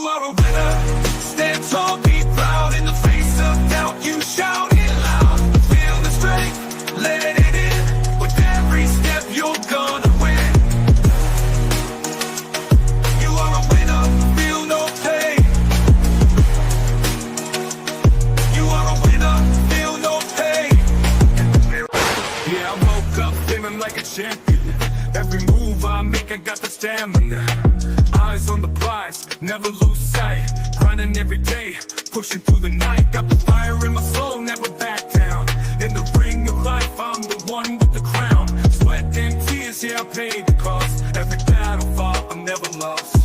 are a winner. Stand tall, be proud. In the face of doubt, you shout it loud. Feel the strength, let it in. With every step, you're gonna win. You are a winner, feel no pain. You are a winner, feel no pain. Yeah, I woke up feeling like a champion. Every move I make, I got the stamina. Eyes on the prize, never lose sight. Grinding every day, pushing through the night. Got the fire in my soul, never back down. In the ring of life, I'm the one with the crown. Sweat and tears, yeah, I paid the cost. Every battle fought, I'm never lost.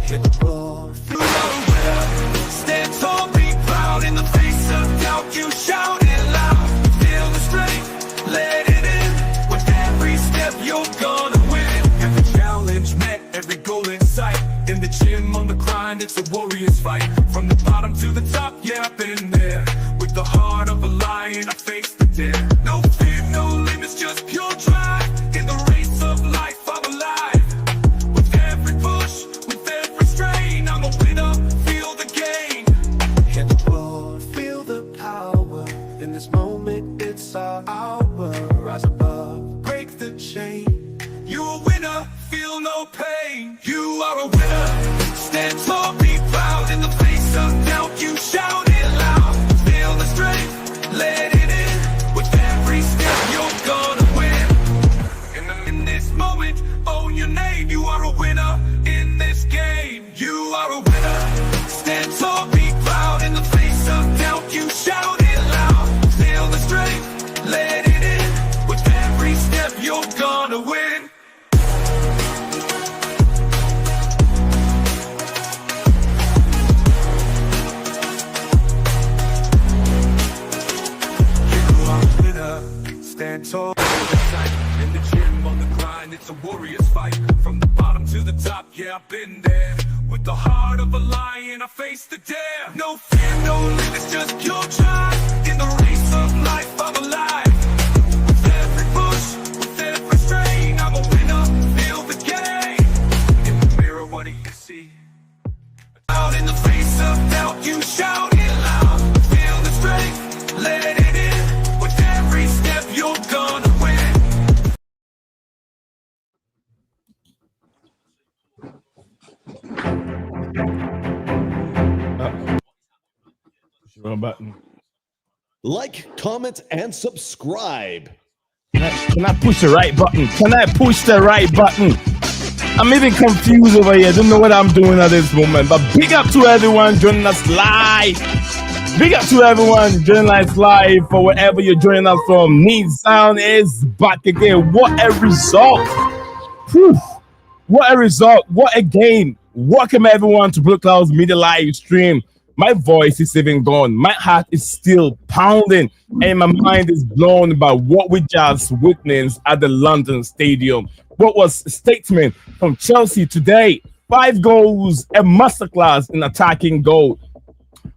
Hit the floor, you are a winner. Stand tall, be proud. In the face of doubt, you shout it loud. Feel the strength, let it in. With every step, you're gonna win. Every challenge met, every goal in sight. In the gym, on the grind, it's a warrior's fight. From the bottom to the top, yeah, I've been there. With the heart of a lion, I face the dare. No fear, no limits, just pure drive. In the race of life, I'm alive. With every push, with every strain, I'm a winner, feel the gain. Hit the floor, feel the power. In this moment, it's our hour. Rise above, break the chain. You're a winner, feel no pain. You are a winner. Stand tall, be proud. In the face of doubt, you shout it loud. Feel the strength, let it in. With every step, you're gonna win. In this moment, own your name. You are a winner in this game. You are a winner. Stand tall, be proud. In the face of doubt, you shout it loud. Feel the strength, let it in. With every step, you're gonna win. Stand tall, in the gym, on the grind, it's a warrior's fight. From the bottom to the top, yeah, I've been there. With the heart of a lion, I face the dare. No fear, no limits, just pure drive. In the race of life, I'm alive. With every push, with every strain, I'm a winner, feel the game. In the mirror, what do you see? Out in the face of doubt, you shout it loud. Feel the strength, let it in. With every step, you're gonna win. Wrong button. Like, comment, and subscribe. Can I push the right button? Can I push the right button? I'm even confused over here. I don't know what I'm doing at this moment. But big up to everyone joining us live. Big up to everyone joining us live for wherever you're joining us from. Need Sound is back again. What a result! Whew. What a result! What a game! Welcome everyone to BlueClouds Media live stream. My voice is even gone. My heart is still pounding, and my mind is blown by what we just witnessed at the London Stadium. What was a statement from Chelsea today? 5 goals, a masterclass in attacking goal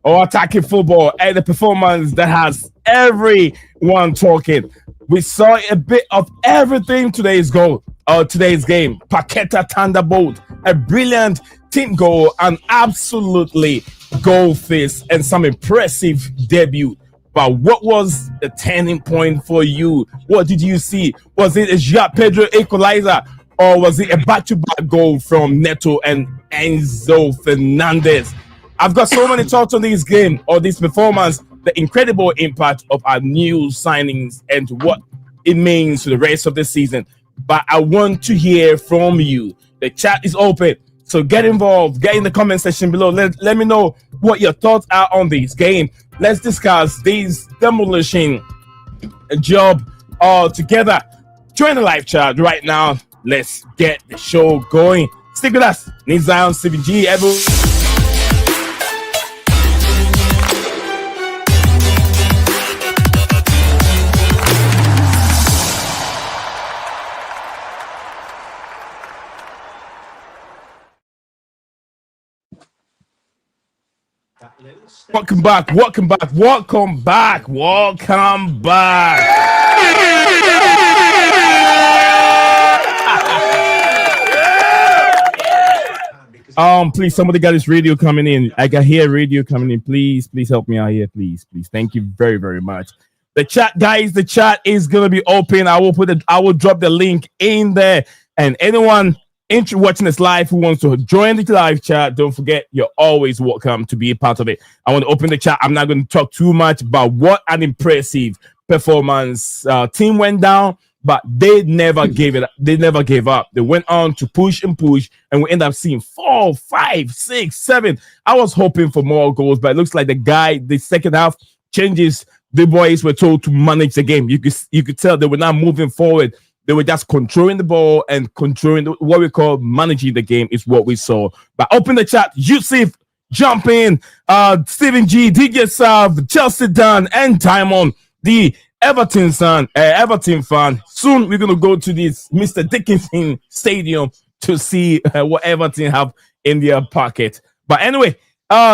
or attacking football, and a performance that has everyone talking. We saw a bit of everything today's game. Paqueta Thunderbolt, a brilliant team goal, and absolutely goal face, and some impressive debut. But what was the turning point for you? What did you see? Was it a João Pedro equalizer, or was it a back-to-back goal from Neto and Enzo Fernandez? I've got so many thoughts on this game or this performance, the incredible impact of our new signings and what it means to the rest of the season. But I want to hear from you. The chat is open, so get involved. Get in the comment section below. Let me know what your thoughts are on this game. Let's discuss this demolition job all together. Join the live chat right now. Let's get the show going. Stick with us. Need Zion 7G, everyone. Welcome back, welcome back, welcome back, welcome back. Please, somebody got this radio coming in. I can hear radio coming in. Please help me out here. Please. Thank you very, very much. The chat, guys, the chat is gonna be open. I will drop the link in there. And anyone watching this live who wants to join the live chat, don't forget, you're always welcome to be a part of it. I want to open the chat. I'm not going to talk too much about what an impressive performance team went down, but they never gave it. They never gave up. They went on to push, and we end up seeing 4, 5, 6, 7. I was hoping for more goals, but it looks like the second half changes. The boys were told to manage the game. You could tell they were not moving forward. They were just controlling the ball and controlling what we call managing the game is what we saw. But open the chat. Yusuf, jump in. Stephen G, DJ Sav, Chelsea Dan, and Diamond, the Everton fan. Soon we're going to go to this Mr. Dickinson Stadium to see what Everton have in their pocket. But anyway,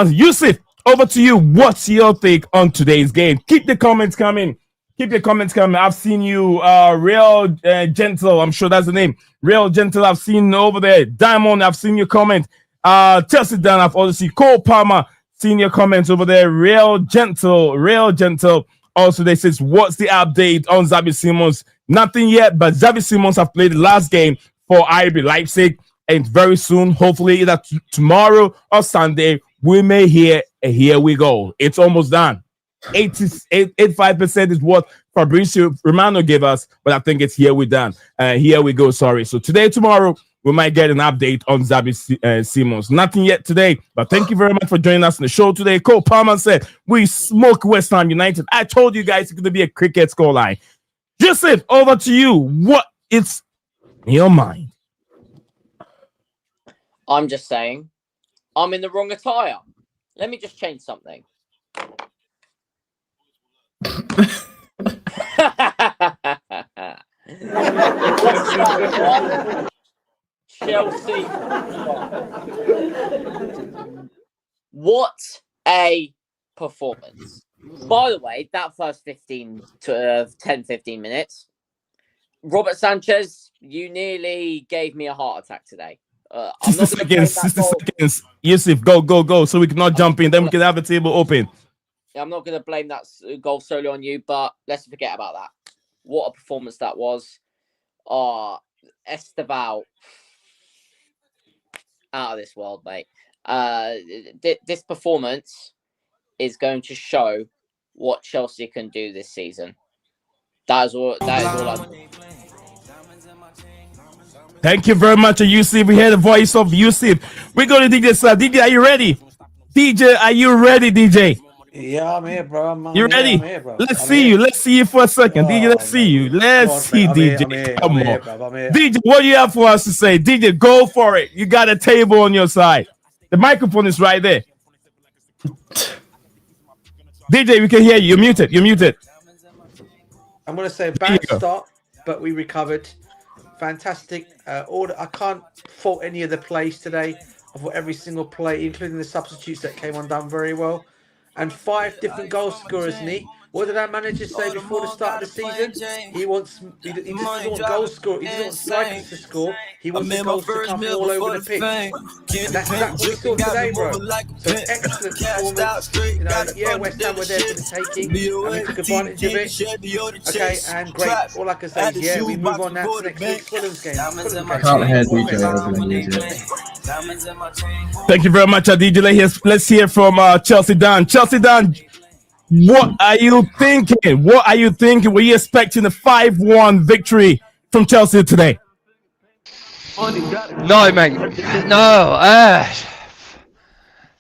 Yusuf, over to you. What's your take on today's game? Keep the comments coming. I've seen you, Real Gentle. I'm sure that's the name. Real Gentle, I've seen over there. Diamond, I've seen your comment. Chelsea Dan, I've also seen Cole Palmer, seen your comments over there. Real Gentle. Also, they says, what's the update on Xavi Simons? Nothing yet, but Xavi Simons have played the last game for RB Leipzig. And very soon, hopefully either tomorrow or Sunday, we may hear a here we go. It's almost done. 85% is what Fabrizio Romano gave us, but I think it's here we done. Here we go. Sorry. So today, tomorrow, we might get an update on Xavi Simons. Nothing yet today, but thank you very much for joining us on the show today. Cole Palmer said, we smoke West Ham United. I told you guys it's going to be a cricket scoreline. Joseph, over to you. What is in your mind? I'm just saying, I'm in the wrong attire. Let me just change something. Chelsea. What a performance. By the way, that first 15 minutes, Robert Sanchez, you nearly gave me a heart attack today. I'm not 60 seconds. Yusuf, go. So we cannot jump in. Then we can have the table open. I'm not going to blame that goal solely on you, but let's forget about that. What a performance that was. Estêvão, out of this world, mate. This performance is going to show what Chelsea can do this season. That is all I'm... Thank you very much, Yusuf. We hear the voice of Yusuf. We're going to DJ. DJ, are you ready? DJ, are you ready, DJ? Yeah, I'm here, bro. You ready? Here, bro. Let's see you. Let's see you for a second. DJ, let's see you. Let's see, DJ. Come on. DJ, what do you have for us to say? DJ, go for it. You got a table on your side. The microphone is right there. DJ, we can hear you. You're muted. I'm going to say bad start, but we recovered. Fantastic order. I can't fault any of the plays today. I thought every single play, including the substitutes that came undone very well. And 5 different goal scorers, Neat. What did our manager say before the start of the season? He doesn't want goal score. He doesn't want strikers to score. He wants the goals to come all over the pitch. And that's what we saw today, bro. So excellent performance. Yeah, West Ham were there for the taking. And we took advantage of it. Okay, and great. All I can say is, yeah, we move on now to next week's Fulham's game. Can't hear DJ over the music. Thank you very much, DJ. Let's hear from Chelsea Dan. Chelsea Dan, what are you thinking? Were you expecting a 5-1 victory from Chelsea today? No, mate. No.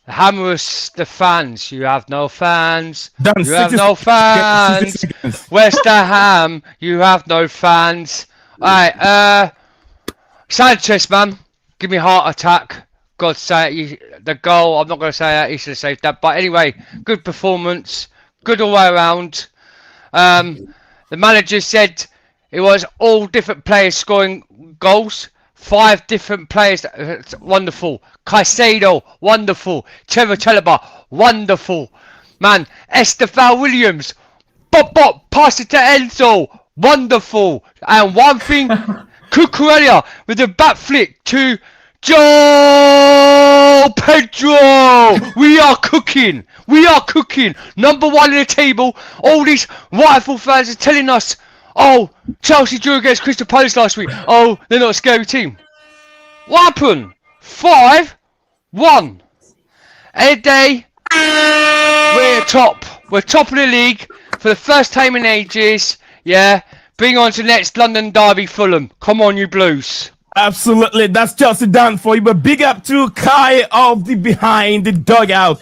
Hammers the fans. You have no fans. You have no fans. West Ham, you have no fans. All right. Sanchez, man. Give me a heart attack. God say it. The goal, I'm not going to say that. He should have saved that. But anyway, good performance. Good all the way around. The manager said it was all different players scoring goals. 5 different players. Wonderful. Caicedo, wonderful. Trevor Chalobah, wonderful. Man, Estêvão Williams. Bop, pass it to Enzo. Wonderful. And one thing, Cucurella with a back flick to João Pedro! We are cooking! We are cooking! Number one in the table. All these rival fans are telling us, oh, Chelsea drew against Crystal Palace last week. Oh, they're not a scary team. What happened? 5-1. Every day, we're top. We're top of the league for the first time in ages. Yeah. Bring on to the next London derby, Fulham. Come on, you Blues. Absolutely, that's Chelsea done for you. But big up to Kai of the behind the dugout.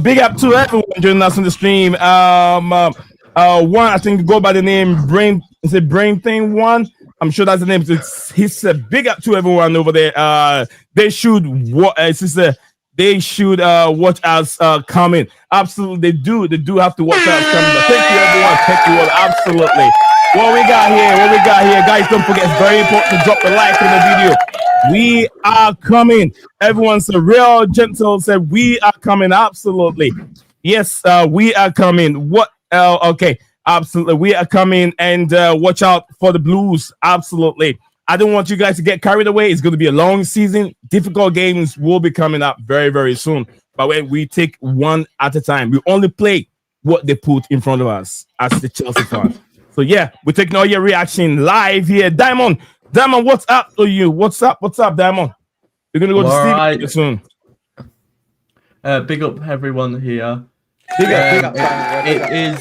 Big up to everyone joining us on the stream. One I think go by the name Brain. Is it Brain Thing One? I'm sure that's the name. He said big up to everyone over there. They should they should watch us coming. Absolutely, they do. They do have to watch us coming. But thank you, everyone. Thank you all. Absolutely. What we got here, guys, don't forget, it's very important to drop the like on the video. We are coming. Everyone's a real gentle said we are coming. Absolutely. Yes, we are coming. What? Okay, absolutely. We are coming, and watch out for the Blues. Absolutely. I don't want you guys to get carried away. It's going to be a long season. Difficult games will be coming up very, very soon. But when we take one at a time, we only play what they put in front of us as the Chelsea fans. So yeah, we're taking all your reaction live here. Diamond, what's up to you? What's up, Diamond? We're gonna go to Steve soon. Big up everyone here. Big up. It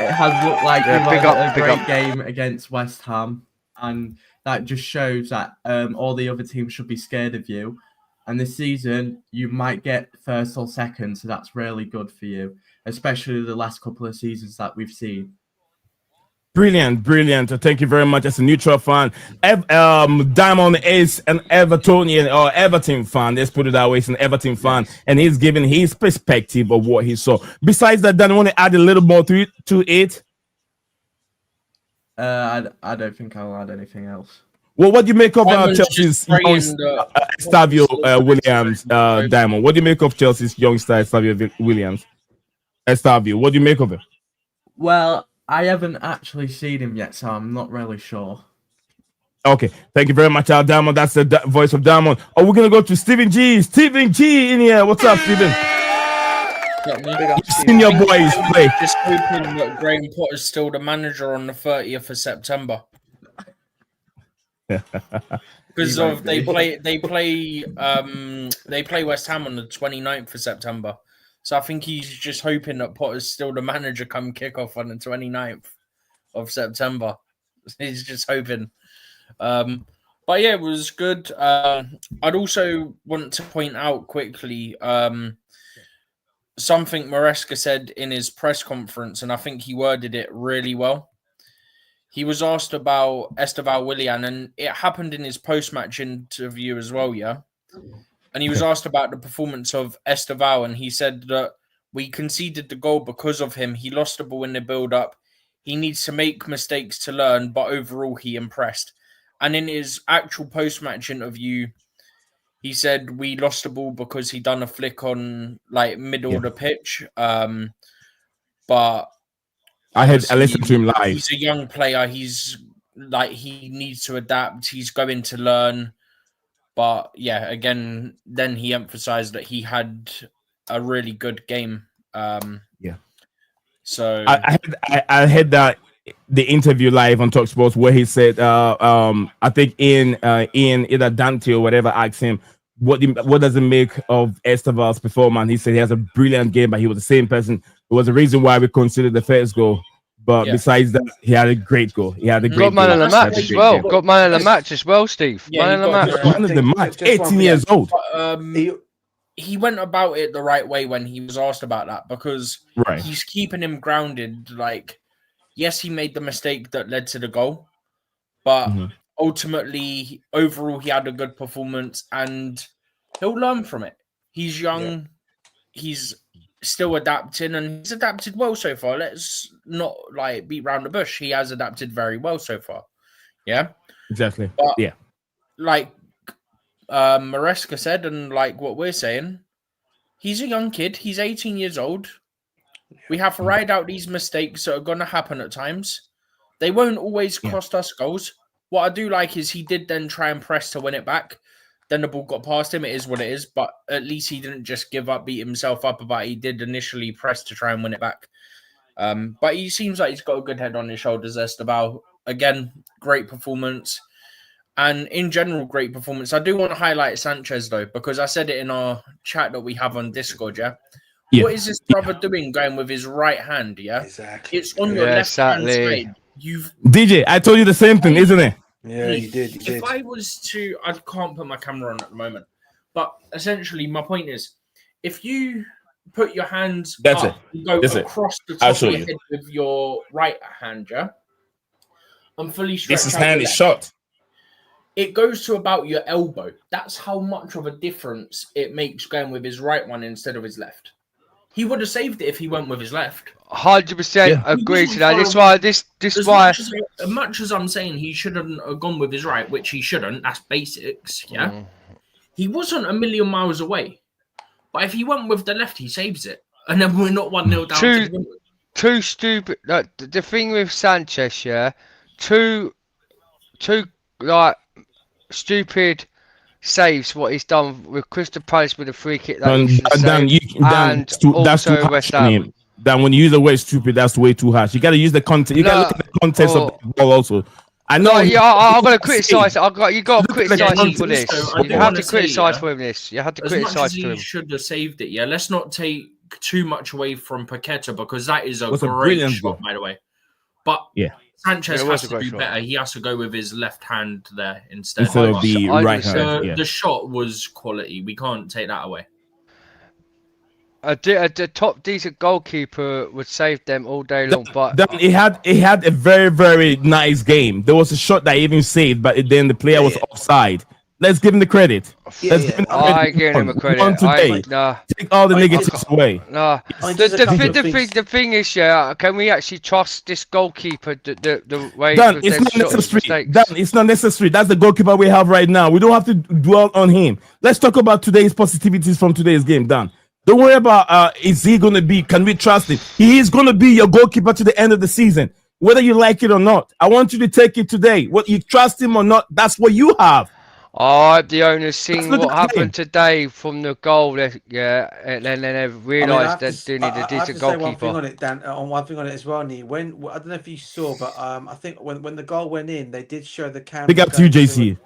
has looked like we've had a great game against West Ham, and that just shows that all the other teams should be scared of you. And this season, you might get first or second, so that's really good for you, especially the last couple of seasons that we've seen. Brilliant. Thank you very much. As a neutral fan, Diamond is an Evertonian or Everton fan. Let's put it that way. He's an Everton fan, and he's giving his perspective of what he saw. Besides that, Dan, I want to add a little more to it. I don't think I'll add anything else. Well, what do you make of Chelsea's young Estêvão Williams, Diamond? What do you make of Chelsea's youngster Estêvão Williams? Estêvão, what do you make of it? Well, I haven't actually seen him yet, so I'm not really sure. Okay, thank you very much, Diamond. That's the voice of Diamond. Oh, we're gonna go to Stephen G. Stephen G in here. What's up, Stephen? You've seen your boys play. Just hoping that Graham Potter's still the manager on the 30th of September. Because they play West Ham on the 29th of September. So I think he's just hoping that Potter's still the manager come kickoff on the 29th of September. He's just hoping. But yeah, it was good. I'd also want to point out quickly something Maresca said in his press conference, and I think he worded it really well. He was asked about Estêvão Willian, and it happened in his post-match interview as well, yeah? And he was asked about the performance of Estêvão, and he said that we conceded the goal because of him. He lost the ball in the build-up. He needs to make mistakes to learn, but overall he impressed. And in his actual post-match interview, he said we lost the ball because he done a flick on like middle of the pitch. But I listened to him live. He's a young player. He's like he needs to adapt. He's going to learn. But yeah, again, then he emphasized that he had a really good game. So I had that the interview live on TalkSports where he said, I think Ian either Dante or whatever asked him what does it make of Estevão's performance. He said he has a brilliant game, but he was the same person. It was the reason why we considered the first goal. But besides that, he had a great goal. He had a great man of the match as well. Got man of the match as well, Steve. Yeah, man of the match. 18 years old. He went about it the right way when he was asked about that because he's keeping him grounded. Like, yes, he made the mistake that led to the goal, but ultimately, overall, he had a good performance and he'll learn from it. He's young. He's still adapting, and he's adapted well so far. Let's not like beat around the bush. He has adapted very well so far. Yeah, exactly. But, like Maresca said, and like what we're saying, he's a young kid. He's 18 years old. We have to ride out these mistakes that are going to happen at times. They won't always cost us goals. What I do like is he did then try and press to win it back. then the ball got past him. It is what it is. But at least he didn't just give up, beat himself up about it. He did initially press to try and win it back. But he seems like he's got a good head on his shoulders, Estêvão. Again, great performance. And in general, great performance. I do want to highlight Sanchez, though, because I said it in our chat that we have on Discord, yeah? What is this brother doing going with his right hand, yeah? Exactly. It's on your left hand side. DJ, I told you the same thing, isn't it? Yeah, you did. If I was to... I can't put my camera on at the moment. But essentially, my point is, if you put your hands up and go across the top of your head with your right hand, yeah? I'm fully stretched out. His hand is short. It goes to about your elbow. That's how much of a difference it makes going with his right one instead of his left. He would have saved it if he went with his left. 100% agree to that. This is why. As much as I'm saying he shouldn't have gone with his right, which he shouldn't. That's basics, yeah. He wasn't a million miles away, but if he went with the left, he saves it, and then we're not 1-0 down. Too stupid. Like, the thing with Sanchez, yeah, too like stupid saves what he's done with Crystal Palace with a free kick. That's too West Ham. Dan, when you use the word stupid, that's way too harsh. You got to use the context. You got to look at the context of the ball also. I know. I'm gonna criticize. You got to criticize him for this. You have to criticize for him this. You have to criticize for him. He should have saved it. Yeah, let's not take too much away from Paqueta because that is a great shot, by the way. But Sanchez has to do better. He has to go with his left hand there instead of the right hand. The shot was quality. We can't take that away. A top decent goalkeeper would save them all day long, but he had a very, very nice game. There was a shot that he even saved, but then the player was offside. Let's give him the credit. I give him a credit. Take all the negatives away. No, the thing is, can we actually trust this goalkeeper? The way it's not necessary. It's not necessary. That's the goalkeeper we have right now. We don't have to dwell on him. Let's talk about today's positivities from today's game, Dan. Don't worry about is he going to be, can we trust him? He is going to be your goalkeeper to the end of the season, whether you like it or not. I want you to take it today. What you trust him or not, that's what you have. The owners seen what happened today from the goal, and then they realised that they need a decent goalkeeper. One thing on it, Dan. One thing on it as well, Nee. When I don't know if you saw, but I think when the goal went in, they did show the camera. Big up to you, JC.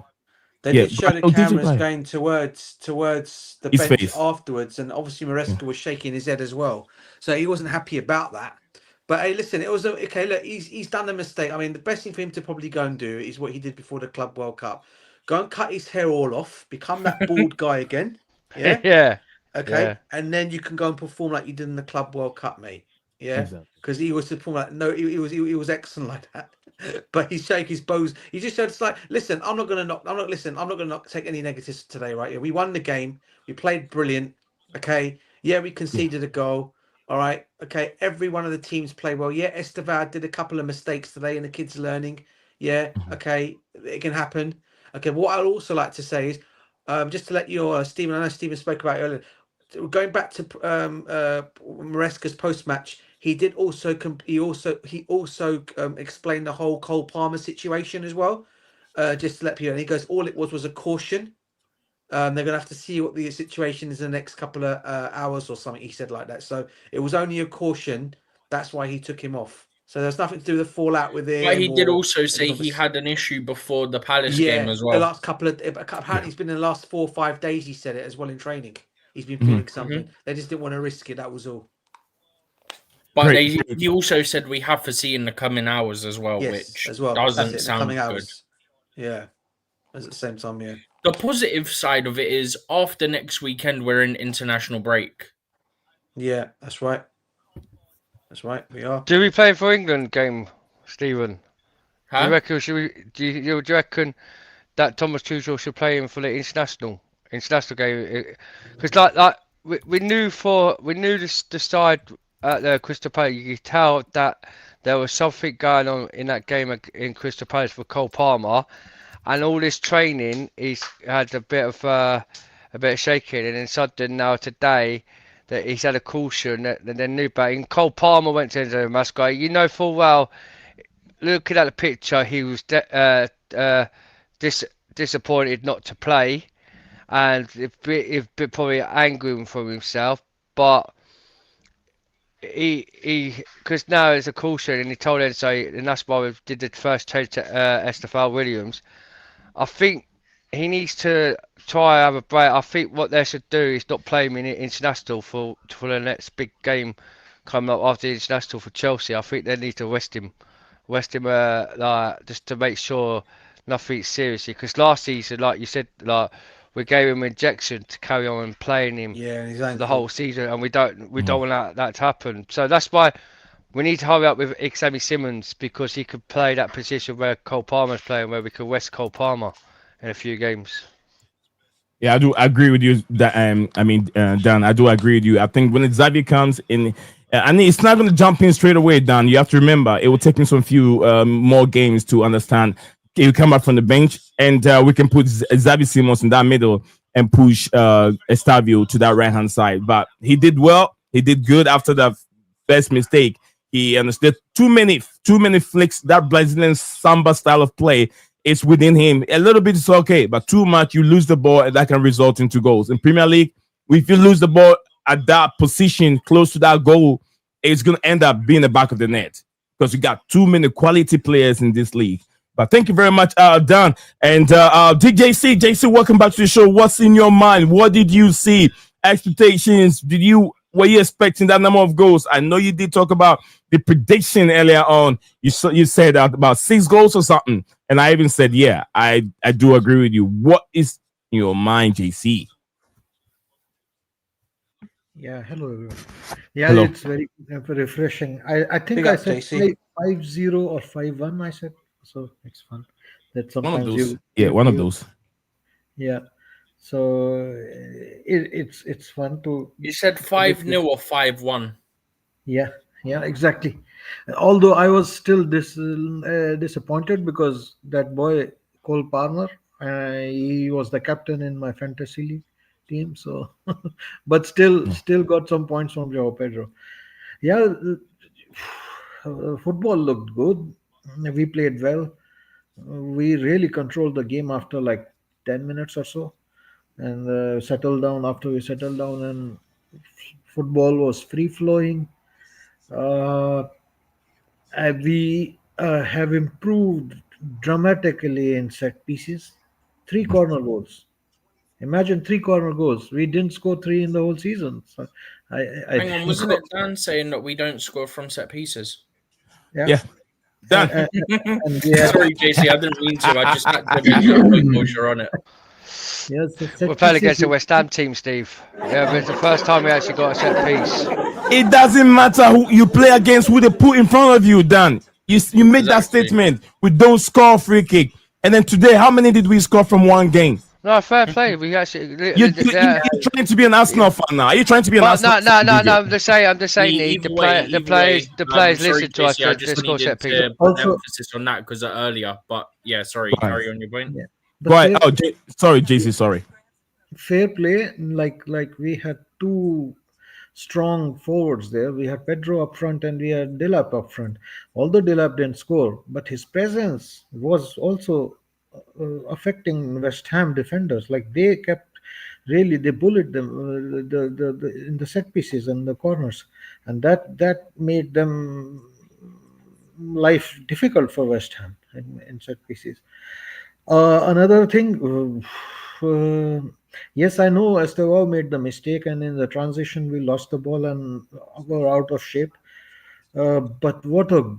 They did show the cameras going towards the bench face afterwards, and obviously Maresca was shaking his head as well, so he wasn't happy about that. But hey, listen, it was okay. Look, he's done a mistake. I mean, the best thing for him to probably go and do is what he did before the Club World Cup. Go and cut his hair all off, become that bald guy again. Yeah. Okay. Yeah. And then you can go and perform like you did in the Club World Cup, mate. Yeah. Because he was performing like he was excellent like that. But he's shaking his bows. He just said, "It's like, listen, I'm not gonna take any negatives today, right? Yeah, we won the game. We played brilliant. Okay. Yeah, we conceded a goal. All right. Okay. Every one of the teams played well. Yeah, Estêvão did a couple of mistakes today, and the kids learning. Yeah. Okay. It can happen. Okay, what I'd also like to say is, just to let you, Stephen, I know Stephen spoke about it earlier, going back to Maresca's post-match, he also explained the whole Cole Palmer situation as well, just to let people know. And he goes, all it was a caution. They're going to have to see what the situation is in the next couple of hours or something, he said like that. So it was only a caution. That's why he took him off. So there's nothing to do with the fallout with him. But he did also say he had an issue before the Palace game as well. The last couple of apparently it's been in the last 4 or 5 days. He said it as well in training. He's been feeling something. They just didn't want to risk it. That was all. But he also said we have to see in the coming hours as well, which doesn't sound good. Yeah, at the same time, yeah. The positive side of it is after next weekend we're in international break. Yeah, that's right. That's right, we are. Do we play for England game, Stephen? Huh? Do you reckon that Thomas Tuchel should play him for the international game? Because we knew the side at the Crystal Palace, you could tell that there was something going on in that game in Crystal Palace for Cole Palmer, and all this training had a bit of shaking, and then suddenly now today, that he's had a caution that they knew about. And Cole Palmer went to the mascot. You know full well, looking at the picture, he was disappointed not to play. and he's probably angry from himself, but he because now it's a caution, and he told Enzo, and that's why we did the first change to Estêvão Williams. I think he needs to try have a break. I think what they should do is not play him in international for the next big game coming up after the international for Chelsea. I think they need to rest him like just to make sure nothing seriously. Because last season, like you said, like we gave him injection to carry on playing him the whole season, and we don't want that to happen. So that's why we need to hurry up with Xavi Simons, because he could play that position where Cole Palmer's playing, where we could rest Cole Palmer in a few games. Yeah, I do agree with you. That Dan, I do agree with you. I think when Xavi comes in, and it's not going to jump in straight away, Dan. You have to remember it will take him some few more games to understand. He'll come back from the bench, and we can put Xavi Simons in that middle and push Estêvão to that right hand side. But he did well. He did good after the first mistake. He understood too many flicks. That Brazilian samba style of play is within him. A little bit is okay, but too much, you lose the ball, and that can result into goals. In Premier League, if you lose the ball at that position close to that goal, it's going to end up being the back of the net, because you got too many quality players in this league. But thank you very much, Dan. And JC, welcome back to the show. What's in your mind? What did you see? Expectations? Were you expecting that number of goals? I know you did talk about the prediction earlier on. You said about 6 goals or something, and I even said, yeah, I do agree with you. What is in your mind, JC? Yeah, hello everyone. Yeah, hello. It's very refreshing. I think I said 5-0 or 5-1. I said so. It's fun. That sometimes one of those. Yeah. So it's fun to. You said 5-0 or 5-1. Yeah, exactly. Although I was still disappointed, because that boy Cole Palmer, he was the captain in my fantasy league team. So, but still got some points from João Pedro. Yeah, football looked good. We played well. We really controlled the game after like 10 minutes or so. And settled down after we settled down, and football was free flowing. We have improved dramatically in set pieces. 3 corner goals. Imagine 3 corner goals. We didn't score 3 in the whole season. So Hang on, wasn't it Dan saying that we don't score from set pieces? Yeah. Dan. Sorry, JC, I didn't mean to. I just had to make a point while you're on it. Yes, we're playing against the West Ham team, Steve. Yeah, but it's the first time we actually got a set piece. It doesn't matter who you play against, who they put in front of you, Dan. You made that statement. We don't score free kick. And then today, how many did we score from one game? No, fair play. We actually. You're trying to be an Arsenal fan now. Are you trying to be an Arsenal fan? No. I'm just saying. The players listen to us. To score set piece. Also, emphasis on that because earlier. But yeah, sorry. Carry on your point. Yeah. Right. Oh, sorry, JC. Sorry. Fair play. Like we had 2 strong forwards there. We had Pedro up front and we had Delap up front. Although Delap didn't score, but his presence was also affecting West Ham defenders. Like they bullied them in the set pieces and the corners, and that made them life difficult for West Ham in set pieces. Another thing, yes, I know Estêvão made the mistake, and in the transition we lost the ball and were out of shape. But what a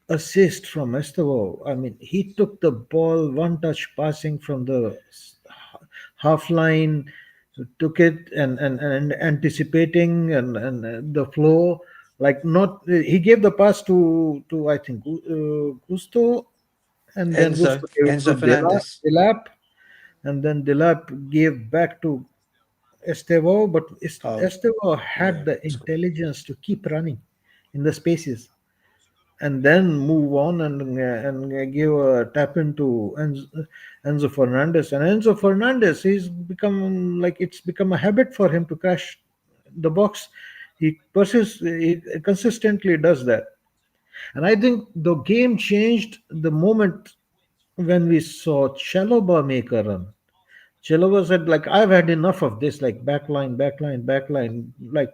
assist from Estêvão! I mean, he took the ball, one touch passing from the half line, took it and anticipating and the flow. Like he gave the pass to I think Gusto. And then Enzo Fernandez. Delap, and then Delap gave back to Estêvão, but Estêvão had the intelligence to keep running in the spaces, and then move on and give a tap into Enzo Fernandez. And Enzo Fernandez, it's become a habit for him to crash the box. He consistently does that. And I think the game changed the moment when we saw Chalobah make a run. Chalova said, like, I've had enough of this, like backline, backline, backline,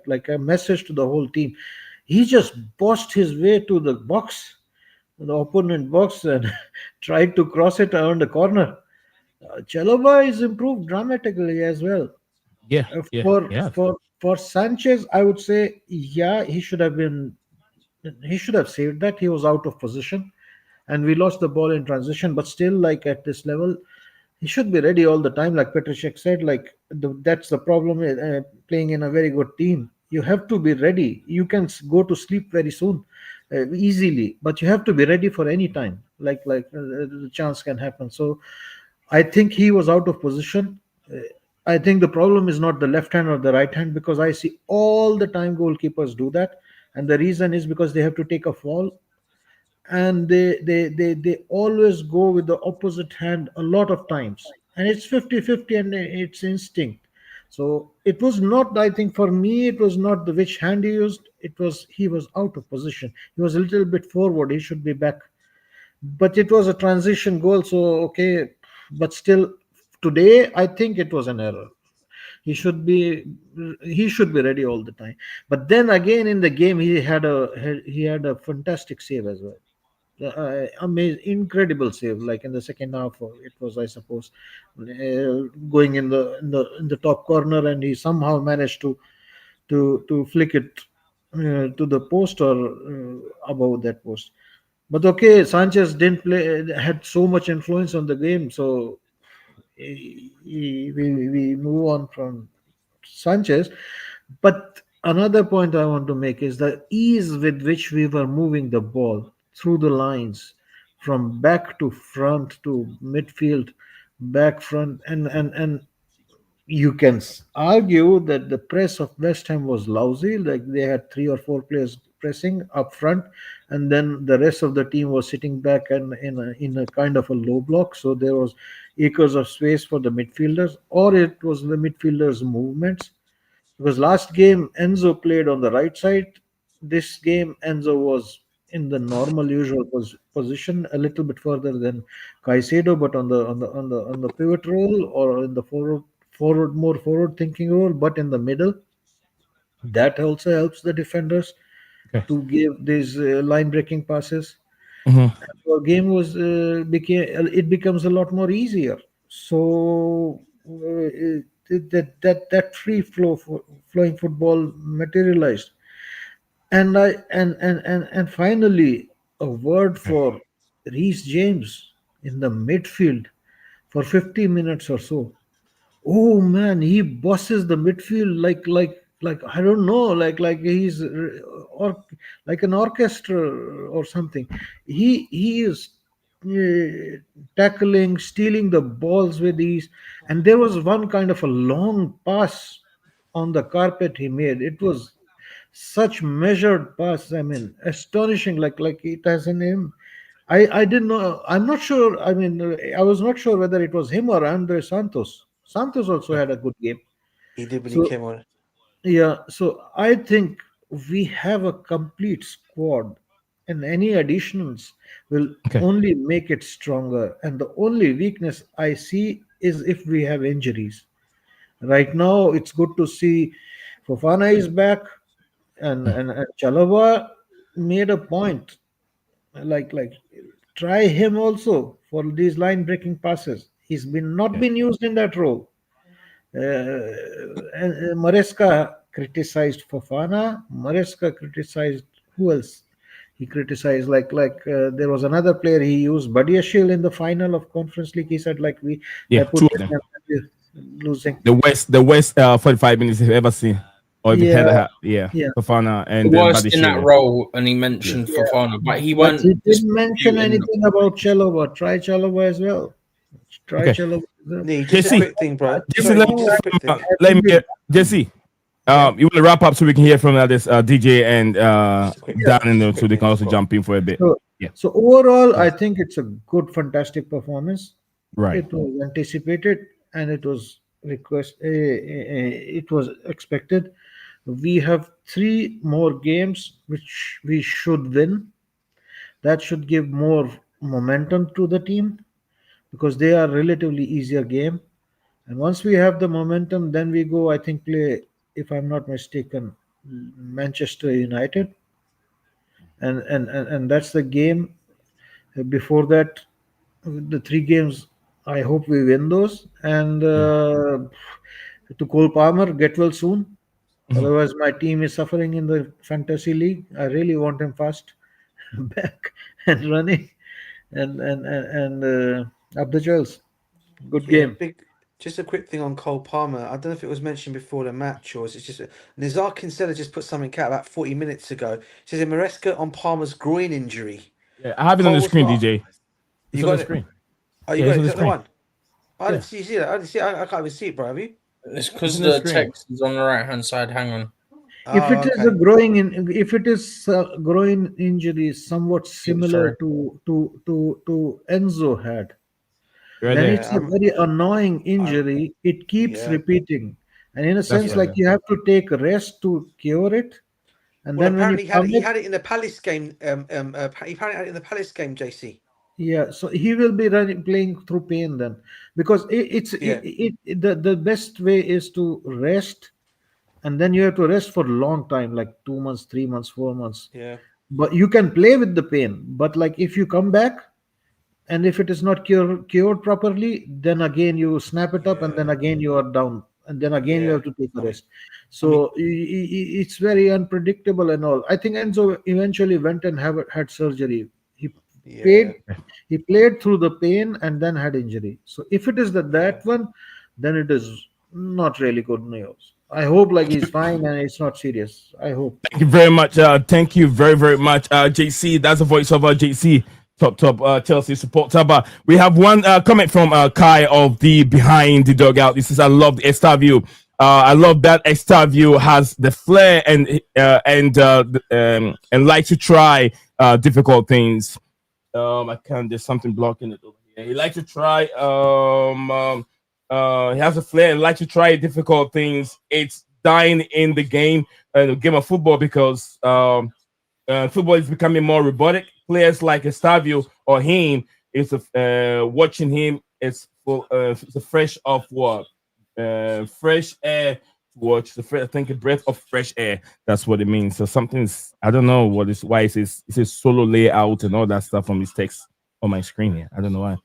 like a message to the whole team. He just bossed his way to the box, the opponent box, and tried to cross it around the corner. Chalova is improved dramatically as well. Yeah, Uh, yeah, For yeah. for Sanchez, I would say, yeah, he should have saved that. He was out of position, and we lost the ball in transition. But still, like at this level, he should be ready all the time. Like Petricek said, like that's the problem with playing in a very good team. You have to be ready. You can go to sleep very soon, easily, but you have to be ready for any time. The chance can happen. So I think he was out of position. I think the problem is not the left hand or the right hand, because I see all the time goalkeepers do that, and the reason is because they have to take a fall, and they always go with the opposite hand a lot of times, and it's 50-50, and it's instinct. So it was not, I think, for me, it was not the which hand he used. It was he was out of position. He was a little bit forward. He should be back, but it was a transition goal, so okay. But still, today I think it was an error. he should be he should be ready all the time. But then again, in the game, he had a fantastic save as well. Amazing, incredible save. Like in the second half, it was, I suppose, going in the top corner, and he somehow managed to flick it to the post, or above that post. But okay, Sanchez didn't play, had so much influence on the game, so we move on from Sanchez. But another point I want to make is the ease with which we were moving the ball through the lines, from back to front to midfield, back front, and you can argue that the press of West Ham was lousy. Like they had 3 or 4 players pressing up front, and then the rest of the team was sitting back and in a kind of a low block. So there was acres of space for the midfielders, or it was the midfielders' movements. Because last game Enzo played on the right side. This game Enzo was in the normal usual position, a little bit further than Caicedo, but on the pivot role, or in the more forward thinking role, but in the middle. That also helps the defenders Okay. to give these line breaking passes. Mhm. The game was became it becomes a lot more easier. So that free flowing football materialized. And finally, a word for Reece James in the midfield for 50 minutes or so. Oh man, he bosses the midfield like I don't know, like he's or like an orchestra or something. He is tackling, stealing the balls with ease. And there was one kind of a long pass on the carpet he made. It was such measured pass. I mean, astonishing. Like it has a name. I didn't know. I'm not sure. I mean, I was not sure whether it was him or Andre Santos. Santos also had a good game. He did when he So came on. yeah, so I think we have a complete squad, and any additions will Okay. only make it stronger. And the only weakness I see is if we have injuries. Right now, it's good to see Fofana is back, and Chalova made a point, like try him also for these line breaking passes. He's been not Yeah. been used in that role. And Maresca criticized Fofana. Maresca criticized who else? He criticized there was another player he used, Badiashile, in the final of Conference League. He said like I Yeah, put two of them. losing. The West 45 minutes if you've ever seen, or if you've Yeah, had, yeah, yeah. Fofana The and worst in that Badiashile. role, and he mentioned Fofana, but he But weren't he didn't mention disputing. anything about Chalova. Try Chalova as well. Try Okay. Chalova as well. Nee, just a JC, quick thing, bro. Jesse, Sorry, let Nee, me, just a quick thing. let me get Jesse. Yeah. You want to wrap up so we can hear from this DJ and quick- Dan, and quick so they thing, can also Scott. jump in for a bit. So, Yeah. so overall, I think it's a good, fantastic performance. Right. It was anticipated, and it was it was expected. We have 3 more games which we should win. That should give more momentum to the team, because they are relatively easier game. And once we have the momentum, then we go, I think, play, if I'm not mistaken, Manchester United. And that's the game. Before that, the 3 games, I hope we win those. And to Cole Palmer, get well soon. Otherwise, my team is suffering in the fantasy league. I really want him fast back and running and up the trails. Good game. Just a quick thing on Cole Palmer. I don't know if it was mentioned before the match or is it just Nizar Kinsella just put something out about 40 minutes ago. It says Maresca on Palmer's groin injury. Yeah, I have it on the screen, DJ. You got the it? screen. Oh, you got it? Is that the one? I didn't see that. I didn't see it. I can't even see it, bro. Have you? It's because the text is on the right hand side. Hang on. If it is a groin injury, somewhat similar to Enzo had, then it's a very annoying injury. It keeps repeating, and in a sense, like you have to take a rest to cure it. And then apparently he had it in the Palace game. He apparently had it in the Palace game, JC. Yeah, so he will be playing through pain then, because the best way is to rest, and then you have to rest for a long time, like 2 months, 3 months, 4 months. Yeah. But you can play with the pain. But like if you come back, and if it is not cured properly, then again you snap it up, and then again you are down, and then again you have to take a rest. So it's very unpredictable and all. I think Enzo eventually went and had surgery. He played through the pain and then had injury. So if it is that one, then it is not really good news. I hope like he's fine and it's not serious. I hope. Thank you very much. Thank you very, very much, JC. That's the voice of JC, top Chelsea supporter. But we have one comment from Kai of the Behind the Dugout. This is, I love the Estêvão. I love that Estêvão has the flair and like to try difficult things. I can't. There's something blocking it over here. He likes to try. He has a flair and likes to try difficult things. It's dying in the game of football because football is becoming more robotic. Players like Estêvão or him is watching him. It's a fresh of what fresh air to watch. I think a breath of fresh air. That's what it means. So something's, I don't know what is why it says solo layout and all that stuff on this text on my screen here. I don't know why.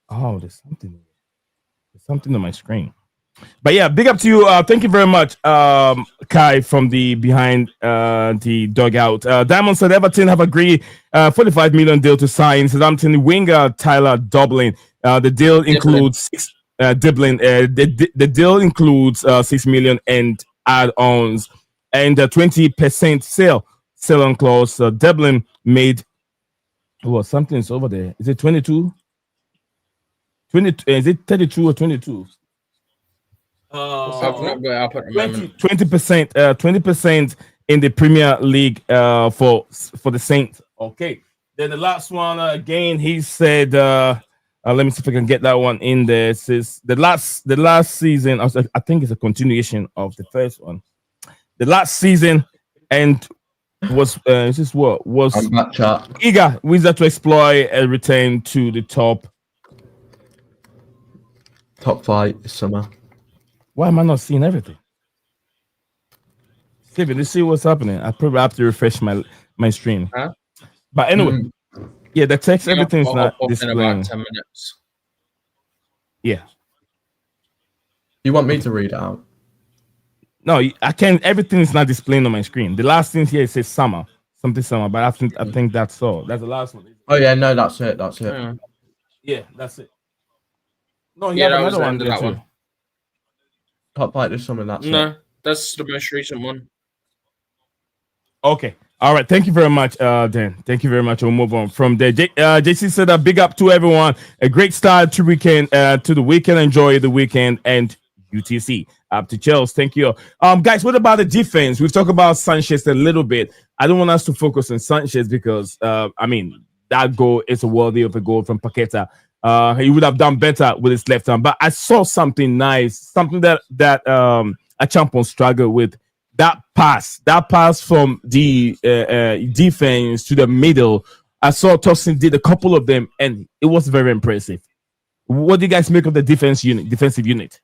Oh, there's something on my screen. But yeah, big up to you. Thank you very much, Kai from the Behind the Dugout. Diamond said Everton have agreed 45 million deal to sign Southampton winger Tyler Dublin. The deal includes the deal includes 6 million and add-ons and 20% sale on clause. Dublin made something's over there. Is it 22? 20? Is it 32 or 22? 20% in the Premier League for the Saints. Okay. Then the last one again. He said, "Let me see if I can get that one in there." It says the last season. I think it's a continuation of the first one. The last season and was this is what was eager Wizard to exploit a return to the top flight this summer. Why am I not seeing everything? Steven, let's see what's happening. I probably have to refresh my stream. Huh? But anyway, yeah, the text, everything's not displaying. In about 10 minutes. Yeah. You want me to read it out? No, I can't. Everything's not displaying on my screen. The last thing here says summer, something summer, but I think that's all. That's the last one. Oh yeah, no, that's it. Yeah, that's it. No, yeah, that was the end of that one. Top flight this summer. That's the most recent one. Okay. All right. Thank you very much, Dan. Thank you very much. We'll move on from there. JC said a big up to everyone. A great start to the weekend. Enjoy the weekend and UTC. Up to Chelsea. Thank you. Guys, what about the defense? We've talked about Sanchez a little bit. I don't want us to focus on Sanchez because that goal is a worthy of a goal from Paqueta. He would have done better with his left hand, but I saw something nice, something that a champion struggled with. That pass from the defense to the middle. I saw Tosin did a couple of them, and it was very impressive. What do you guys make of the defensive unit?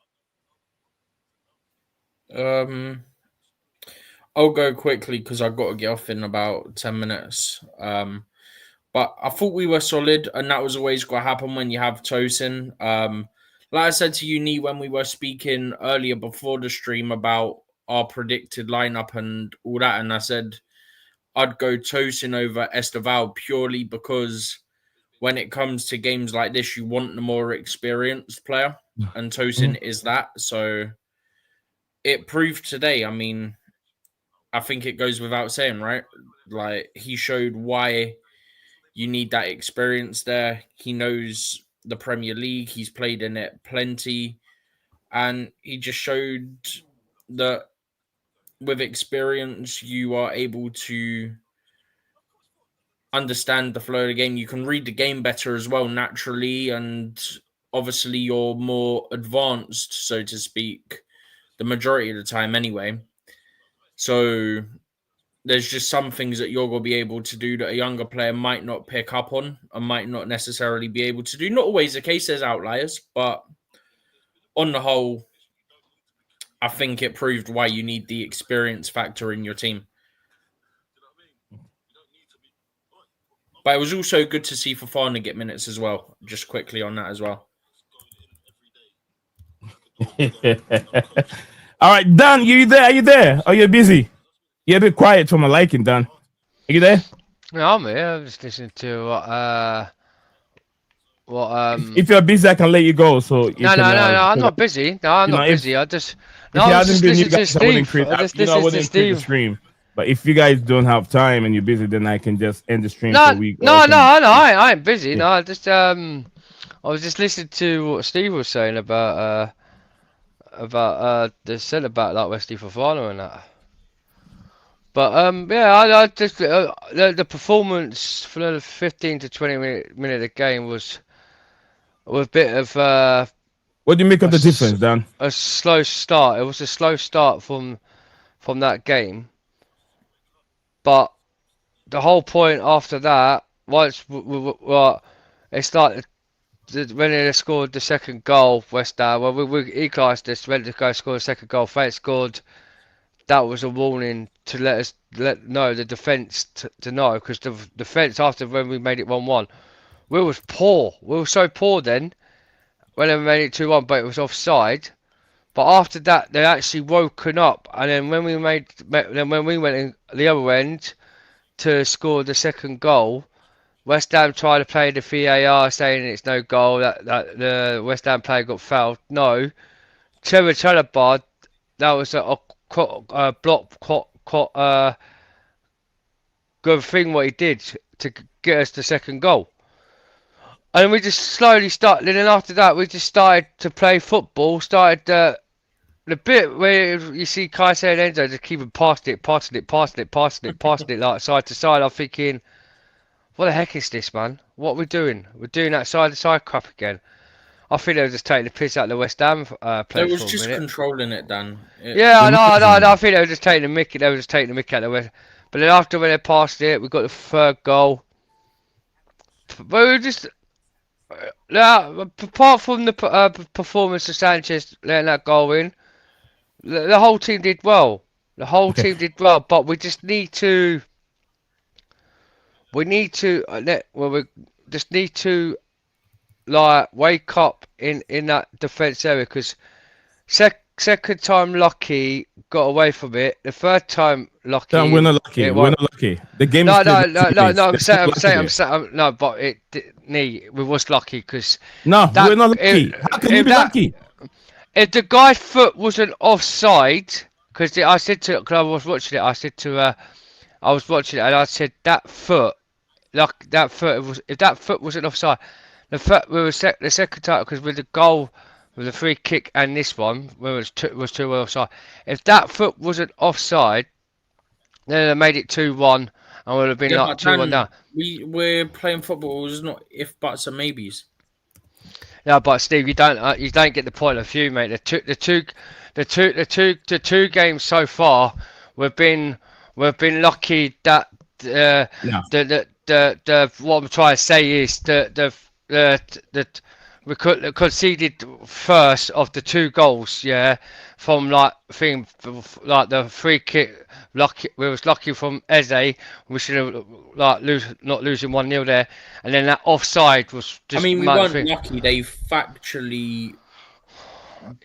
I'll go quickly because I've got to get off in about 10 minutes. But I thought we were solid, and that was always going to happen when you have Tosin. Like I said to you, Nee, when we were speaking earlier before the stream about our predicted lineup and all that, and I said I'd go Tosin over Estêvão purely because when it comes to games like this, you want the more experienced player, and Tosin is that. So it proved today. I mean, I think it goes without saying, right? Like, he showed why you need that experience there. He knows the Premier League. He's played in it plenty. And he just showed that with experience, you are able to understand the flow of the game. You can read the game better as well, naturally. And obviously, you're more advanced, so to speak, the majority of the time anyway. So there's just some things that you're going to be able to do that a younger player might not pick up on and might not necessarily be able to do. Not always the case, there's outliers, but on the whole, I think it proved why you need the experience factor in your team. But it was also good to see Fofana get minutes as well, just quickly on that as well. All right, Dan, you there? Are you there? Are you busy? You're a bit quiet for my liking, Dan. Are you there? No, I'm here. I'm just listening to what. If you're busy, I can let you go. So No, I'm not busy. No, I'm not busy. I just listening to Steve. I wouldn't create the stream. But if you guys don't have time and you're busy, then I can just end the stream for a week. I ain't busy. Yeah. No, I just I was just listening to what Steve was saying about the said about like Wesley Fofana and that. But yeah, I just the performance for the 15 to 20 minute of the game was a bit of what do you make of the difference, Dan? A slow start. It was a slow start from that game, but the whole point after that, once it started when they scored the second goal, West Ham. Well, we equalised this. Went to go score the second goal. Fate scored. That was a warning to let the defence to know, because the defence after when we made it 1-1, we was poor. We were so poor then when they made it 2-1, but it was offside. But after that, they actually woken up, and then when we went in the other end to score the second goal, West Ham tried to play the VAR saying it's no goal, that the West Ham player got fouled. No, Chalobah, that was a good thing what he did to get us the second goal. And we just slowly started, and then after that we just started to play football, started the bit where you see Kaiser and Enzo just keeping passing it like side to side. I'm thinking, what the heck is this, man? What are we doing? We're doing that side to side crap again. I think they were just taking the piss out of the West Ham play. They was just controlling it, Dan. I think they were just taking the mick. They were just taking the mick out of the West. But then after when they passed it, we got the third goal. But we were just apart from the performance of Sanchez letting that goal in, the whole team did well. The whole team did well, but we just need to. We just need to like wake up in that defence area, because second time Lucky got away from it. The third time Lucky, no, we're not lucky. We're not lucky. The game. No. I'm saying. No, but we was lucky because. No, we're not lucky. How can you be lucky? If the guy's foot wasn't offside, because I said to, because I was watching it, I said to, I was watching it and I said that foot, like that foot was, if that foot wasn't offside. The second time, because with the goal, with the free kick and this one, where it was 2-1 offside. If that foot wasn't offside, then they made it 2-1 and would have been like 2-1 down. We're playing football. It's not if buts and maybes. No, but Steve, you don't get the point of view, mate. The two games so far, we've been lucky that what I'm trying to say is we've we conceded first of the 2 goals, yeah, from like the free kick. We was lucky from Eze. We should have not losing 1-0 there, and then that offside was just. I mean, we weren't lucky. They factually.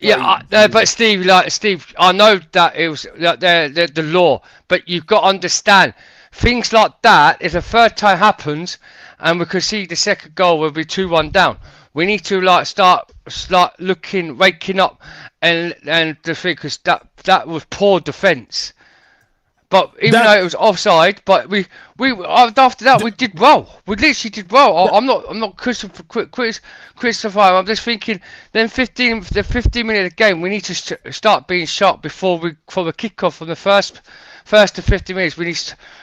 Yeah, but Steve, I know that it was like the law, but you've got to understand things like that. If the third time happens and we concede the second goal, we'll be 2-1 down. We need to start waking up, and the thing, because that was poor defence. But even though it was offside, but we after that we did well. We literally did well. I'm not Christopher. I'm just thinking. Then 15 minutes of the game, we need to start being sharp before the kickoff from the first to 50 minutes. We need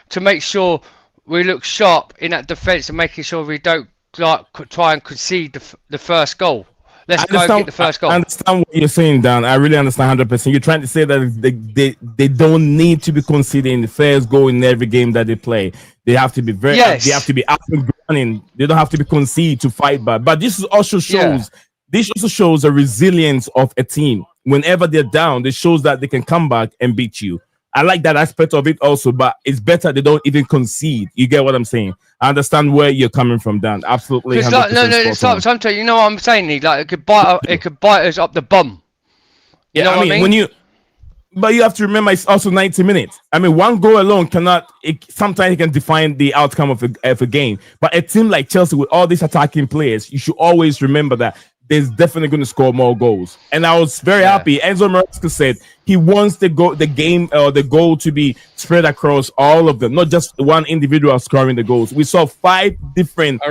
to make sure we look sharp in that defence and making sure we don't try and concede the first goal. Let's go get the first goal. I understand what you're saying, Dan. I really understand 100%. You're trying to say that they don't need to be conceding the first goal in every game that they play. They have to be They have to be up and running. They don't have to be conceded to fight back. But this also shows the resilience of a team. Whenever they're down, it shows that they can come back and beat you. I like that aspect of it also, but it's better they don't even concede. You get what I'm saying? I understand where you're coming from, Dan. Absolutely. It's sometimes you know what I'm saying. It could bite us up the bum. You know what I mean? But you have to remember it's also 90 minutes. I mean, one goal alone sometimes it can define the outcome of a game. But a team like Chelsea with all these attacking players, you should always remember that there's definitely going to score more goals. And I was very happy. Enzo Maresca said he wants the goal to be spread across all of them, not just one individual scoring the goals. We saw 5 different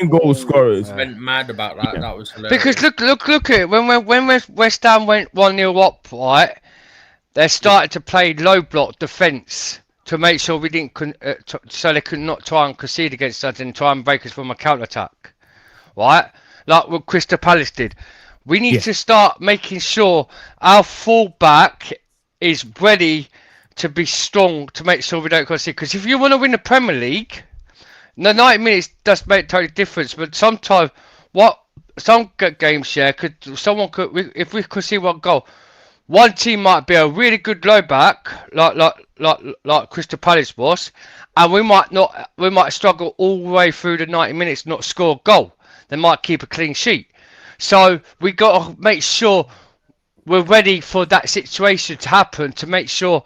goal scorers. Went mad about that. Yeah. That was hilarious. Because look at it. When West Ham went 1-0 up, right? They started to play low block defence to make sure we didn't, so they could not try and concede against us and try and break us from a counter attack, right? Like what Crystal Palace did. We need to start making sure our fullback is ready to be strong to make sure we don't concede. Because if you want to win the Premier League, the 90 minutes does make total difference. But sometimes, some games if we could see one goal, one team might be a really good low back, like Crystal Palace was, and we might struggle all the way through the 90 minutes, not score a goal. They might keep a clean sheet. So we got to make sure we're ready for that situation to happen, to make sure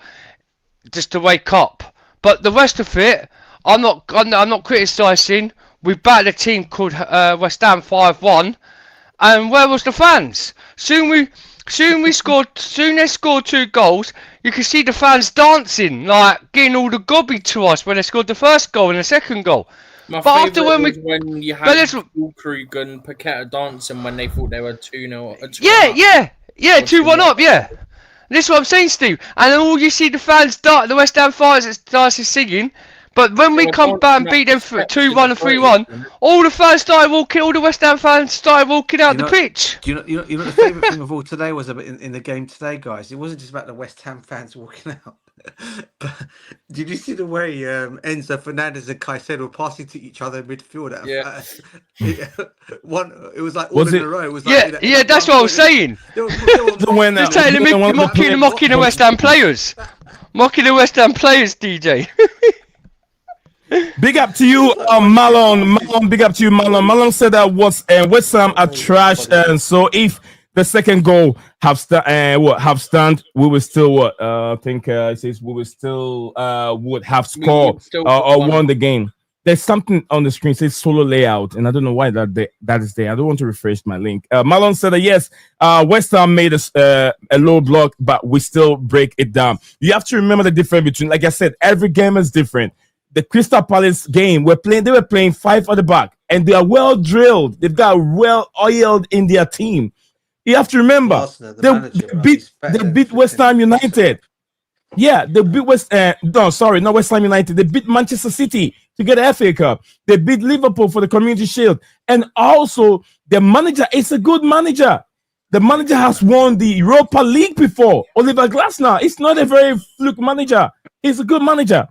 just to wake up. But the rest of it, I'm not criticising. We battered a team called West Ham 5-1, and where was the fans? Soon they scored 2 goals. You can see the fans dancing, like getting all the gobby to us when they scored the first goal and the second goal. My favourite was when you had Krug and Paqueta dancing when they thought they were 2-0. 2-1 up, yeah. This is what I'm saying, Steve. And then all you see the fans the West Ham fans started singing. But when we come back and beat them 2-1 and 3-1, all the West Ham fans started walking out the pitch. You know the favourite thing of all today was about in the game today, guys. It wasn't just about the West Ham fans walking out. But did you see the way Enzo Fernandez and Caicedo were passing to each other in midfield? It was like all in a row. It was like, that's what I was saying. Just telling me mocking the West Ham players, DJ. Big up to you, Malon. Big up to you, Malon. Malon said that West Ham are trash, and so if the second goal have stand, we will still I think it says we will still would have scored or won the game. There's something on the screen says solo layout, and I don't know why that is there. I don't want to refresh my link. Malon said that yes, West Ham made a low block, but we still break it down. You have to remember the difference between, like I said, every game is different. The Crystal Palace game, they were playing 5 at the back, and they are well drilled. They've got well oiled in their team. You have to remember, they beat West Ham United. Yeah, they beat not West Ham United. They beat Manchester City to get the FA Cup. They beat Liverpool for the Community Shield. And also, the manager is a good manager. The manager has won the Europa League before. Oliver Glasner is not a very fluke manager. He's a good manager.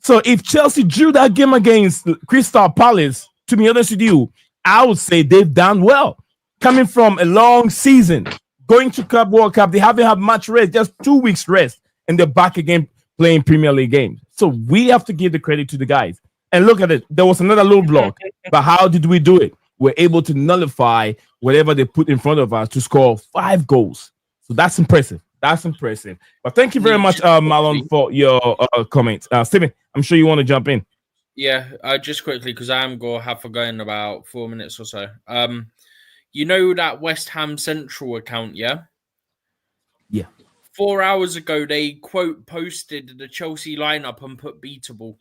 So if Chelsea drew that game against Crystal Palace, to be honest with you, I would say they've done well. Coming from a long season, going to Club World Cup, they haven't had much rest, just 2 weeks rest, and they're back again playing Premier League games. So we have to give the credit to the guys. And look at it. There was another low block, but how did we do it? We're able to nullify whatever they put in front of us to score 5 goals. So that's impressive. That's impressive. But thank you very much, Marlon, for your comments. Stephen, I'm sure you want to jump in. Yeah, just quickly, because I am going to have to go in about 4 minutes or so. You know that West Ham Central account, yeah? Yeah. 4 hours ago, they, quote, posted the Chelsea lineup and put beatable.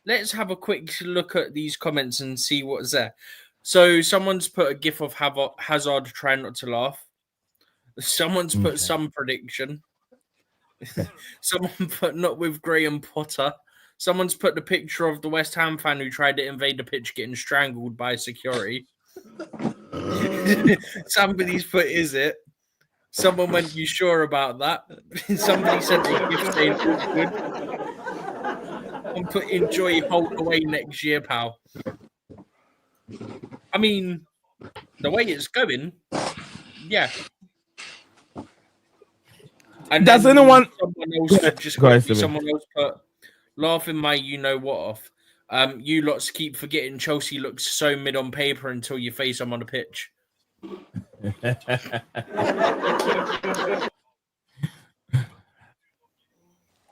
Let's have a quick look at these comments and see what's there. So someone's put a gif of Hazard trying not to laugh. Someone's put some prediction. Someone put not with Graham Potter. Someone's put the picture of the West Ham fan who tried to invade the pitch getting strangled by security. Somebody's put, is it? Someone went, you sure about that? Somebody sent a gift saying, good. And put, enjoy Hold away next year, pal. I mean, the way it's going, yeah. And does anyone? Someone else put, laughing my you know what off. You lots keep forgetting Chelsea looks so mid on paper until you face them on the pitch.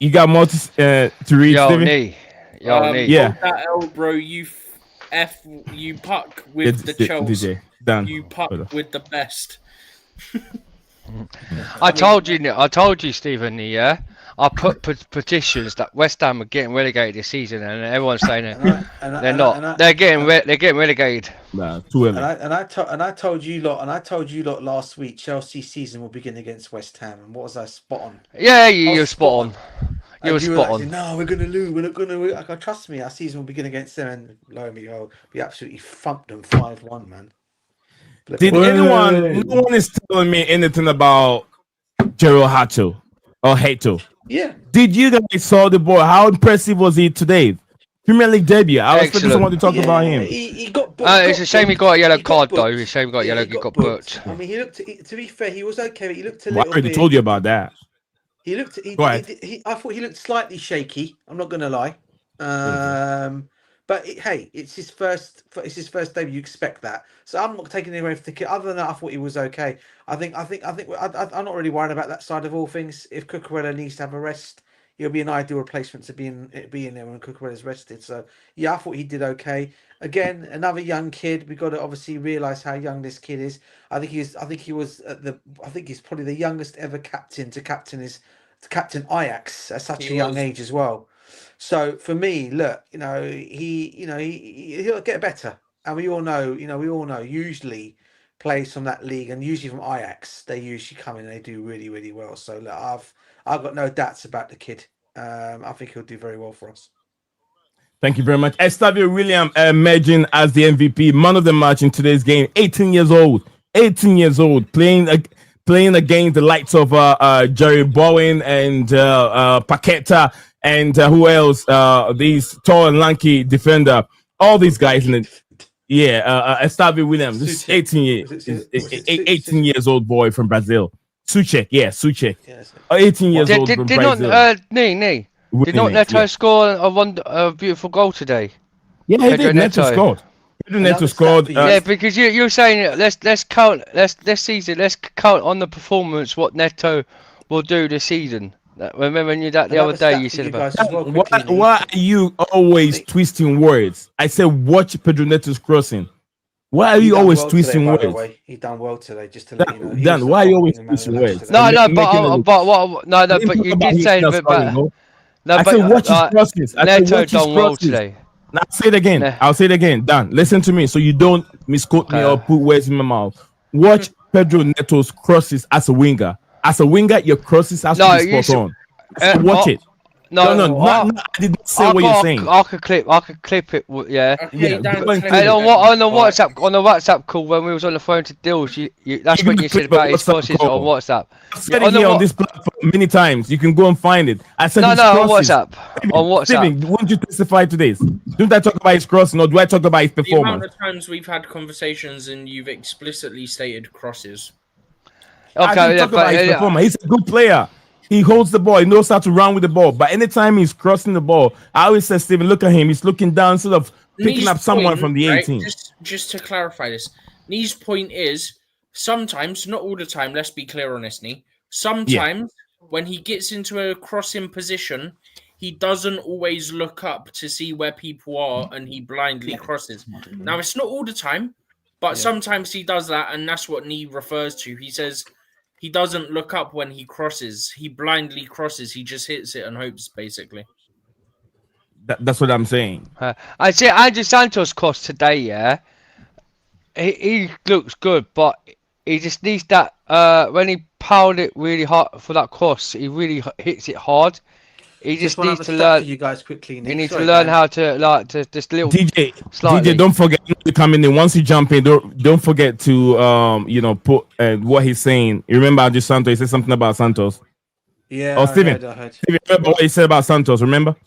You got more to read, Stevie? Yeah. That L, bro, you puck with the Chelsea. You puck with the best. I told you, Stephen. Yeah, I put petitions that West Ham are getting relegated this season, and everyone's saying they're not. They're getting relegated. Nah, too early. And I told you lot last week. Chelsea's season will begin against West Ham, and what was I spot on? Yeah, you're spot on. You were spot on. No, we're going to lose. We're not going to. Trust me, our season will begin against them, and lo and behold, we absolutely thumped them 5-1, man. Did anyone? No one is telling me anything about Jorrel Hato or Hato. Yeah. Did you guys saw the boy? How impressive was he today? Premier League debut. I was expecting someone to talk about him. He got. It's a shame he got a yellow card though. It's a shame he got yellow. He got booked. I mean, he looked. To be fair, he was okay, but he looked a little. I already told you about that. He looked. I thought he looked slightly shaky. I'm not going to lie. But hey, it's his first debut. You expect that, so I'm not taking anything away from the kid. Other than that, I thought he was okay. I'm not really worried about that side of all things. If Cucurella needs to have a rest, he'll be an ideal replacement to be in there when Cucurella's rested. So yeah, I thought he did okay. Again, another young kid. We got to obviously realise how young this kid is. I think he's probably the youngest ever captain to captain Ajax at such a young age as well. So for me, look, he'll get better, and we all know. Usually, players from that league and usually from Ajax, they usually come in and they do really, really well. So look, I've got no doubts about the kid. I think he'll do very well for us. Thank you very much. Estêvão William emerging as the MVP, man of the match in today's game. 18 years old, playing against the likes of Jerry Bowen and Paqueta. And who else? These tall and lanky defender. All these guys in it. Yeah, Estêvão Williams. This is 18 years old boy from Brazil. Suchek. Yes. 18 years old from Brazil. Did not Neto score a beautiful goal today? Yeah, he did. Neto scored. Neto scored. Yeah, because you're saying let's count on the performance what Neto will do this season. Remember you that the other day you said about why are you always twisting words? I said watch Pedro Neto's crossing. Why are you always twisting words? He done well today, just to let you know. Dan, why are you always twisting words? But you did say I said watch his crosses. Neto done well today. Now I'll say it again. I'll say it again. Dan, listen to me so you don't misquote me or put words in my mouth. Watch Pedro Neto's crosses as a winger. As a winger, your crosses has to be spot on. So watch it. No, I did not say what you're saying. I could clip it. Yeah. Okay, Dan, And on the WhatsApp call when we was on the phone to Dills, that's when you said about his crosses on WhatsApp. I've said it here on this platform many times. You can go and find it. I said no, on WhatsApp. On WhatsApp. Stephen, won't you testify to this? Don't I talk about his crossing, or do I talk about his performance? The amount of times we've had conversations and you've explicitly stated crosses. Okay, talk about his performance. He's a good player. He holds the ball. He knows how to run with the ball. But anytime he's crossing the ball, I always say, Stephen, look at him. He's looking down, sort of picking up someone from the 18. Just to clarify this, Nee's point is sometimes, not all the time, let's be clear on this, Nee. Sometimes when he gets into a crossing position, he doesn't always look up to see where people are and he blindly crosses. Now, it's not all the time, but sometimes he does that, and that's what Nee refers to. He says he doesn't look up when he crosses. He blindly crosses. He just hits it and hopes, basically. That's what I'm saying. I see Andrew Santos crossed today, yeah. He looks good, but he just needs that, when he powered it really hard for that cross, he really hits it hard. He just needs to learn. You guys quickly. He needs to learn how to just little. DJ, don't forget to come in. Once you jump in, don't forget to put what he's saying. You remember Andrew Santos? He said something about Santos. Yeah. Oh, Stephen, remember what he said about Santos? Remember?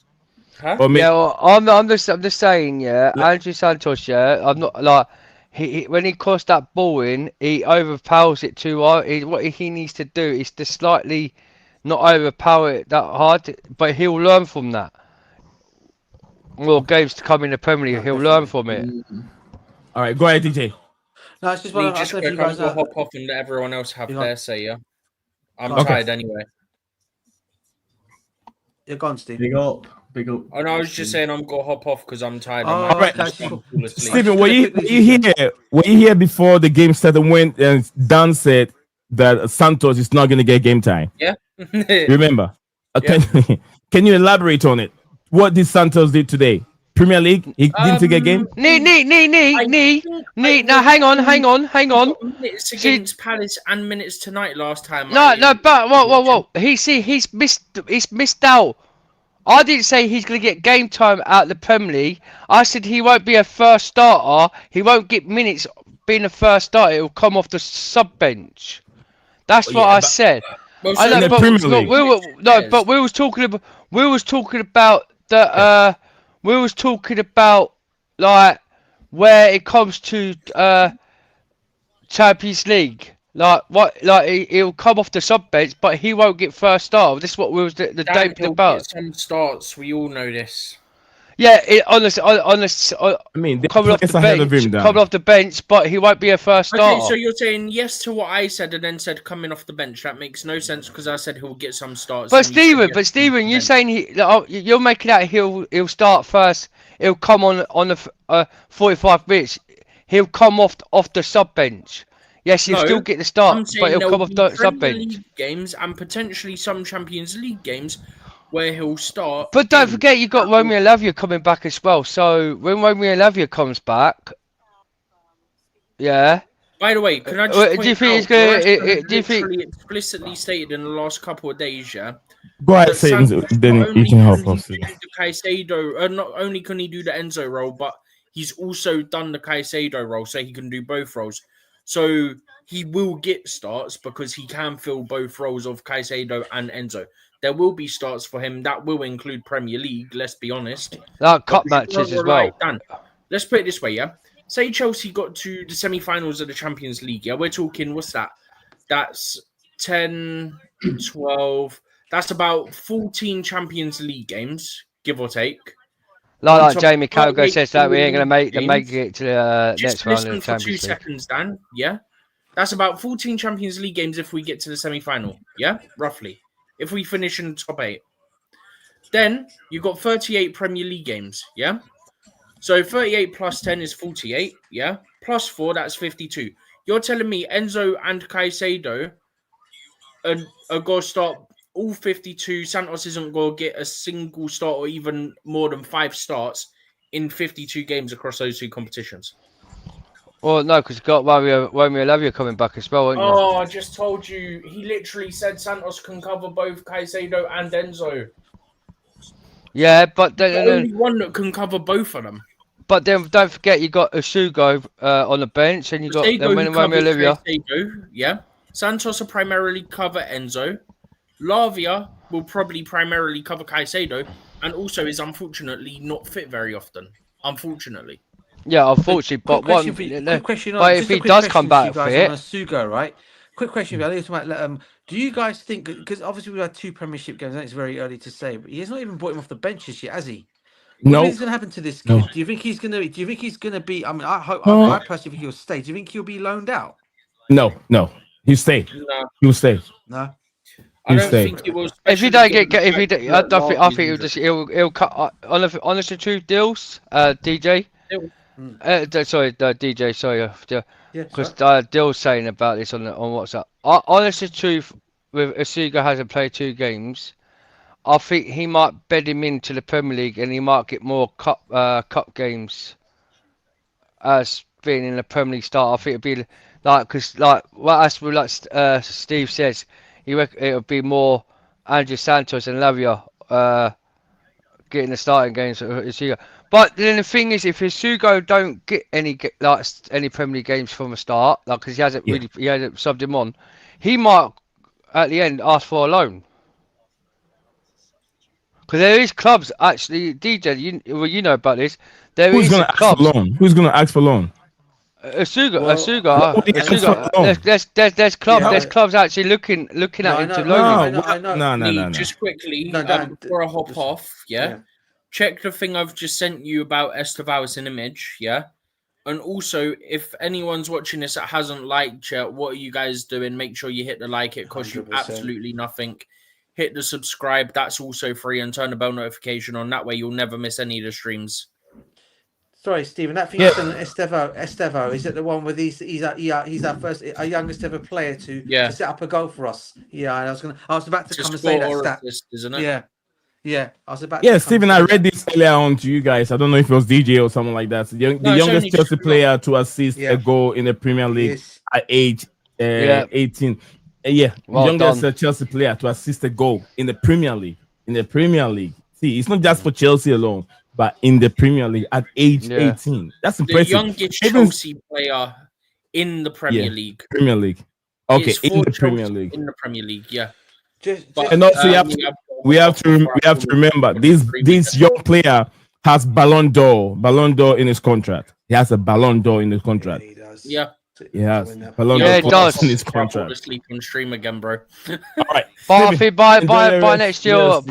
Huh? I'm just saying, yeah. Andrew Santos, yeah. I'm not like he when he crossed that ball in, he overpowers it too hard. What he needs to do is to slightly not overpower it that hard, but he'll learn from that. More games to come in the Premier League, he'll learn from it. All right, go ahead, DJ. No, it's just one. Just quick, I'm gonna hop off and let everyone else have their say. Yeah, I'm tired anyway. You're gone, Steve. Big up. Oh no, I was just saying I'm gonna hop off because I'm tired. All right, Stephen, were you here before the game started when Dan said that Santos is not going to get game time? Yeah. Remember? Can you elaborate on it? What did Santos do today? Premier League? He didn't get game? Nee. Now hang on. Minutes against Palace and minutes tonight last time. No, but whoa. He's missed out. I didn't say he's going to get game time out of the Premier League. I said he won't be a first starter. He won't get minutes being a first starter. He'll come off the sub bench. That's what I said. I know, but we was talking about like where it comes to Champions League. He'll come off the sub bench, but he won't get first start. This is what we was the day about. Some starts, we all know this. Yeah, I mean, coming off the bench, but he won't be a first starter. Okay, so you're saying yes to what I said and then said coming off the bench. That makes no sense because I said he'll get some starts. But Stephen, you're saying you're making out he'll start first. He'll come on the 45 minutes. He'll come off the sub bench. Yes, he'll still get the start, but he'll come off the sub bench. Games and potentially some Champions League games where he'll start. But don't forget, you've got Romeo Lavia coming back as well. So when Romeo Lavia comes back, yeah. By the way, can I just point out, do you think explicitly stated in the last couple of days, yeah? Go ahead, say then you can help us. Caicedo, not only can he do the Enzo role, but he's also done the Caicedo role, so he can do both roles. So he will get starts because he can fill both roles of Caicedo and Enzo. There will be starts for him. That will include Premier League, let's be honest. Cup matches as well. Dan, let's put it this way, yeah? Say Chelsea got to the semi-finals of the Champions League, yeah? We're talking, what's that? That's 10, 12. That's about 14 Champions League games, give or take. Like Jamie Carragher says that we ain't going to make it to the next round of the Champions League. Just listen for 2 seconds, Dan, yeah? That's about 14 Champions League games if we get to the semi-final, yeah? Roughly. If we finish in the top 8. Then you've got 38 Premier League games, yeah? So 38 plus 10 is 48, yeah? Plus 4, that's 52. You're telling me Enzo and Caicedo are going to start all 52. Santos isn't going to get a single start or even more than 5 starts in 52 games across those 2 competitions. Well, no, because you've got Romeo Lavia coming back as well, haven't you? Oh, I just told you. He literally said Santos can cover both Caicedo and Enzo. Yeah, but The then only one that can cover both of them. but then don't forget you got Usugo on the bench, and you got Sego who covers Olivia. Caicedo, yeah. Santos will primarily cover Enzo. Lavia will probably primarily cover Caicedo, and also is unfortunately not fit very often. Unfortunately. Yeah, unfortunately, but Quick one. question. But Just if a he quick does question come for back you guys fit, on Sugo, right? Quick question for you. I think it's about, do you guys think, because obviously we've had 2 Premiership games, and it's very early to say, but he's not even brought him off the benches yet, has he? What do you No, think is going to happen to this no. kid? Do you think he's going to? Do you think he's going to be? I mean, I hope. Uh, I personally think he'll stay. Do you think he'll be loaned out? No, he stay. No. He'll stay. No. I don't stay. think it will. if he don't get, especially if he, given the I fact don't think. that I think he'll just he'll cut. Honestly, truth deals. DJ. DJ. Sorry. Yeah. Because Sorry. Dill's saying about this on WhatsApp. Honestly, truth, with Asuga hasn't played 2 games. I think he might bed him into the Premier League, and he might get more cup games as being in the Premier League start. I think it'd be like because Steve says, it would be more Andrew Santos and Lavia getting the starting games for Asuga. But then the thing is, if Isugo don't get any Premier League games from the start, like because he hasn't subbed him on, he might at the end ask for a loan. Because there is clubs actually, DJ. You know about this. Who's gonna ask for loan? Who's gonna ask for loan? Asuga. There's clubs actually looking at him to loan him. No. Just quickly, before I hop off, check the thing I've just sent you about Estêvão in image, and also if anyone's watching this that hasn't liked yet, what are you guys doing? Make sure you hit the like. It costs you absolutely nothing. Hit the subscribe. That's also free, and turn the bell notification on. That way, you'll never miss any of the streams. Sorry, Stephen. That thing you said on Estêvão, is it the one with he's our first, our youngest ever player to set up a goal for us? Yeah, I was about to come and say that stat, isn't it? Yeah. I was about. Yeah, Stephen, I read this earlier on to you guys. I don't know if it was DJ or something like that. So the youngest Chelsea player to assist a goal in the Premier League at age 18. The youngest Chelsea player to assist a goal in the Premier League. See, it's not just for Chelsea alone, but in the Premier League at age 18. That's impressive. The youngest Chelsea player in the Premier League. Premier League. Okay, in the Premier League. In the Premier League, And also, we have to remember this young player has Ballon d'Or in his contract. He has a Ballon d'Or in his contract. He does. Yeah. Yes. It does. In his contract. To sleep on stream again, bro. All right. But I think by next year,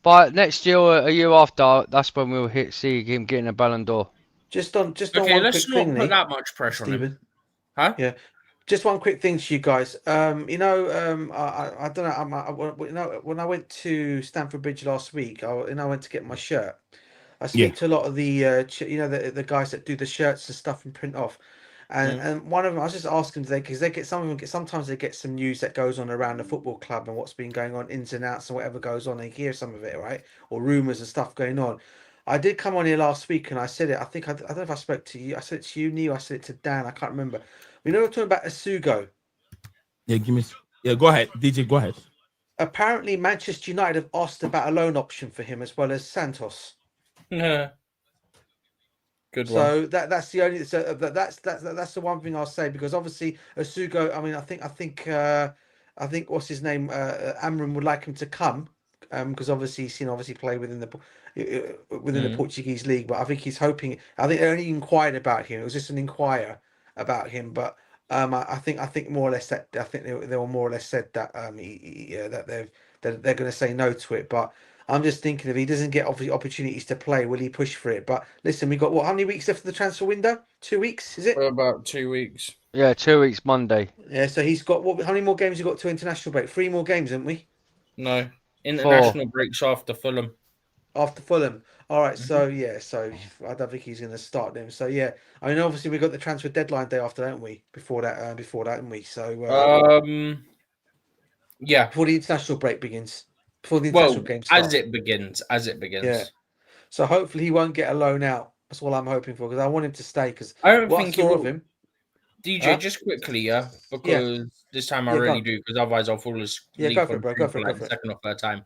by next year or a year after, that's when we'll see him getting a Ballon d'Or. Just on okay, one let's quick not thing, put that much pressure on him. Huh? Yeah. Just one quick thing to you guys. I don't know. When I went to Stamford Bridge last week, I went to get my shirt. I speak to a lot of the the guys that do the shirts and stuff and print off. And one of them, I was just asking today because they get sometimes they get some news that goes on around the football club and what's been going on, ins and outs and whatever goes on. They hear some of it, right? Or rumors and stuff going on. I did come on here last week and I said it. I don't know if I spoke to you. I said it to you, Neil. I said it to Dan. I can't remember. We know we're talking about Asugo. Go ahead, DJ. Go ahead. Apparently, Manchester United have asked about a loan option for him as well as Santos. Good one. So that's the only. So that's the one thing I'll say, because obviously Asugo. I mean, I think what's his name? Amram would like him to come because obviously he's seen play within the Portuguese league. But I think he's hoping. I think they only inquired about him. It was just an inquire about him, but I think more or less that they were more or less said that that they're going to say no to it. But I'm just thinking, if he doesn't get opportunities to play, will he push for it? But listen, we got how many weeks left of the transfer window? 2 weeks, is it? About 2 weeks. Yeah, 2 weeks Monday. Yeah, so he's got how many more games? He got to international break? 3 more games, haven't we? No, international breaks after Fulham. After Fulham. All right, so I don't think he's going to start them. So yeah, I mean, obviously we got the transfer deadline day after, don't we? Before that, haven't we? So before the international break begins, before the international game starts. As it begins. Yeah. So hopefully he won't get a loan out. That's all I'm hoping for, because I want him to stay. Because I don't think he will. Of him. DJ, just quickly, because this time I really do, because otherwise I'll fall asleep. Yeah, go for it, bro. Go for it. Second or third time.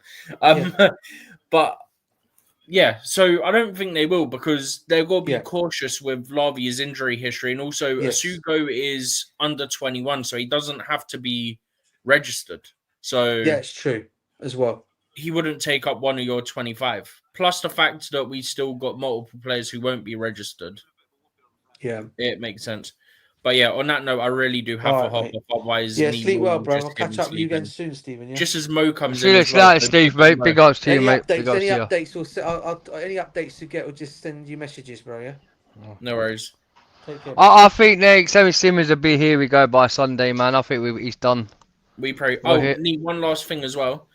But Yeah, so I don't think they will because they've got to be cautious with Lavia's injury history, and also Asugo is under 21, so he doesn't have to be registered. So yeah, it's true as well. He wouldn't take up one of your 25. Plus the fact that we still got multiple players who won't be registered. Yeah, it makes sense. But yeah, on that note, I really do have to hop off. Otherwise, sleep well, bro. I'll catch up with you again soon, Stephen. Yeah? Just as Mo comes in. See you later, Steve, mate. Big ups to you, mate. Any updates to get, we'll just send you messages, bro. Yeah. No worries. Take care. I think next Sammy Simmons will be here. We go by Sunday, man. I think he's done. We pray. Need one last thing as well.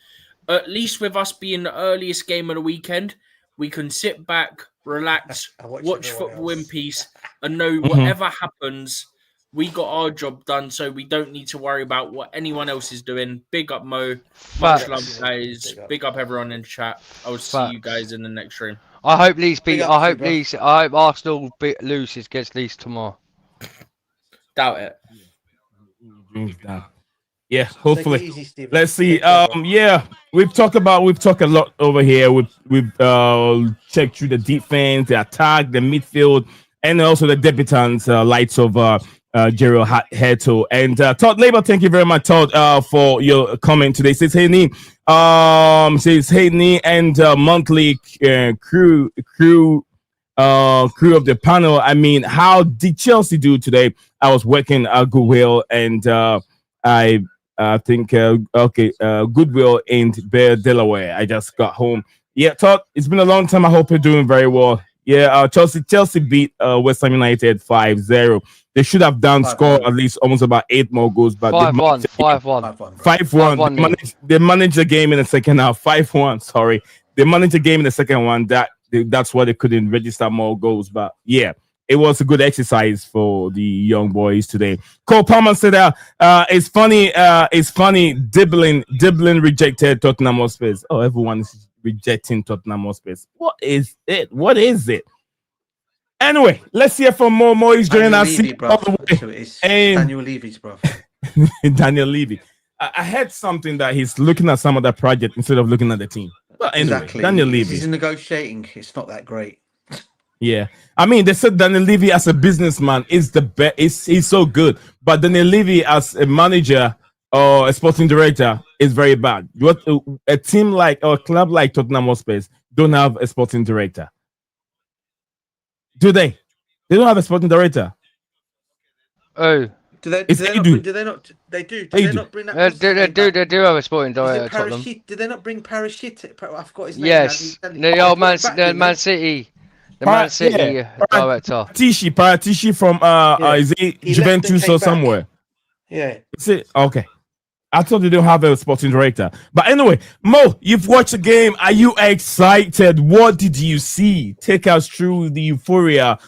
At least with us being the earliest game of the weekend, we can sit back, relax, watch football in peace, and know whatever happens, we got our job done, so we don't need to worry about what anyone else is doing. Big up, Mo. Much love, guys. Big up everyone in chat. I'll see you guys in the next stream. I hope Leeds beat. I hope Arsenal loses against Leeds tomorrow. Doubt it. Yeah, hopefully. Let's see. We've talked a lot over here. We've checked through the defense, the attack, the midfield, and also the debutants, lights of Jorrel Hato. And Todd Labor, thank you very much, Todd, for your comment today. Says hey Nee, and monthly crew of the panel. I mean, how did Chelsea do today? I was working at Goodwill, and I think Goodwill in Bear, Delaware. I just got home. Yeah, Todd, it's been a long time. I hope you're doing very well. Yeah, Chelsea beat West Ham United 5-0. They should have scored at least almost about 8 more goals, but 5-1. 5-1. They managed the game in the second half. 5-1. Sorry, they managed the game in the second one. That's why they couldn't register more goals. But yeah, it was a good exercise for the young boys today. Cole Palmer said, "It's funny. Dibbling rejected Tottenham Hotspur. Oh, everyone is rejecting Tottenham Hotspur. What is it? What is it? Anyway, let's hear from Mo. Mo is joining us. Daniel Levy's bro. Daniel Levy. I heard something that he's looking at some of the project instead of looking at the team. But anyway, exactly. Daniel Levy. He's negotiating. It's not that great. Yeah, I mean, they said Daniel Levy as a businessman is the best. He's so good, but Daniel Levy as a manager or a sporting director is very bad. What a team like or a club like Tottenham Hotspur don't have a sporting director, do they? They don't have a sporting director. Oh, do they not? They do. Do they not bring that? They do have a sporting director. Tottenham. Did they not bring Parashit? I forgot his name. Yes, the old Man City. The Man City director. Paratici from is it Juventus or somewhere? Yeah. Is it? Okay. I thought they don't have a sporting director. But anyway, Mo, you've watched the game. Are you excited? What did you see? Take us through the euphoria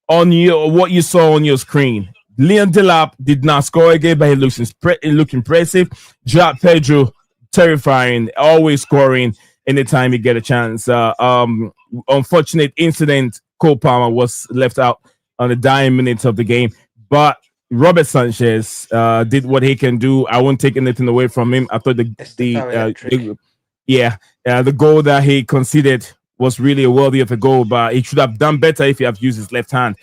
on what you saw on your screen. Leon Delap did not score again, but he looked impressive. João Pedro, terrifying, always scoring anytime you get a chance. Unfortunate incident, Cole Palmer was left out on the dying minutes of the game, but Robert Sanchez did what he can do. I won't take anything away from him. I thought the goal that he conceded was really worthy of a goal, but he should have done better if he had used his left hand.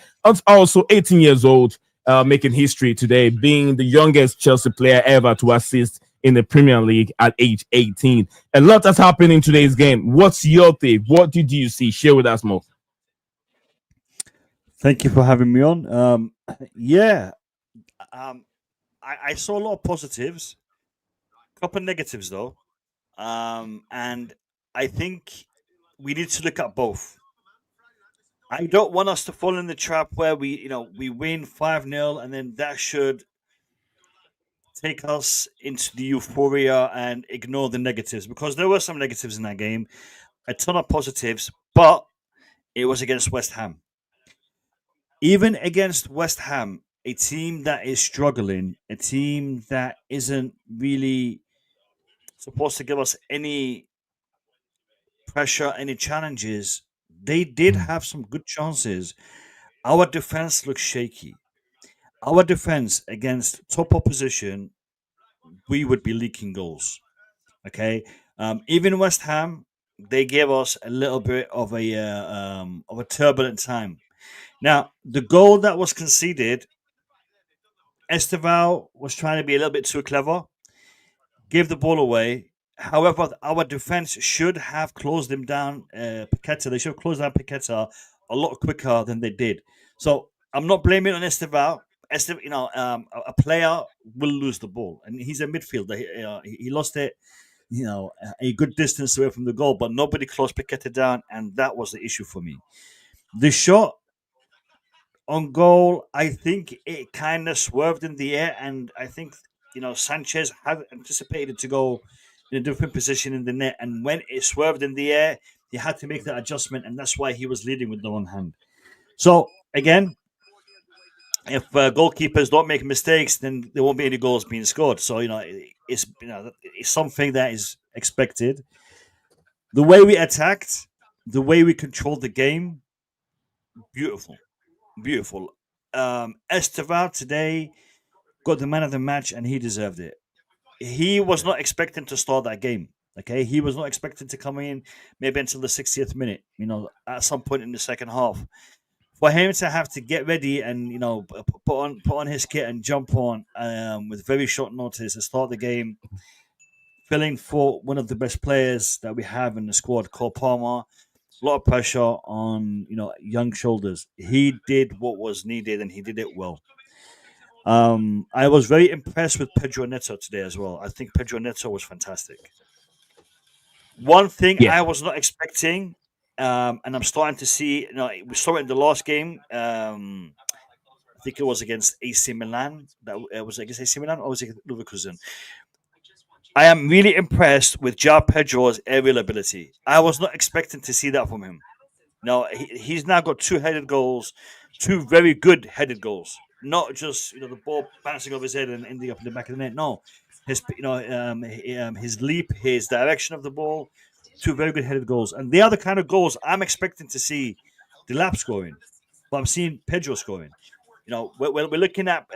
Also 18 years old, making history today, being the youngest Chelsea player ever to assist in the Premier League at age 18. A lot has happened in today's game. What's your take? What did you see? Share with us more. Thank you for having me on. I saw a lot of positives, a couple of negatives though. And I think we need to look at both. I don't want us to fall in the trap where we win 5-0 and then that should take us into the euphoria and ignore the negatives, because there were some negatives in that game, a ton of positives, but it was against West Ham. Even against West Ham, a team that is struggling, a team that isn't really supposed to give us any pressure, any challenges, they did have some good chances. Our defense looks shaky. Our defense against top opposition, we would be leaking goals. Okay, even West Ham, they gave us a little bit of a turbulent time. Now, the goal that was conceded, Estêvão was trying to be a little bit too clever, gave the ball away. However, our defense should have closed him down. Paqueta, they should have closed down Paqueta a lot quicker than they did. So I'm not blaming on Estêvão. A player will lose the ball, and he's a midfielder. He lost it, a good distance away from the goal, but nobody closed Paqueta down, and that was the issue for me. The shot on goal, I think it kind of swerved in the air, and I think Sanchez had anticipated to go in a different position in the net, and when it swerved in the air, he had to make that adjustment, and that's why he was leading with the one hand. So again, if goalkeepers don't make mistakes, then there won't be any goals being scored. So it's something that is expected. The way we attacked, the way we controlled the game, beautiful. Estêvão today got the man of the match, and he deserved it. He was not expecting to start that game. Okay, he was not expecting to come in maybe until the 60th minute. At some point in the second half, for him to have to get ready and put on his kit and jump on with very short notice to start the game, filling for one of the best players that we have in the squad, Cole Palmer. A lot of pressure on young shoulders. He did what was needed, and he did it well. I was very impressed with Pedro Neto today as well. I think Pedro Neto was fantastic. One thing I was not expecting, and I'm starting to see, we saw it in the last game. I think it was against AC Milan. Was it against AC Milan or was it Leverkusen? I am really impressed with João Pedro's aerial ability. I was not expecting to see that from him. No, he's now got 2 headed goals, 2 very good headed goals. Not just the ball bouncing off his head and ending up in the back of the net. No, his leap, his direction of the ball, 2 very good headed goals. And they are the kind of goals I'm expecting to see Delap scoring, but I'm seeing Pedro scoring. We're looking at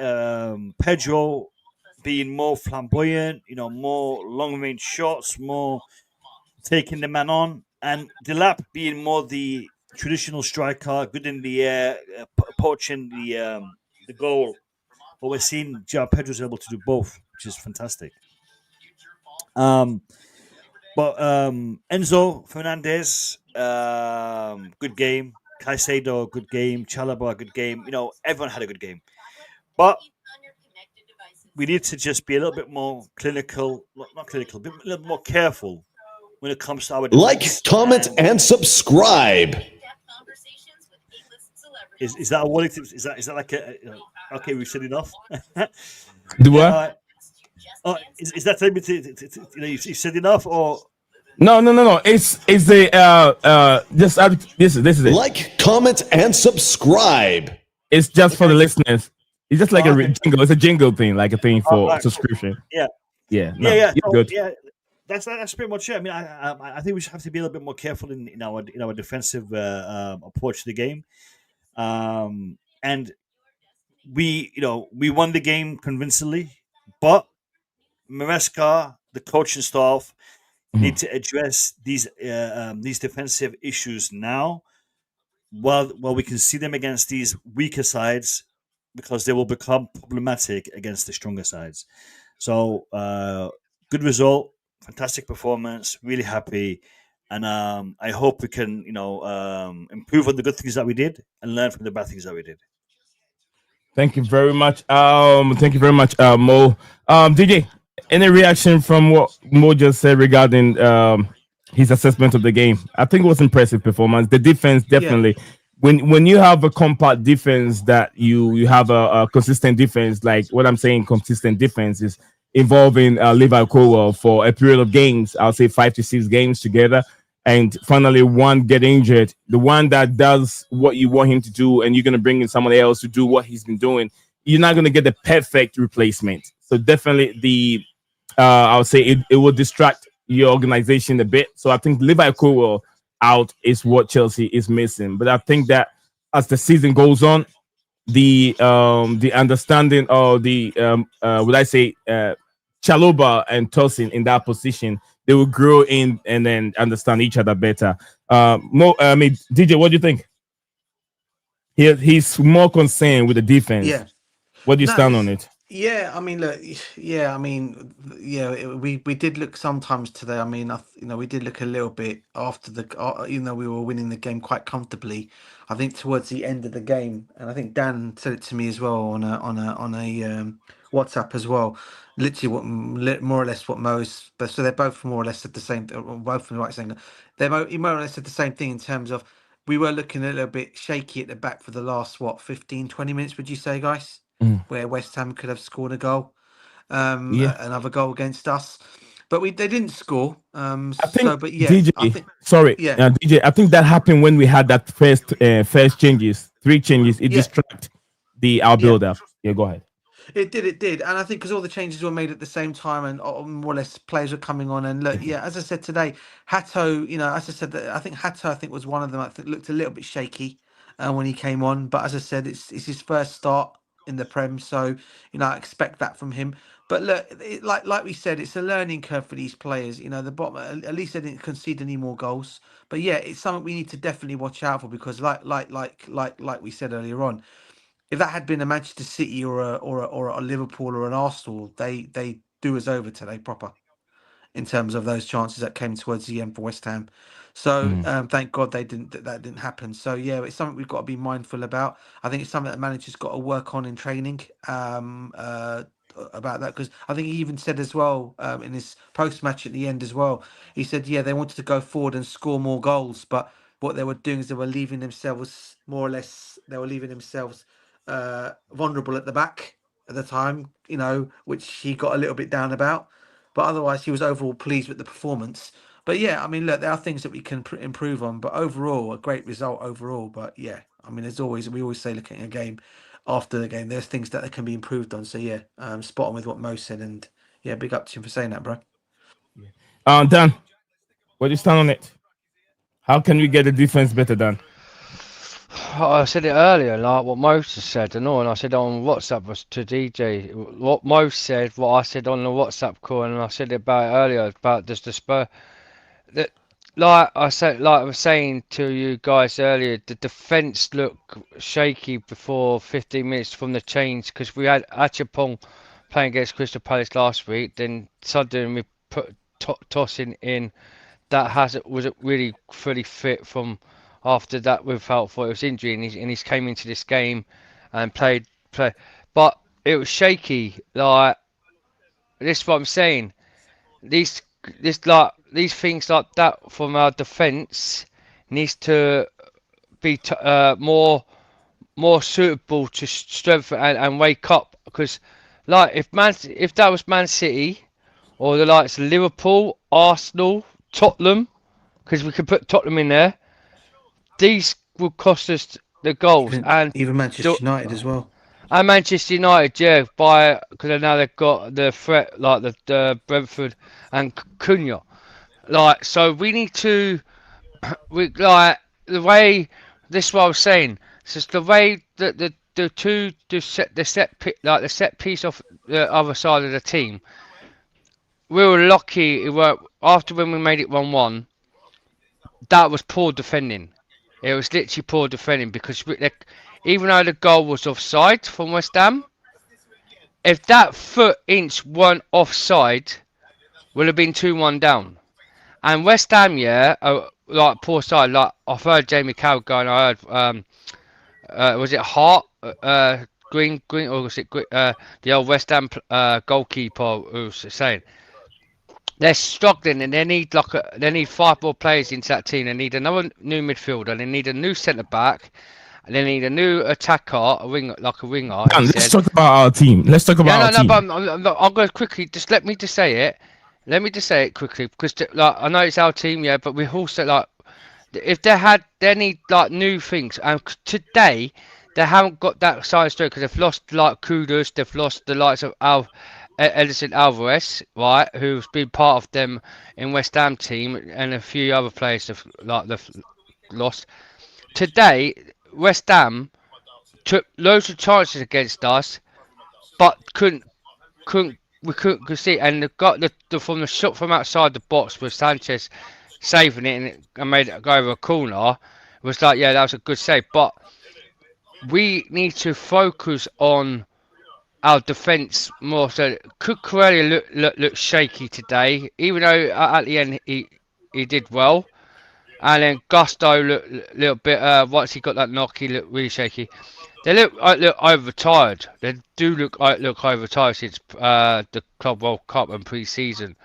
Pedro being more flamboyant, more long-range shots, more taking the man on, and Delap being more the traditional striker, good in the air, poaching the goal. But we're seeing João Pedro's able to do both, which is fantastic. But Enzo Fernandez, good game. Caicedo, good game. Chalobah, good game. Everyone had a good game. But we need to just be a little bit more clinical, not clinical, a little more careful when it comes to our defense. Comment, and subscribe. Is that a warning? Is that like a okay? We've said enough. Do what? Is that telling me to you've said enough or? No. It's the this is it. Like, comment, and subscribe. It's just for the listeners. It's just like a jingle. It's a jingle thing, like a thing for subscription. Yeah. Good. Yeah. That's pretty much it. I mean, I think we should have to be a little bit more careful in our defensive approach to the game. And we won the game convincingly, but Maresca, the coaching staff, need to address these defensive issues now, while we can see them against these weaker sides, because they will become problematic against the stronger sides. So, good result, fantastic performance, really happy. And I hope we can, improve on the good things that we did and learn from the bad things that we did. Thank you very much. Mo. DJ, any reaction from what Mo just said regarding his assessment of the game? I think it was impressive performance. The defense, definitely. Yeah. When you have a compact defense, that you have a consistent defense, like what I'm saying, consistent defense is involving Levi Colwell for a period of games, I'll say 5 to 6 games together, and finally one get injured, the one that does what you want him to do, and you're going to bring in someone else to do what he's been doing, you're not going to get the perfect replacement. So definitely I would say it will distract your organization a bit. So I think Levi Colwell out is what Chelsea is missing. But I think that as the season goes on, the understanding of the Chalobah and Tosin in that position, they will grow in and then understand each other better. DJ, what do you think? He's more concerned with the defense. Yeah. What do you stand on it? Yeah, I mean, look, yeah, I mean, we did look sometimes today. I mean, we did look a little bit after even though we were winning the game quite comfortably. I think towards the end of the game, and I think Dan said it to me as well on a WhatsApp as well. Literally, more or less what Mo's. So they're both more or less at the same. Both right saying they're more or less at the same thing in terms of we were looking a little bit shaky at the back for the last 15, 20 minutes. Would you say, guys? Where West Ham could have scored a goal, another goal against us, but they didn't score. I think, DJ, DJ, I think that happened when we had that first changes, 3 changes. It distracted our build up. Yeah, go ahead. It did, and I think because all the changes were made at the same time, and more or less players were coming on. And look, as I said today, Hato, as I said, I think Hato, was one of them. I think looked a little bit shaky when he came on, but as I said, it's his first start in the Prem, so I expect that from him. But look, like we said, it's a learning curve for these players. The bottom, at least they didn't concede any more goals. But yeah, it's something we need to definitely watch out for, because like we said earlier on, if that had been a Manchester City or a Liverpool or an Arsenal, they do us over today proper, in terms of those chances that came towards the end for West Ham. So thank God that didn't happen. So yeah, it's something we've got to be mindful about. I think it's something that managers got to work on in training about that, because I think he even said as well in his post match at the end as well. He said they wanted to go forward and score more goals, but what they were doing is they were leaving themselves vulnerable at the back at the time, which he got a little bit down about. But otherwise, he was overall pleased with the performance. But yeah, I mean, look, there are things that we can improve on. But overall, a great result overall. But yeah, I mean, we always say looking at a game after the game, there's things that can be improved on. So yeah, spot on with what Mo said. And yeah, big up to him for saying that, bro. Dan, what do you stand on it? How can we get the defense better, Dan? I said it earlier, like what Mo said, and I said on WhatsApp was to DJ. What Mo said, what I said on the WhatsApp call, and I said about earlier about just the Spurs. That, like I was saying to you guys earlier, the defense looked shaky before 15 minutes from the change, because we had Achapong playing against Crystal Palace last week. Then suddenly we put Tosin in. That wasn't really fully fit from. After that, we felt for it was injury, and he's came into this game and played, but it was shaky. Like this, is what I'm saying. These things like that from our defense needs to be more suitable to strengthen and wake up. Because like if that was Man City or the likes of Liverpool, Arsenal, Tottenham, because we could put Tottenham in there. These will cost us the goals, and even Manchester United as well. And Manchester United, yeah, because now they've got the threat like the Brentford and Cunha, like so we need to, the way this is what I was saying. It's just the way that the set piece off the other side of the team. We were lucky. After when we made it 1-1. That was poor defending. It was literally poor defending, because even though the goal was offside from West Ham, if that foot-inch weren't offside, would have been 2-1 down. And West Ham, like poor side. Like I've heard Jamie Carragher go, and I heard was it Hart, Green, or was it the old West Ham goalkeeper who was saying. They're struggling, and they need 5 more players into that team. They need another new midfielder. They need a new centre back. And they need a new attacker, a winger. Let's talk about our team. Let's talk about our team. But I'm going to quickly. Just let me just say it. Let me just say it quickly, because I know it's our team, but we also if they need new things. And today they haven't got that side straight, because they've lost Kudus. They've lost the likes of Edison Alvarez, right, who's been part of them in West Ham team, and a few other players they've lost. Today, West Ham took loads of chances against us, but couldn't we couldn't see, and got the from the shot from outside the box with Sanchez saving it and made it go over a corner. It was like, yeah, that was a good save, but we need to focus on our defence more. So Cucurella looked shaky today, even though at the end he did well. And then Gusto looked a little bit. Once he got that knock, he looked really shaky. They look overtired. They do look overtired since the Club World Cup and pre-season.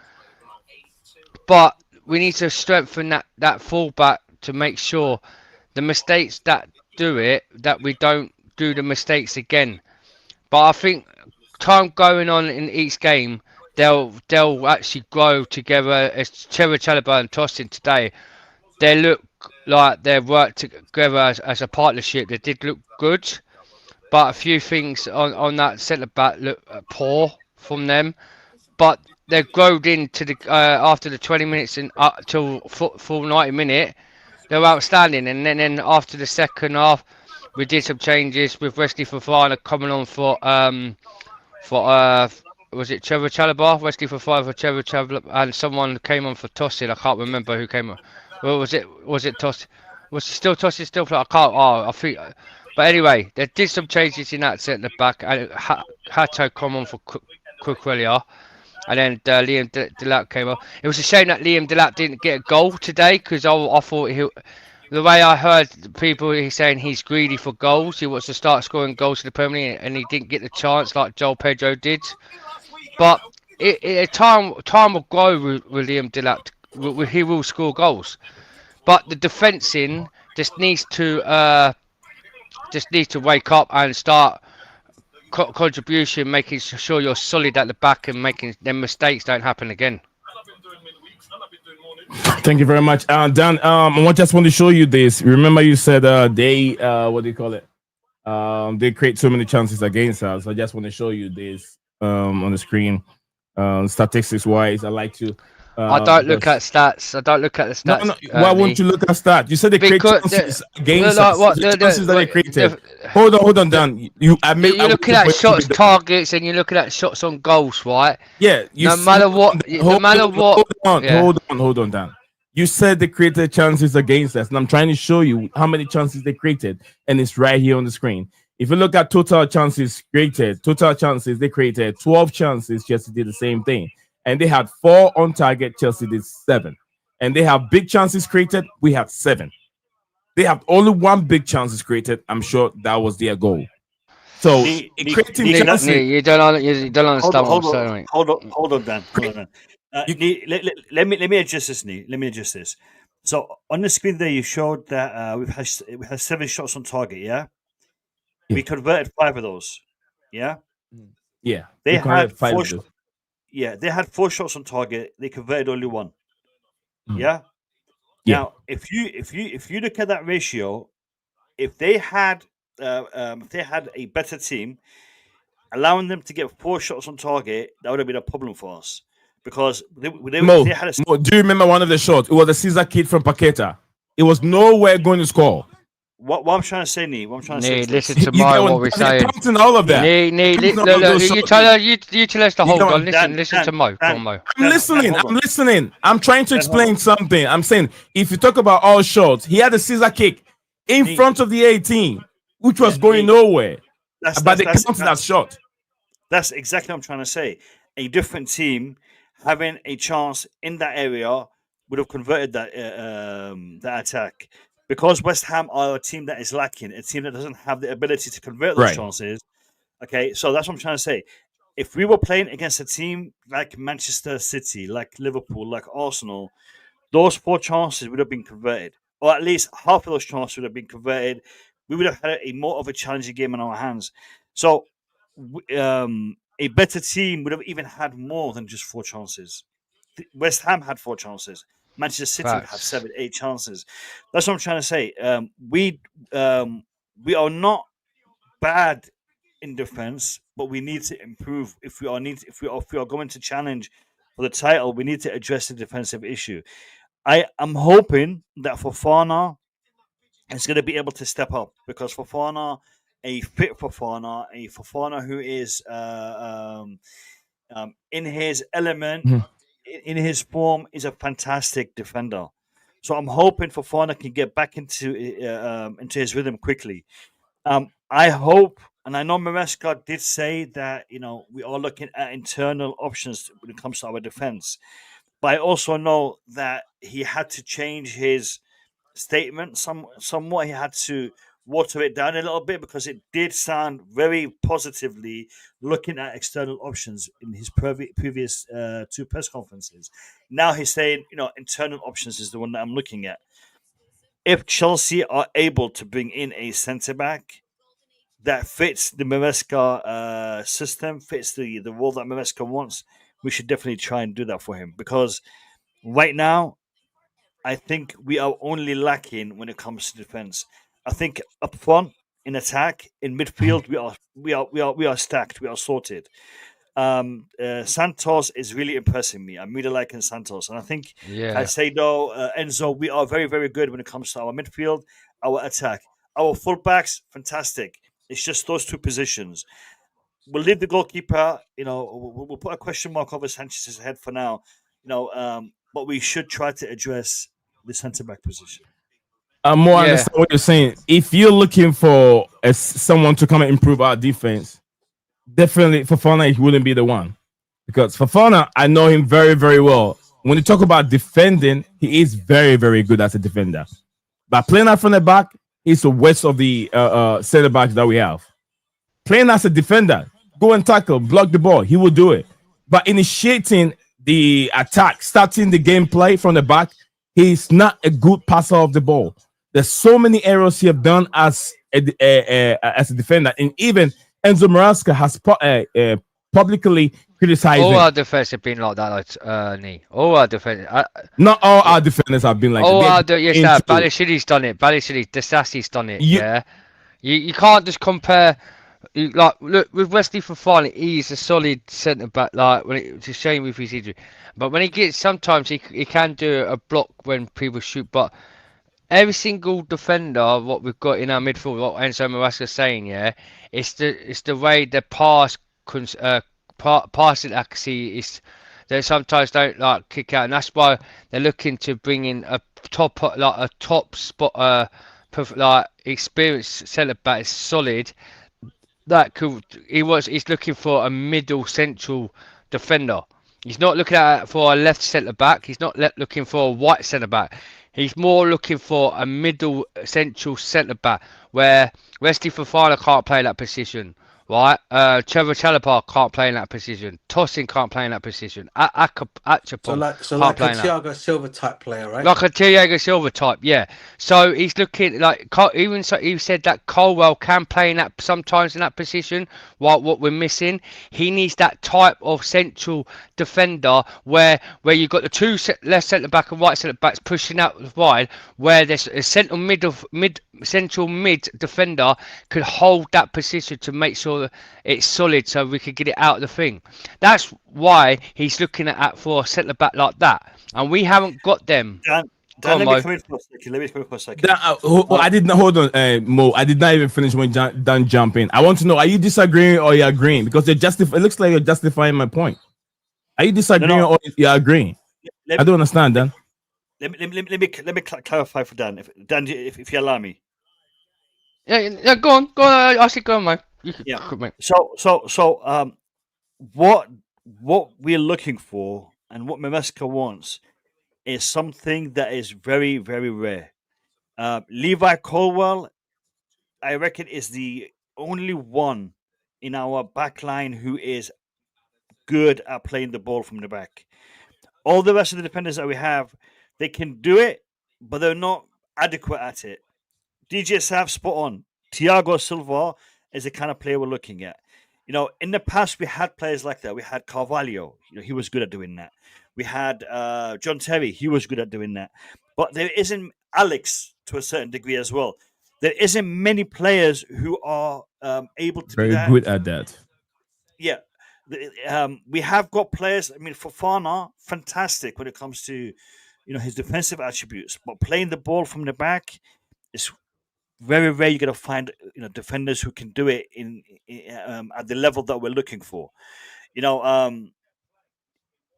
But we need to strengthen that fullback to make sure the mistakes that do it, that we don't do the mistakes again. But I think time going on in each game, they'll actually grow together. As Cherry Chalobah and Tossin today, they look like they've worked together as a partnership. They did look good, but a few things on that centre back look poor from them. But they've grown into the after the 20 minutes and up till full 90 minute, they were outstanding. And then after the second half, we did some changes with Wesley Fofana coming on for was it Trevor Chalobah? Wesley Fofana for Trevor Chalobah, and someone came on for Tossin. I can't remember who came on. Well, was it Tossin? Was it still Tossin? Still play? I can't. Oh, I think. But anyway, they did some changes in that centre back, and Hato come on for Cucurella. And then Liam Delap came on. It was a shame that Liam Delap didn't get a goal today, because I thought the way I heard people he's saying he's greedy for goals. He wants to start scoring goals in the Premier League, and he didn't get the chance like João Pedro did. But time will grow with Liam Delap. He will score goals. But the defending just needs to wake up and start contribution, making sure you're solid at the back and making them mistakes don't happen again. Thank you very much, Dan. I just want to show you this. Remember, you said they what do you call it? They create so many chances against us. I just want to show you this on the screen. Statistics wise, I like to. I don't look at stats. I don't look at the stats. No. Why won't you look at stats? You said they create chances against us. The chances that they created. Hold on, Dan. You're looking at shots, targets, and you're looking at shots on goals, right? Yeah. No matter what. Hold on, Dan. You said they created chances against us, and I'm trying to show you how many chances they created, and it's right here on the screen. If you look at total chances created, they created 12 chances. Chelsea did the same thing. And they had 4 on target. Chelsea did 7. And they have big chances created. We had 7. They have only 1 big chances created. I'm sure that was their goal. So creating chances. You don't understand what I'm saying. Hold on, Dan. Let me adjust this, Nee. Let me adjust this. So on the screen there, you showed that we had 7 shots on target. Yeah. We converted 5 of those. Yeah. Yeah. They had 4 shots. Yeah, they had 4 shots on target. They converted only 1. Yeah. Now, if you look at that ratio, if they had a better team, allowing them to get 4 shots on target, that would have been a problem for us, because they had a. Do you remember one of the shots? It was a Caesar kid from Paqueta. It was nowhere going to score. What I'm trying to say, Nee, listen to what we're saying. All of that. You tell us to hold on. Listen to Mo. Come on, Mo. I'm listening. I'm trying to explain something. I'm saying, if you talk about all shots, he had a Caesar kick in front of the 18, which was going nowhere. But they counted that shot. That's exactly what I'm trying to say. A different team having a chance in that area would have converted that attack. Because West Ham are a team that is lacking, a team that doesn't have the ability to convert those chances. Okay, so that's what I'm trying to say. If we were playing against a team like Manchester City, like Liverpool, like Arsenal, those 4 chances would have been converted. Or at least half of those chances would have been converted. We would have had a more of a challenging game in our hands. So a better team would have even had more than just 4 chances. West Ham had 4 chances. Manchester City would have 7, 8 chances. That's what I'm trying to say. We are not bad in defense, but we need to improve. If we are going to challenge for the title, we need to address the defensive issue. I am hoping that Fofana is going to be able to step up, because Fofana, a fit Fofana, a Fofana who is in his element, Mhm. in his form, is a fantastic defender. So I'm hoping Fofana can get back into his rhythm quickly. I hope, and I know Maresca did say that we are looking at internal options when it comes to our defense, but I also know that he had to change his statement somewhat. He had to water it down a little bit because it did sound very positively looking at external options in his previous two press conferences. Now he's saying, internal options is the one that I'm looking at. If Chelsea are able to bring in a centre back that fits the Maresca system, fits the role that Maresca wants, we should definitely try and do that for him, because right now I think we are only lacking when it comes to defense. I think up front, in attack, in midfield, we are stacked. We are sorted. Santos is really impressing me. I'm really liking Santos, and I think Yeah. Caicedo, Enzo, we are very, very good when it comes to our midfield, our attack, our fullbacks. Fantastic. It's just those two positions. We'll leave the goalkeeper. We'll put a question mark over Sanchez's head for now. But we should try to address the centre back position. I more Yeah. understand what you're saying. If you're looking for someone to come and improve our defense, definitely Fofana he wouldn't be the one, because Fofana, I know him very, very well. When you talk about defending, he is very, very good as a defender. But playing out from the back, he's the worst of the center backs that we have. Playing as a defender, go and tackle, block the ball, he will do it. But initiating the attack, starting the gameplay from the back, he's not a good passer of the ball. There's so many errors he have done as a defender, and even Enzo Maresca has publicly criticized All him. our defense have been like that, All our defense. Not all our defenders have been like that. Yes, that Balashini's done it. Dasassi's done it. Yeah, you can't just compare. Look with Wesley Fofana, he's a solid centre back. Like it's a shame with his injury, but when he gets, sometimes he can do a block when people shoot. But every single defender, what we've got in our midfield, what Enzo Maresca's saying, it's the way the passing accuracy is. They sometimes don't like kick out, and that's why they're looking to bring in a top spot, like experienced centre back, is solid. He's looking for a middle central defender. He's not looking for a left centre back. He's not looking for a white centre back. He's more looking for a middle central centre back where Wesley Fofana can't play that position, right? Trevor Chalobah can't play in that position. Tosin can't play in that position. Achapong So can't like play a in that. Thiago Silva type player, right? Like a Thiago Silva type, yeah. So he's looking like even so. He said that Colwell can play in that sometimes in that position. What we're missing, he needs that type of central defender where you've got the two left centre back and right centre backs pushing out wide, where there's a central mid defender could hold that position to make sure that it's solid, so we could get it out of the thing. That's why he's looking at for a centre back like that. And we haven't got them. Dan, let me come in for a second. I did not hold on, Mo. I did not even finish when Dan jumped in. I want to know: are you disagreeing or you agreeing? Because it looks like you're justifying my point. Are you disagreeing or you're agreeing? I don't understand, Dan. Let me clarify for Dan. If you allow me. Yeah. Go on. I said go on, mate. Mate. So, what we're looking for and what Maresca wants is something that is very, very rare. Levi Colwell, I reckon, is the only one in our back line who is good at playing the ball from the back. All the rest of the defenders that we have, they can do it, but they're not adequate at it. DJ Sav, spot on. Thiago Silva is the kind of player we're looking at. In the past, we had players like that. We had Carvalho. He was good at doing that. We had John Terry. He was good at doing that. But there isn't Alex to a certain degree as well. There isn't many players who are able to very do that. good at that. Yeah. We have got players. I mean, Fofana, fantastic when it comes to his defensive attributes. But playing the ball from the back is very rare. You're going to find defenders who can do it in at the level that we're looking for.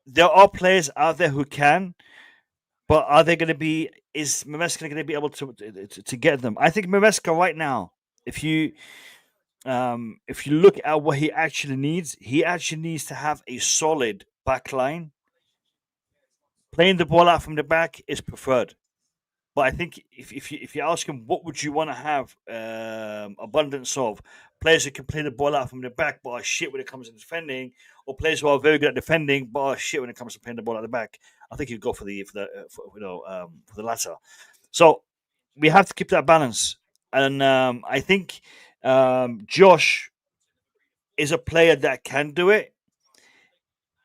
there are players out there who can, but are they going to be? Is Maresca going to be able to get them? I think Maresca right now, if you look at what he actually needs to have a solid back line. Playing the ball out from the back is preferred. But I think if you ask him what would you want to have abundance of, players who can play the ball out from the back but are shit when it comes to defending, or players who are very good at defending but are shit when it comes to playing the ball at the back, I think you'd go for the latter. So we have to keep that balance, and I think Josh is a player that can do it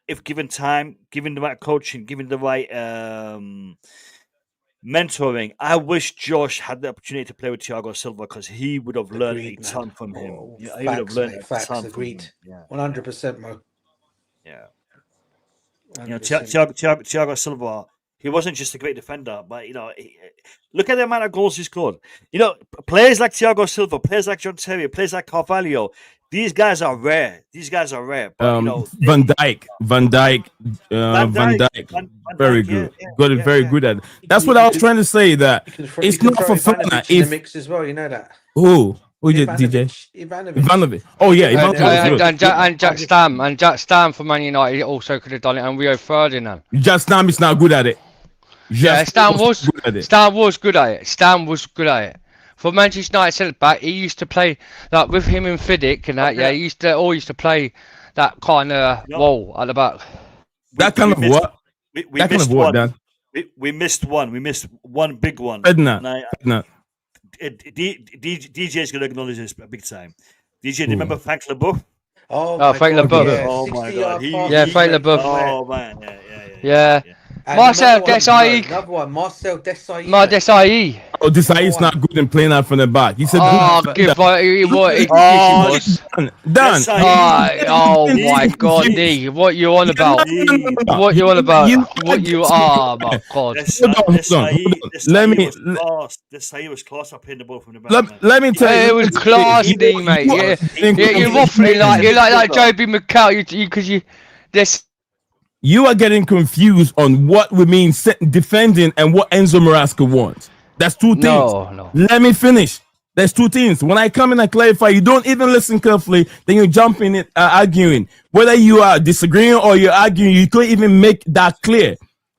if given time, given the right coaching, given the right mentoring. I wish Josh had the opportunity to play with Thiago Silva because he would have learned a ton from him. Oh, he facts, would have learned mate, a facts, ton agreed. from him. 100%, Mo. Yeah. 100%. You know, Thiago Silva, he wasn't just a great defender, but look at the amount of goals he scored. Players like Thiago Silva, players like John Terry, players like Carvalho, these guys are rare. But, Van Dijk, very good. Very good at it. That's what I was trying to say. That it's not for fun. If the mix as well, you know that. Who did DJ Ivanovic? Oh yeah, and Jack Stam for Man United also could have done it, and Rio Ferdinand. Jack Stam is not good at it. Stam was good at it. For Manchester United centre back, he used to play like with him and Fidic and that. Yeah, he used to play that kind of wall at the back. That kind of what? We missed one. We missed one big one. No. DJ is going to acknowledge this big time. DJ, do you remember Frank Leboeuf? Frank Leboeuf. Yeah. Oh my God. Frank Leboeuf. Oh man, yeah. And Marcel Desailly. Another one, Marcel Desailly. Desailly. Oh, Desailly is not good in playing out from the back. He said, "Oh, give he was done." Oh my God, D, what you on about? What you on about? What you are, my God. Desailly was class up in the ball from the back. Let me tell you, it was class, D, mate. Yeah, you're waffling like Joby McCall. Because this. You are getting confused on what we mean defending and what Enzo Maresca wants. That's two things. No. Let me finish. There's two things. When I come in and clarify, you don't even listen carefully, then you jump in it arguing. Whether you are disagreeing or you're arguing, you can't even make that clear.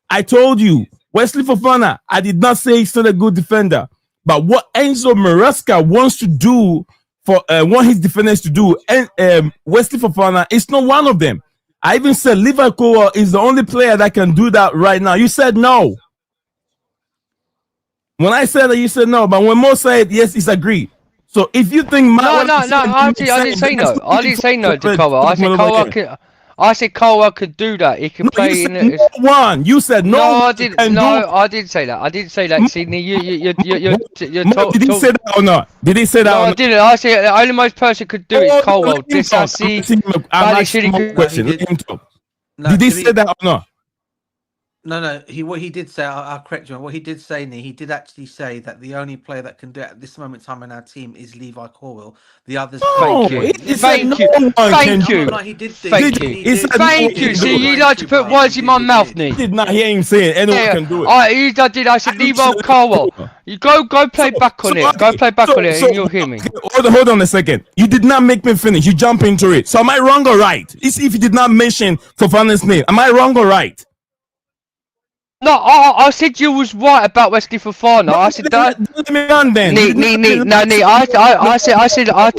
I told you, Wesley Fofana, I did not say he's not a good defender. But what Enzo Maresca wants to do want his defenders to do, and Wesley Fofana is not one of them. I even said Liverpool is the only player that can do that right now. You said no. When I said that, you said no. But when Mo said yes, it's agreed. So if you think I didn't say no. I didn't say no to Cole. I said Cole could do that. He can play in it. One. You said no. No, I didn't. No, I didn't say that. I didn't say that. Sydney, you're did he say that or not? Did he say that? No, I didn't. I said the only most person could do it is Colwell. Did he say that or not? No. What he did say, I'll correct you. What he did say, he did actually say that the only player that can do it at this moment in time in our team is Levi Corwell. The others. Thank you. No, he did. Thank you. See, you like to put words in my mouth, Nick. Did not hear him say it. Anyone can do it. I did. I said Levi Corwell. You go play back on it. Go play back on it, and you'll hear me. Hold on a second. You did not make me finish. You jump into it. So am I wrong or right? If you did not mention Fofana's name, am I wrong or right? No, I said you was right about Wesley Fofana. I said that.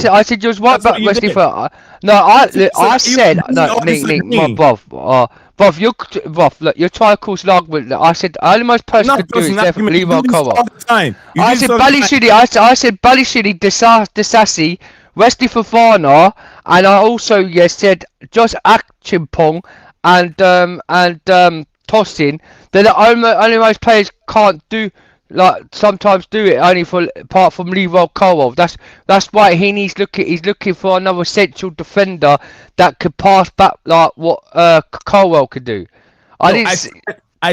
I said you was right about Wesley Fofana. No, I said no, Bob, look, you're trying to cause an argument. I said the only most person could do is definitely Levi Corwell. I said Balishidi, Desassi, Wesley Fofana, and I also said Josh Achimpong and Tossin. They're the only most players can't do, like sometimes do it only for apart from Levi Corwell. That's why he's looking for another central defender that could pass back like what Corwell could do. I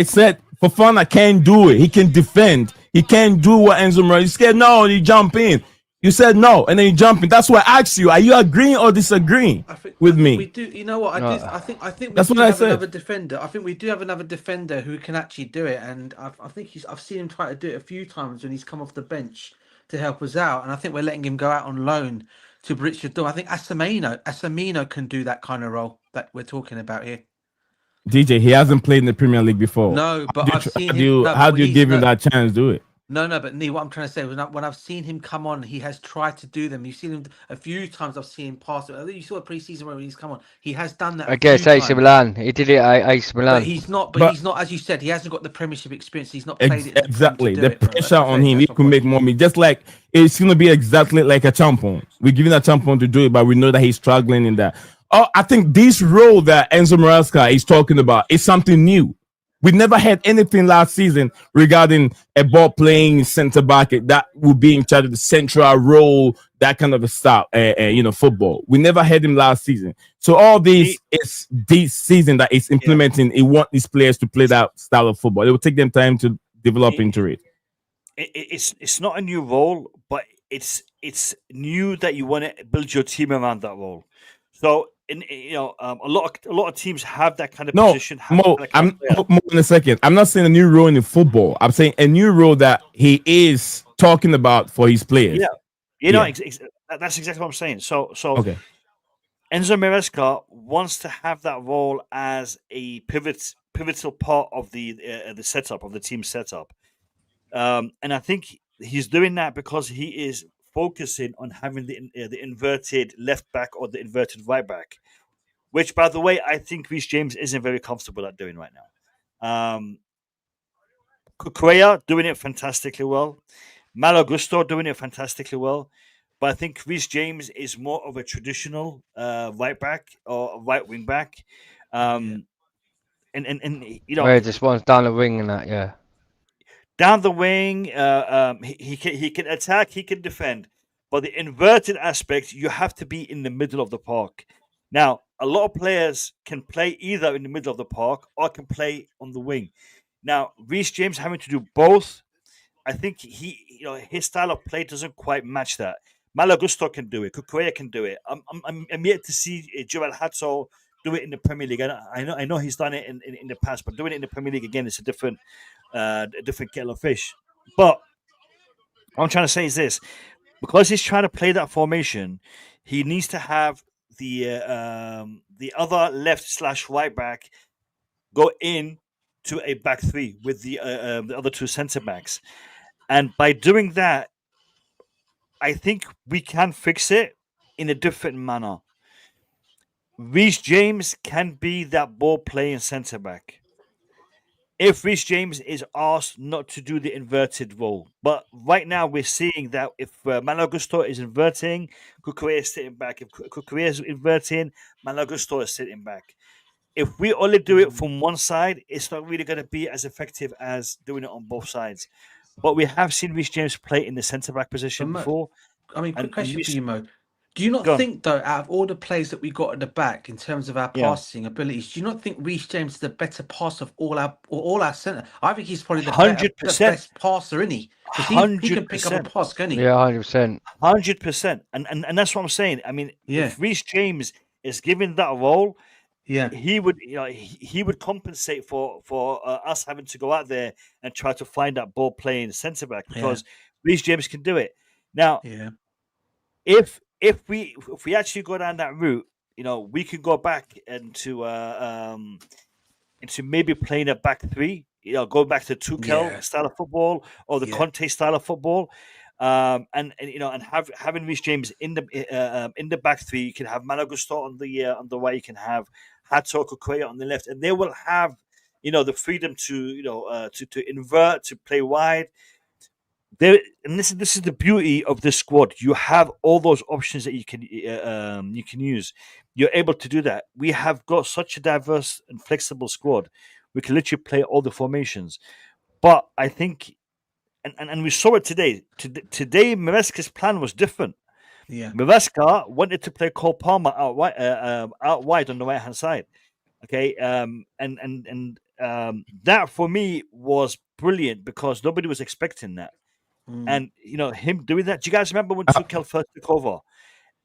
said Fofana can't do it. He can defend. He can't do what Enzo Maresca. No, he jump in. You said no, and then you jumping. That's why I asked you: are you agreeing or disagreeing with me? We do. You know what? I think we That's do what I have said. another defender. I think we do have another defender who can actually do it, and I think I've seen him try to do it a few times when he's come off the bench to help us out, and I think we're letting him go out on loan to Borussia Dortmund. I think Asamino can do that kind of role that we're talking about here. DJ, he hasn't played in the Premier League before. No, but I've seen him. How do you give him that chance to do it? No, but Nee, what I'm trying to say was when I've seen him come on, he has tried to do them. You've seen him a few times. I've seen him pass it. You saw a pre-season where he's come on. He has done that. Against AC Milan, he did it at AC Milan. But he's not. But he's not, as you said, he hasn't got the Premiership experience. He's not played it. Exactly, the pressure on him. He could make more money. Just like it's gonna be exactly like a champion. We're giving a champion to do it, but we know that he's struggling in that. Oh, I think this role that Enzo Maresca is talking about is something new. We never had anything last season regarding a ball playing center back that would be in charge of the central role, that kind of a style, football. We never had him last season. So all these is this season that is implementing. He want these players to play that style of football. It will take them time to develop into it. It's not a new role, but it's new that you want to build your team around that role. So. A lot of teams have that kind of position. More in a second. I'm not saying a new role in football. I'm saying a new role that he is talking about for his players. That's exactly what I'm saying. So okay. Enzo Maresca wants to have that role as a pivotal part of the setup of the team setup, and I think he's doing that because he is focusing on having the inverted left back or the inverted right back, which, by the way, I think Reece James isn't very comfortable at doing right now. Cucurella doing it fantastically well. Malo Gusto doing it fantastically well. But I think Reece James is more of a traditional right back or right wing back. And where he just wants down the wing and that, yeah. Down the wing, he can attack, he can defend. But the inverted aspect, you have to be in the middle of the park. Now, a lot of players can play either in the middle of the park or can play on the wing. Now, Reece James having to do both, I think his style of play doesn't quite match that. Malo Gusto can do it. Cucurella can do it. I'm yet to see Jorrel Hato do it in the Premier League. I know he's done it in the past, but doing it in the Premier League again is a different kettle of fish. But what I'm trying to say is this: because he's trying to play that formation, he needs to have the other left/right back go in to a back three with the other two centre backs, and by doing that, I think we can fix it in a different manner. Reece James can be that ball playing centre back if Reece James is asked not to do the inverted role. But right now we're seeing that if Malo Gusto is inverting, Cucurella is sitting back. If Cucurella is inverting, Malo Gusto is sitting back. If we only do it from one side, it's not really going to be as effective as doing it on both sides. But we have seen Reece James play in the centre back position before. I mean, quick question for you, Mo. Do you not think, though, out of all the players that we got at the back in terms of our passing abilities, do you not think Reece James is the better passer of all our centre? I think he's probably the best passer, isn't he? Because he can pick up a pass, can he? Yeah, 100%. 100%. And that's what I'm saying. I mean, if Reece James is given that role, he would compensate for us having to go out there and try to find that ball playing centre back because Reece James can do it. Now, if we actually go down that route, we can go back into maybe playing a back three. Go back to Tuchel style of football or the Conte style of football, and having Reece James in the back three. You can have Malo Gusto on the right. You can have Hato, Cucurella on the left, and they will have the freedom to invert, to play wide. And this is the beauty of this squad. You have all those options that you can use. You're able to do that. We have got such a diverse and flexible squad. We can literally play all the formations. But I think, and we saw it today. Today, Maresca's plan was different. Yeah, Maresca wanted to play Cole Palmer out wide on the right hand side. Okay, that for me was brilliant because nobody was expecting that. And him doing that. Do you guys remember when Tuchel first took over?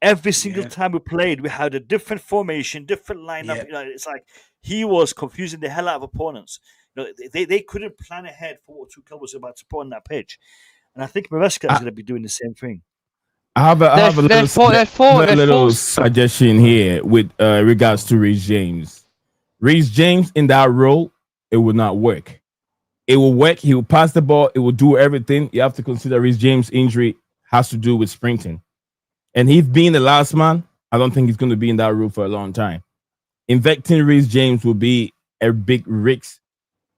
Every single time we played, we had a different formation, different lineup. It's like he was confusing the hell out of opponents. They couldn't plan ahead for what Tuchel was about to put on that pitch. And I think Maresca is going to be doing the same thing. I have a little suggestion here with regards to Reece James. Reece James in that role, it will not work. It will work. He will pass the ball. It will do everything. You have to consider Reece James' injury has to do with sprinting. And he's being the last man. I don't think he's going to be in that role for a long time. Infecting Reece James will be a big risk.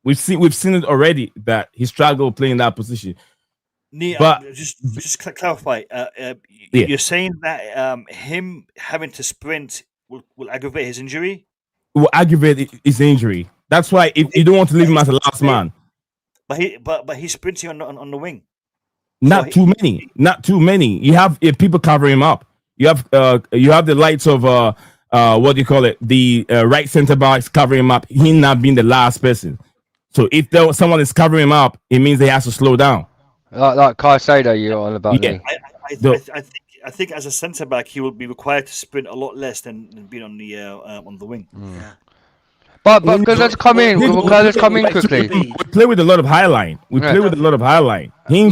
We've seen it already that he struggled playing that position. But just clarify. You're saying that him having to sprint will aggravate his injury? It will aggravate his injury. That's why if you don't want to leave him as the last man. But he's sprinting on the wing. Not too many. You have people covering him up. You have the likes of what do you call it? The right center backs covering him up. He not being the last person. So if someone is covering him up, it means they have to slow down. Like Caicedo, you're all about. Yeah. I think as a centre back, he will be required to sprint a lot less than being on the wing. Yeah. But let's come in. Let's come in quickly. We play with a lot of high line. He's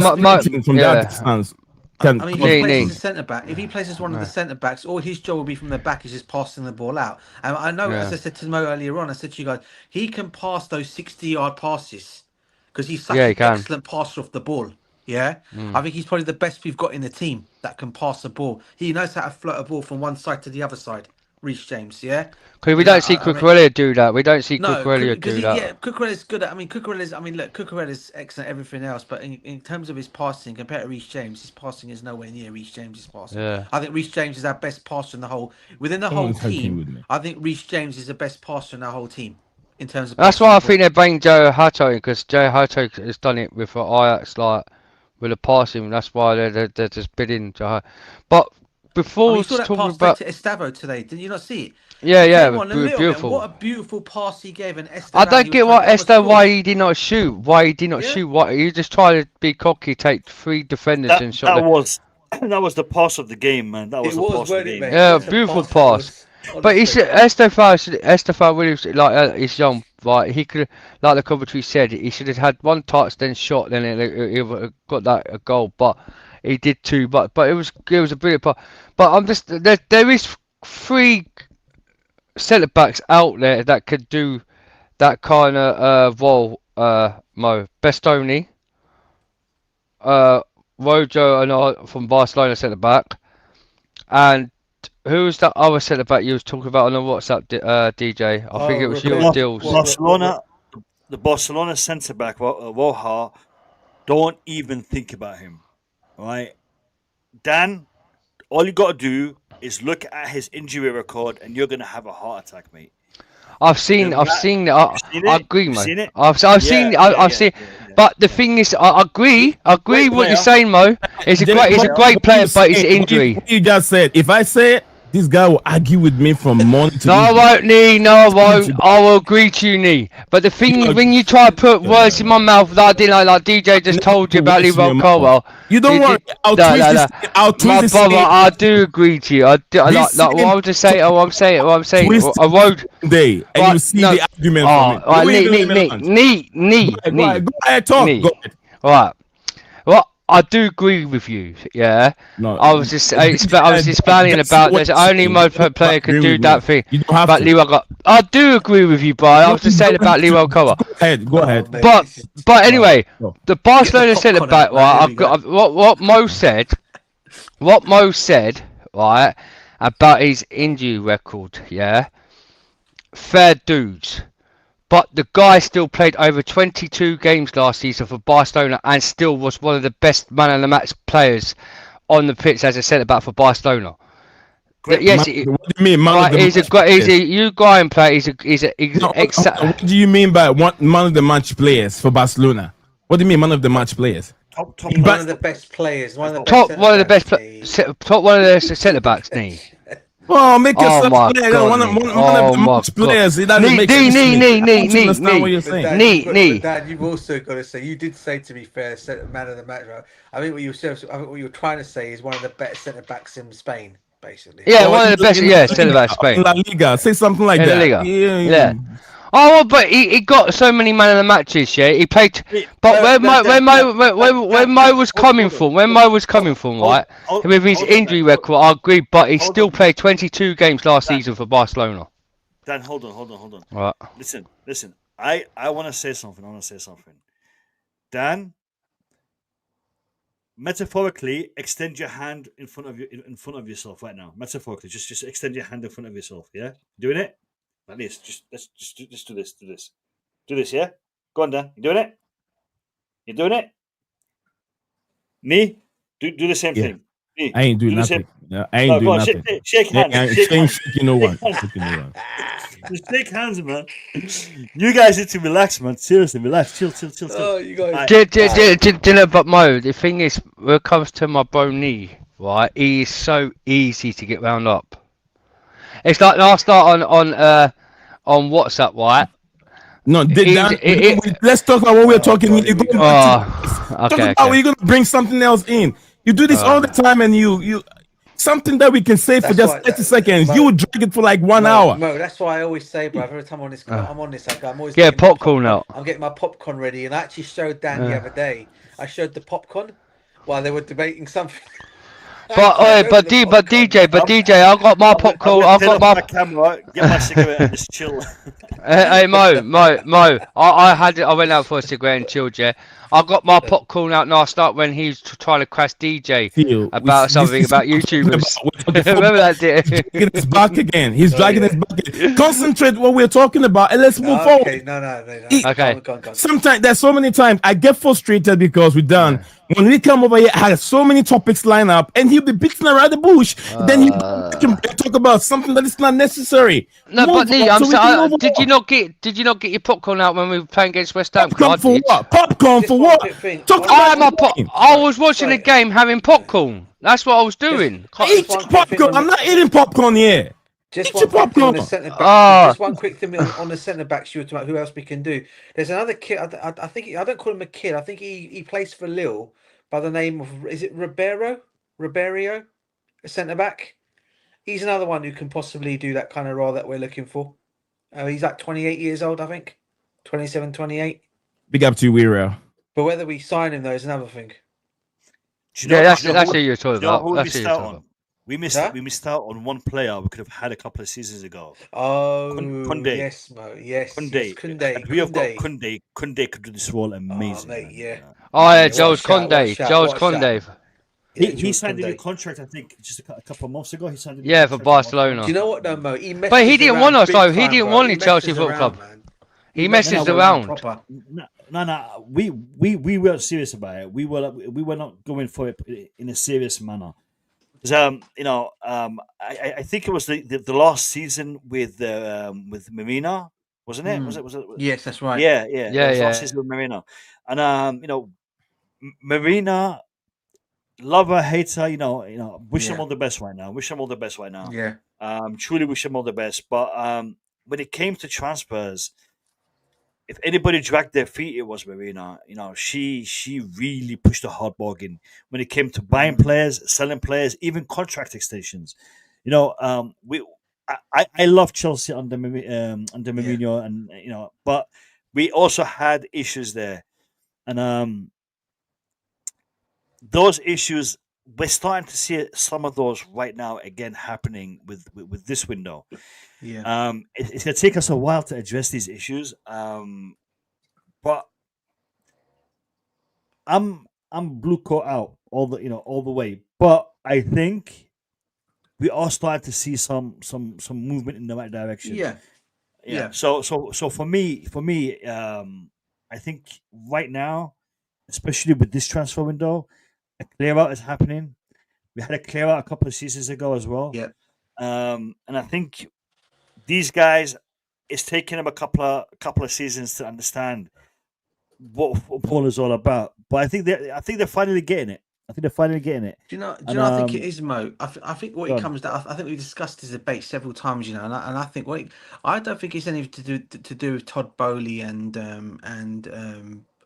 from that distance. I mean, if he plays as a centre back, if he plays as one of the centre backs, all his job will be from the back is just passing the ball out. And I know, as I said to Mo earlier on, I said to you guys, he can pass those 60-yard passes because he's such an excellent passer off the ball. Yeah, I think he's probably the best we've got in the team that can pass the ball. He knows how to float a ball from one side to the other side. Reece James, yeah. Because we don't see Cucurella do that. We don't see Cucurella do that. Yeah, Cucurella's good at. Cucurella's excellent at everything else, but in terms of his passing, compared to Reece James, his passing is nowhere near Reece James' passing. Yeah. I think Reece James is our best passer in the whole team. I think Reece James is the best passer in our whole team. In terms of that's why I think they're bringing Jorrel Hato in, because Jorrel Hato has done it with Ajax, like with the passing. That's why they're just bidding. But before you saw that pass to Estêvão today, did you not see it? Yeah, beautiful. What a beautiful pass he gave, and Estêvão, I don't get why he did not shoot. Why he did not shoot? Why he just tried to be cocky, take 3 defenders and shot. That was the pass of the game, man. That was the pass of the game. Yeah, beautiful pass. But Estêvão Williams, like he's young, right? He could, like the commentary said, he should have had 1 touch, then shot, then he got that a goal. But he did 2. But it was a brilliant pass. But I'm just there is 3 centre backs out there that could do that kind of role. Mo Bastoni, Rojo, and from Barcelona centre back, and who's that other centre back you was talking about on the WhatsApp, DJ? I think it was your deals. The Barcelona centre back, Roja. Don't even think about him, right? Dan, all you got to do is look at his injury record, and you're gonna have a heart attack, mate. I've seen it. I agree, mate. I've seen. But the thing is, I agree what you're saying, Mo. He's a great player, but his injury. What you just said. If I say it, this guy will argue with me from morning to No, I won't, Nee. No, I won't. I will agree to you, Nee. But the thing is, when you try to put words in my mouth that I didn't like DJ just told you about Leroy Colwell. You don't want. I'll twist this. Brother, I do agree to you. Like what I was just saying. I'm saying. I wrote. Day, and you see the argument from it. Nee. Go ahead, talk. Go ahead. All right. Well, I do agree with you. Yeah. No, I was just explaining about there's only my player could do that thing. But Leroy, I do agree with you, but I was just saying about Leroy Colwell. Go ahead. But anyway, the Barcelona centre back. Right, I've got what Mo said. What Mo said, right, about his injury record. Yeah. Fair dues. But the guy still played over 22 games last season for Barcelona and still was one of the best man of the match players on the pitch as a centre back for Barcelona. Yes, what do you mean, man? He's a Uruguayan player. He's what do you mean by man of the match players for Barcelona? What do you mean, man of the match players? Top one of the best players. Top one of the centre backs. Nee. Oh, make yourself my clear. God, One of Nick. the Oh, my most players. It doesn't Knee, make knee, sense to knee, me. knee, I don't knee, understand what knee. you're saying. Knee. Dad, you've also got to say, you did say, to be fair, man of the match. Right? I think what you were trying to say is one of the better centre backs in Spain, basically. Yeah, one of the best. Yeah, centre back In Spain. La Liga. Say something like In La that. Liga. Yeah. Yeah. Oh, well, but he got so many man of the matches. Yeah, he played. But when Mo was coming from, right, with his injury record, I agree. But he still played 22 games last season for Barcelona. Dan, hold on. Right. Listen. I want to say something. Dan, metaphorically, extend your hand in front of yourself right now. Metaphorically, just extend your hand in front of yourself. Yeah, doing it like this. Let's do this. Do this. Yeah. Go on, Dan. You doing it? You're doing it. Me, do the same thing. Me, I ain't doing nothing. I ain't doing nothing. Shake hands. Shake no one. Just shake hands, man. You guys need to relax, man. Seriously, relax. Chill. Oh, you guys. But Mo, the thing is, when it comes to my bro knee, right, he is so easy to get wound up. It's like last start on WhatsApp, right? No, let's talk about what we're talking. Okay. Talk about you're gonna bring something else in. You do this all the time, and you something that we can say for just 30 seconds. You would drag it for like 1 hour. Mo, that's why I always say, bro. Every time I'm on this, I'm always get popcorn out. I'm getting my popcorn ready, and I actually showed Dan the other day. I showed the popcorn while they were debating something. But DJ, I got my popcorn. I got my camera. Get my cigarette and just chill. Hey Mo, I had it. I went out for a cigarette and chilled. Yeah, I got my popcorn out last night when he was trying to crash DJ about something about YouTubers. Remember that? Dragging his back again. He's dragging his back again. Concentrate what we're talking about and let's move forward. Okay, no. Okay. Go on. Sometimes there's so many times I get frustrated because we're done. When we come over here, I have so many topics lined up, and he'll be beating around the bush. Then he talk about something that is not necessary. No, but Lee, did you not get your popcorn out when we were playing against West Ham? Popcorn for what? Popcorn for what? I was watching the game having popcorn. That's what I was doing. Eat popcorn. I'm not eating popcorn here. Just one quick thing on the centre back. Just one quick thing on the centre backs. You were talking about who else we can do. There's another kid. I think I don't call him a kid. I think he plays for Lille by the name of, is it Ribeiro, a centre back. He's another one who can possibly do that kind of role that we're looking for. He's like 28 years old, I think, 27, 28. Big up to you, Weirell. But whether we sign him though is another thing. That's who you're talking about. We missed out on one player we could have had a couple of seasons ago. Oh, Kunde. yes, Mo. Yes, Kunde. We have got Kunde. Kunde could do this role amazing. Oh, mate, yeah. Oh, yeah, Jules Kunde. He signed a new contract, I think, just a couple of months ago. He signed a new for Barcelona. Do you know what, though, Mo? But he didn't want us, though. He didn't want the Chelsea Football Club. He messes around. No. We weren't serious about it. We were not going for it in a serious manner. I think it was the last season with Marina, wasn't it? Was it? Yes, that's right. Yeah. Last season with Marina, and Marina, love her, hate her. Wish them all the best right now. Yeah. Truly wish them all the best. But when it came to transfers, if anybody dragged their feet, it was Marina. She really pushed a hard bargain when it came to buying players, selling players, even contract extensions. I love Chelsea under Mourinho, and but we also had issues there, and those issues, we're starting to see some of those right now again happening with this window. Yeah. It's gonna take us a while to address these issues. But I'm blue coat out all the way. But I think we are starting to see some movement in the right direction. Yeah. So for me, I think right now, especially with this transfer window, a clear out is happening. We had a clear out a couple of seasons ago as well. Yeah. And I think these guys, it's taken them a couple of seasons to understand what football is all about. But I think they're finally getting it. I think they're finally getting it. Do you know? And, I think it is, Mo. I think what go it on. comes down. I think we discussed this debate several times, and I think I don't think it's anything to do with Todd Bowley and Todd,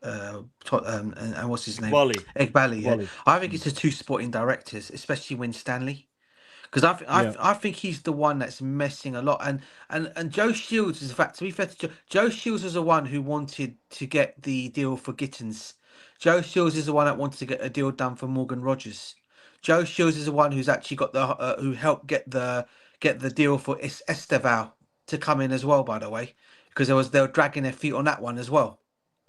and what's his name? Egbali. Yeah. I think it's the two sporting directors, especially Win Stanley. Because I think he's the one that's messing a lot, and Joe Shields is, in fact, to be fair to Joe Shields was the one who wanted to get the deal for Gittins. Joe Shields is the one that wanted to get a deal done for Morgan Rogers. Joe Shields is the one who's actually got who helped get the deal for Estêvão to come in as well. By the way, because they were dragging their feet on that one as well.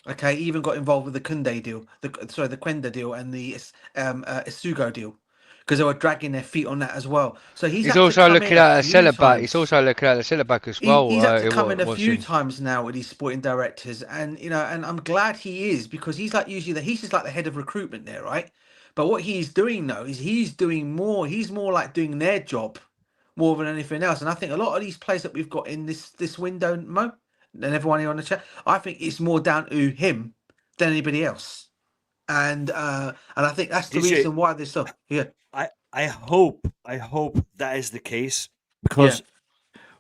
Okay, even got involved with the Kunde deal, the Quenda deal, and the Isugo deal, because they were dragging their feet on that as well. So he's also looking at a centre back. He's also looking at the centre back as well. He's had to come in a few times now with these sporting directors, and and I'm glad he is, because he's like usually he's just like the head of recruitment there, right? But what he's doing now is he's doing more. He's more like doing their job more than anything else. And I think a lot of these players that we've got in this window, Mo, and everyone here on the chat, I think it's more down to him than anybody else. And I think that's the reason why this stuff. Yeah. I hope that is the case, because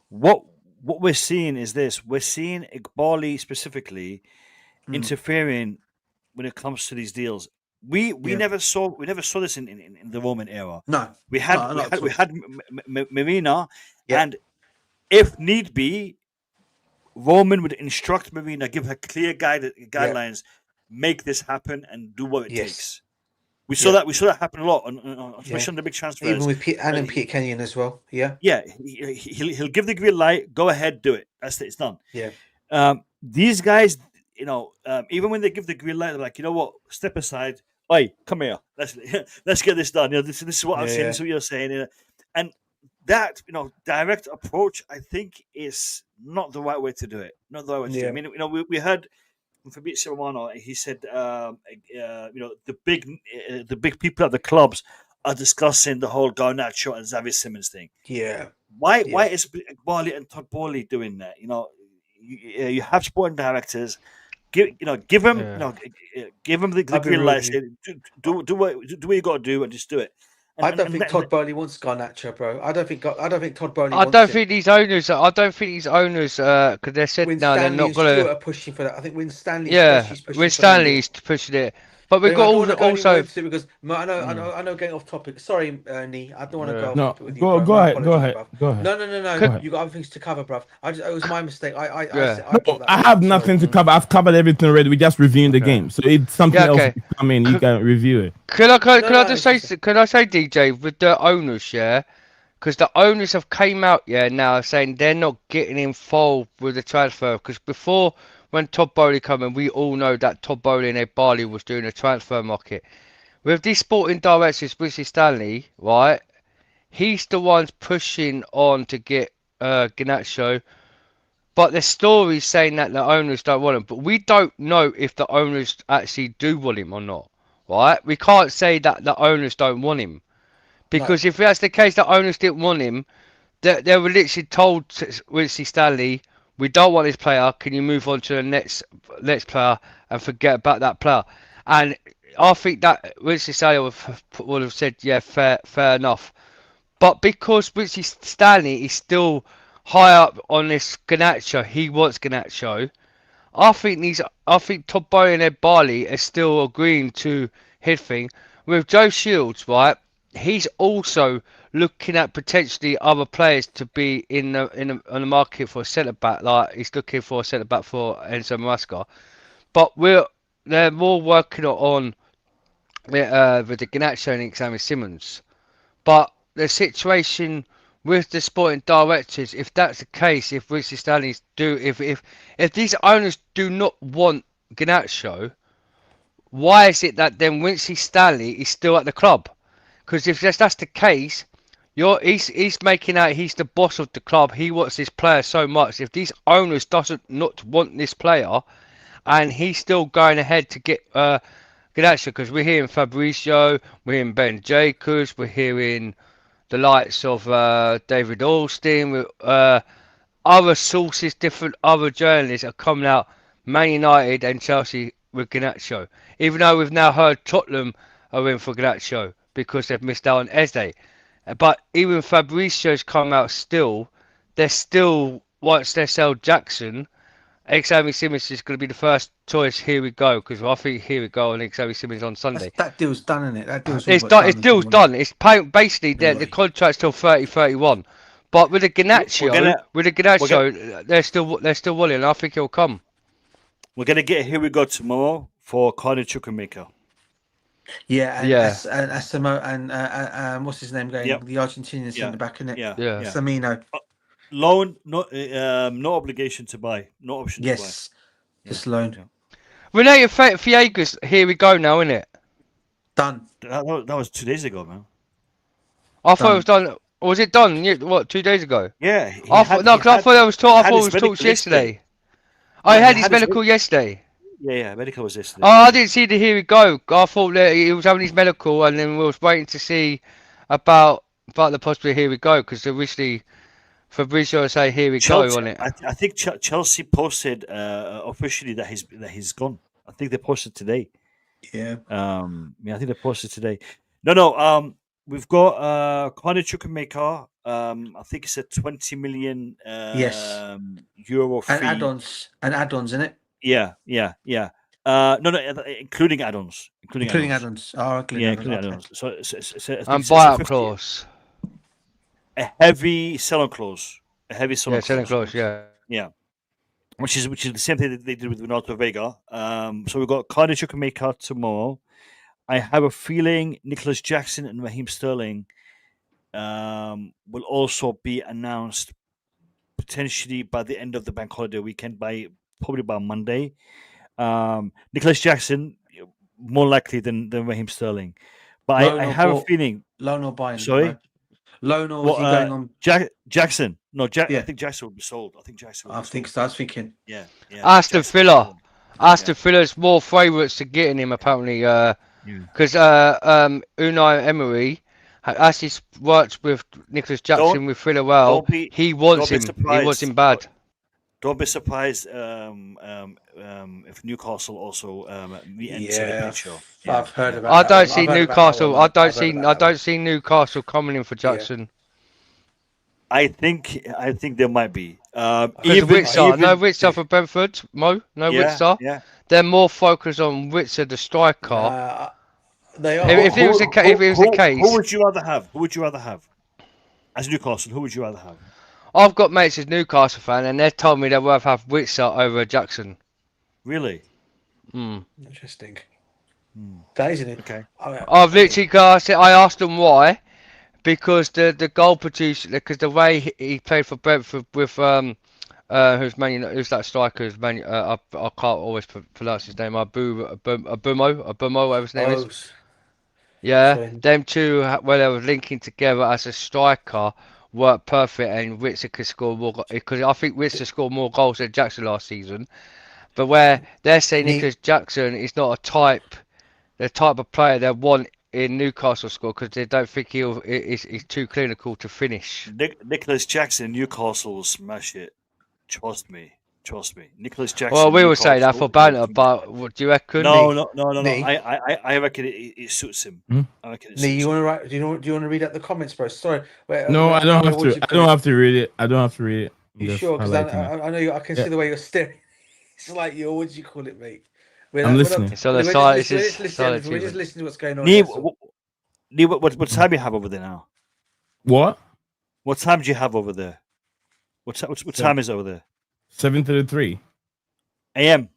what we're seeing is this: we're seeing Iqbali specifically interfering when it comes to these deals. We never saw this in the Roman era. No, we had Marina, and if need be, Roman would instruct Marina, give her clear guidelines, make this happen, and do what it takes. We saw that happen a lot, especially on the big transfers. Even with Peter Kenyon as well. Yeah. Yeah, he'll give the green light. Go ahead, do it. That's it. It's done. Yeah. These guys, even when they give the green light, they're like, you know what? Step aside. Oi, come here. Let's get this done. This is what I'm saying. This is what you're saying. And that direct approach, I think, is not the right way to do it. Not the right way to do it. I mean, we heard from Fabrizio Romano. He said, the big people at the clubs are discussing the whole Garnacho and Xavi Simons thing. Yeah. Why is Bali and Todd Bowley doing that? You have sporting directors. Give them the green light. Do what you got to do, and just do it. I don't think Todd Bowley wants Garnacho, bro. I don't think Todd Bowley. I don't think these owners, because they said no, they're not going to. Are pushing for that. I think Win Stanley. Win Stanley's pushing it. But we've got also because I know getting off topic. Sorry, Ernie, I don't want to go. No, off with you, go ahead. Go ahead. No. You got other things to cover, bruv. It was my mistake. I have nothing to cover. I've covered everything already. We're just reviewing the game. So if something else come in, you can review it. Can I say, DJ, with the owners, because the owners have came out now saying they're not getting involved with the transfer, because before, when Todd Bowley came in, we all know that Todd Bowley and Ed Barley was doing a transfer market. With these sporting directors, Richie Stanley, right? He's the ones pushing on to get Garnacho. But the story's saying that the owners don't want him. But we don't know if the owners actually do want him or not, right? We can't say that the owners don't want him. Because if that's the case, the owners didn't want him, they were literally told Richie Stanley, we don't want this player. Can you move on to the next player and forget about that player? And I think that Richie Stanley would have said, yeah, fair enough. But because Richie Stanley is still high up on this Garnacho, he wants Garnacho. I think Todd Bowley and Ed Barley are still agreeing to his thing. With Joe Shields, right? He's also looking at potentially other players to be on the market for a centre back. Like he's looking for a centre back for Enzo Maresca. But they're more working on with the Garnacho and Xavi Simons. But the situation with the sporting directors, if that's the case, if Richie Stanley's if these owners do not want Garnacho, why is it that then Richie Stanley is still at the club? Because if that's the case, he's making out he's the boss of the club. He wants this player so much. If these owners doesn't not want this player, and he's still going ahead to get Garnacho, because we're hearing Fabrizio, we're hearing Ben Jacobs, we're hearing the likes of David Alstein, other sources, different other journalists are coming out, Man United and Chelsea with Garnacho. Even though we've now heard Tottenham are in for Ganacho because they've missed out on Eze. But even Fabrizio's come out still. They're still, once they sell Jackson, Xavi Simmons is going to be the first choice. Here we go, because I think here we go on Xavi Simmons on Sunday. That deal's done, isn't it? That deal's It's done. It's deal's done. It's basically the contract's till 30-31. But with the Ganacho, they're still willing. And I think he'll come. We're gonna get Here We Go tomorrow for Cardi Chukwuemeka. Yeah, and Asimo and what's his name going? Yep. The Argentinian centre back, isn't it? Yeah. Samino. Loan, no obligation to buy, no option to buy. Yes, just loaned. Renate Viegas, here we go now, isn't it? Done. That was 2 days ago, man. I thought it was done. Was it done? What, 2 days ago? Yeah. I thought it was talked yesterday. I had his medical yesterday. Yeah, medical was yesterday. Oh, I didn't see the here we go. I thought that he was having his medical, and then we was waiting to see about the possibility here we go, because originally Fabrizio would say here we go on it. I think Chelsea posted officially that he's gone. I think they posted today. Yeah. I think they posted today. No. We've got Cardi Chukwuemeka. I think it's a 20 million euro fee. And add-ons in it. Yeah. No, including add-ons. Including add-ons. Oh, including add-ons. So and buyout clause. A heavy selling clause. Selling clause. Yeah. Which is the same thing that they did with Renato Vega. So we've got Cardi Chukwuemeka tomorrow. I have a feeling Nicholas Jackson and Raheem Sterling will also be announced potentially by the end of the bank holiday weekend, probably by Monday. Nicholas Jackson more likely than Raheem Sterling, but I have a feeling loan or buying. Sorry, right? Loan or is he going on? Jackson? No, Yeah. I think Jackson will be sold. I think so. I was thinking. Yeah. Aston Villa. Aston Villa's more favourites to getting him apparently. Because Unai Emery actually worked with Nicholas Jackson with Villa well. He wants him. He wants him bad. Don't be surprised if Newcastle also enter the picture. I've heard about. I don't see Newcastle. I don't see Newcastle coming in for Jackson. I think there might be. Even Witzer for Brentford. Witzer. Yeah. They're more focused on Witzer, the striker. They are. If it was the case, who would you rather have? As Newcastle, who would you rather have? I've got mates as Newcastle fan, and they've told me they'd rather have Witzer over Jackson. Really? Interesting. That isn't it. Okay. I've literally I asked them why, because the goal producer, because the way he played for Brentford with who's that striker? I can't always pronounce his name. Abumo, whatever his name is. Yeah, them two, where they were linking together as a striker, worked perfect, and Witzer could score more. Because I think Witzer scored more goals than Jackson last season. But where they're saying Nicholas Jackson is not the type of player they want in Newcastle score, because they don't think he's too clinical to finish. Nicholas Jackson, Newcastle will smash it. Trust me. Nicholas Jackson. Well, we will say that for banter, but what do you reckon? No. I reckon it suits him. I reckon it suits you want to write? Do you want to read out the comments, bro? Sorry. No, I don't have to. I don't have to read it. You sure? Because I know I can see the way you're staring. It's like what do you call it, mate? I'm listening. It's on the side. We're just listening to what's going on. Nee, what time do you have over there now? What? What time do you have over there? What time is it over there? 7:33 a.m.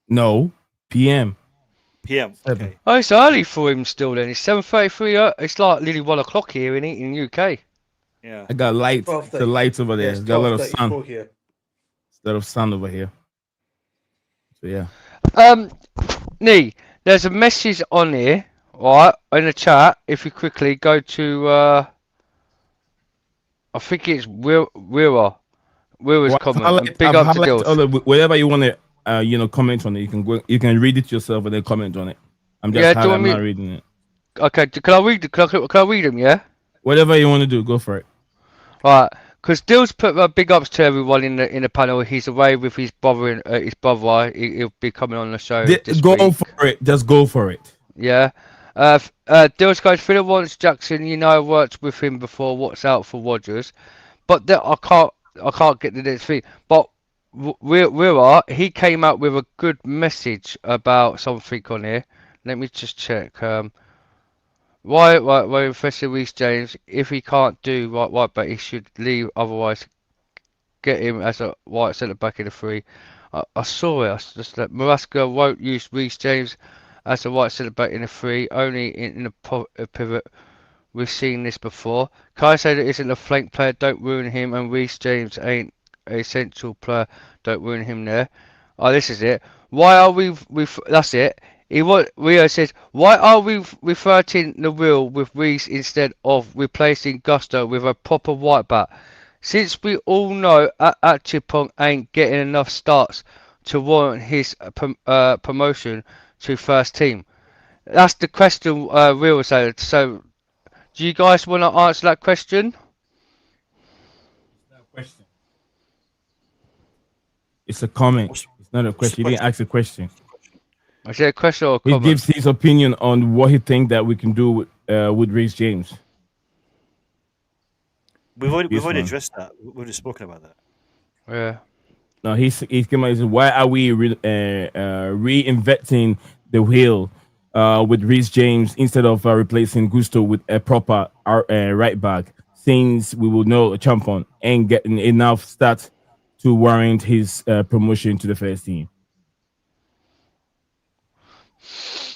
No, p.m. p.m. Okay. Oh, it's early for him still. Then it's 7:33. It's like nearly 1 o'clock here in UK. Yeah. I got lights. The lights over there. Got a lot of sun. Here. A lot of sun over here. So yeah. Nee, there's a message on here, right, in the chat. If you quickly go to, I think it's Wira's comment. Big up to girls. Whatever you want to, comment on it. You can read it yourself and then comment on it. I'm just I'm not reading it. Okay, can I read them? Yeah. Whatever you want to do, go for it. Right. Because Dill's put big ups to everyone in the panel. He's away with his brother. He'll be coming on the show. Go for it. Just go for it. Yeah. Dill's goes Phil wants Jackson. You know, I worked with him before. What's out for Rogers? But I can't get the next thing. But he came out with a good message about something on here. Let me just check. Why Professor Reece James, if he can't do right back, he should leave. Otherwise, get him as a right centre back in the three. I saw it. I just that Maraska won't use Reece James as a right centre back in the three, only in a pivot. We've seen this before. Kai said it isn't a flank player, don't ruin him, and Reece James ain't a central player, don't ruin him there. Oh, this is it. Why are that's it. Rio says, why are we reverting the wheel with Reece instead of replacing Gusto with a proper white back? Since we all know Achipong ain't getting enough starts to warrant his promotion to first team. That's the question Rio said. So, do you guys want to answer that question? It's a comment. It's not a question. He didn't ask a question. Is it a question or a comment? He gives his opinion on what he thinks that we can do with Reece James. We've already addressed that. We've already spoken about that. Yeah. No, he's come out. Why are we reinventing the wheel with Reece James instead of replacing Gusto with a proper right back? Since we will know Champon ain't getting enough stats to warrant his promotion to the first team.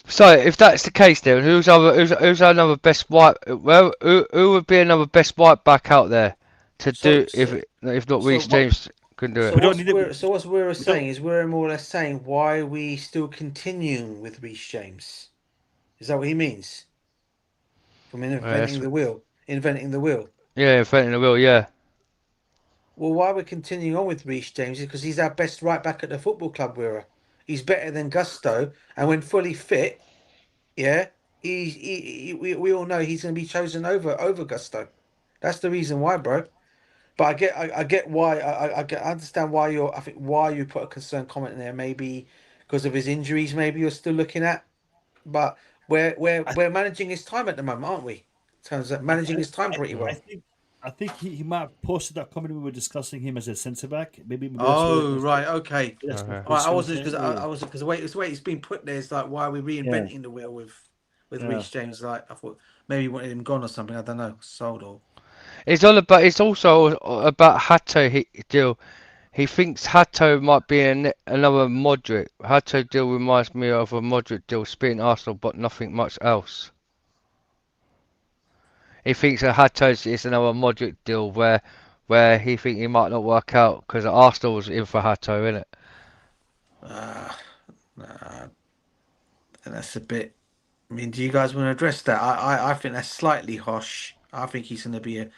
So, if that's the case, then who's another best white? Well, who would be another best white back out there to do if not Reece James can do it? So what we're saying is we're more or less saying why are we still continuing with Reece James? Is that what he means? From inventing the wheel, inventing the wheel. Yeah, inventing the wheel. Yeah. Well, why we're continuing on with Reece James is because he's our best right back at the football club. He's better than Gusto, and when fully fit, yeah, we all know he's going to be chosen over Gusto. That's the reason why, bro. But I get why I understand why you put a concerned comment in there. Maybe because of his injuries. Maybe you're still looking at, but we're managing his time at the moment, aren't we? In terms of managing his time pretty well. I think he might have posted that comment. We were discussing him as a centre back. Maybe. Oh right, okay. Right, I wasn't because the way it's been put there is like why are we reinventing the wheel with Reece James? Like I thought maybe he wanted him gone or something. I don't know, sold or. It's also about Hato deal. He thinks Hato might be another Modric. Hato deal reminds me of a Modric deal, spitting Arsenal, but nothing much else. He thinks that Hato is another Modric deal where he thinks he might not work out because Arsenal was in for Hato, isn't it? Nah, that's a bit. I mean, do you guys want to address that? I think that's slightly harsh. I think he's going to be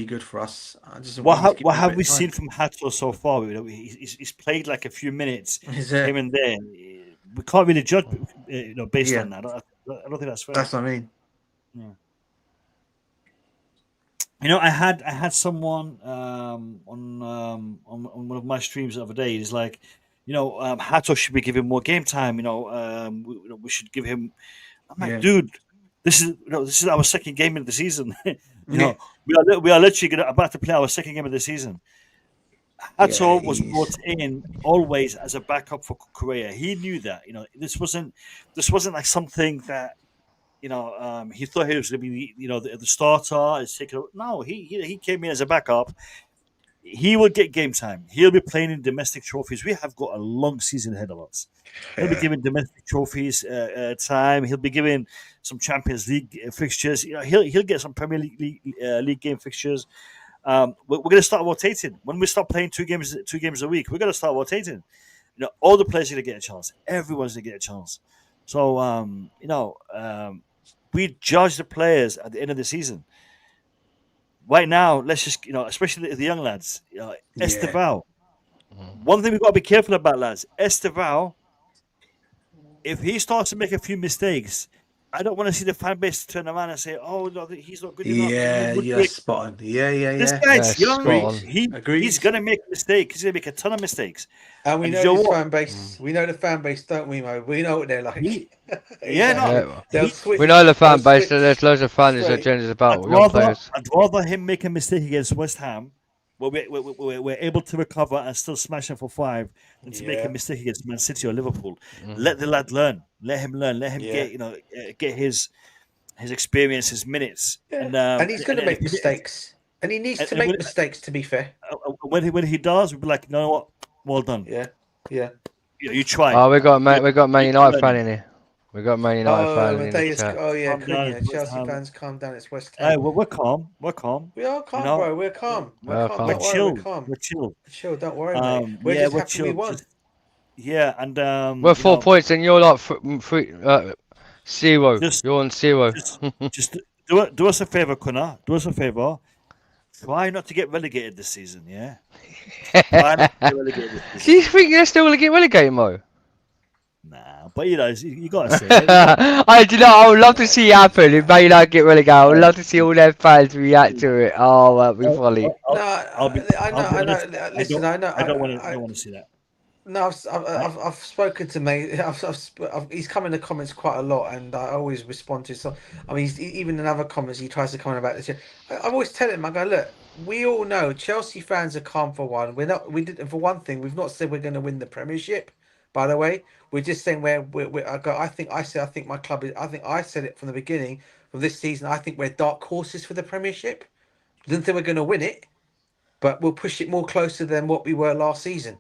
good for us. What have we seen from Hato so far? He's played like a few minutes here and there. We can't really judge, based on that. I don't think that's fair. That's what I mean. Yeah. I had someone on one of my streams the other day. He's like, Hato should be given more game time. We should give him. I'm like, dude, this is our second game of the season. we are literally about to play our second game of the season. Hato was brought in always as a backup for Korea. He knew that. This wasn't like something that. He thought he was going to be, the starter. No, he came in as a backup. He will get game time. He'll be playing in domestic trophies. We have got a long season ahead of us. He'll be given domestic trophies time. He'll be given some Champions League fixtures. He'll get some Premier League game fixtures. We're going to start rotating. When we start playing two games a week, we're going to start rotating. All the players are going to get a chance. Everyone's going to get a chance. So, we judge the players at the end of the season. Right now, let's just, especially the young lads, Estêvão. One thing we've got to be careful about, lads. Estêvão, if he starts to make a few mistakes, I don't want to see the fan base turn around and say, "Oh no, he's not good enough." Yeah, you're spot on. Yeah. This guy's young. Agreed. He's gonna make a mistake. He's gonna make a ton of mistakes. And we know his fan base. We know the fan base, don't we, Mo? We know what they're like. We know the fan base. There's loads of fans that changes about young players. I'd rather him make a mistake against West Ham, where we're able to recover and still smash him for 5, than to make a mistake against Man City or Liverpool. Let the lad learn. Let him learn. Let him get his experience, his minutes. And he's going to make mistakes. And he needs to make mistakes, to be fair. When he does, we'll be like, you know what? Well done. Yeah. You try. Oh, we got Man United fan in here. We got Man United fan in here. Chelsea fans, calm down. It's West Ham. Hey, we're calm. We're calm. We are calm, bro. We're calm. We're chill. We're chill. Chill. Don't worry, mate. We're just happy we won. And we're 4 points, and you're like 0. You're on 0. Just do us a favor, Connor. Do us a favor. Try not to get relegated this season, yeah? Try not to get relegated this season. Do you think you're still going to get relegated, Mo? Nah, but you got to say it. I would love to see it happen if Man United get relegated. I would love to see all their fans react to it. Oh, that'd be funny. I know. Listen, I know. I don't want to see that. No, I've spoken to mate. He's come in the comments quite a lot, and I always respond to. So, I mean, even in other comments, he tries to comment about this. I always tell him, I go, look, we all know Chelsea fans are calm for one. For one thing, we've not said we're going to win the Premiership. By the way, we're just saying I think my club is. I think I said it from the beginning of this season. I think we're dark horses for the Premiership. Didn't think we're going to win it, but we'll push it more closer than what we were last season.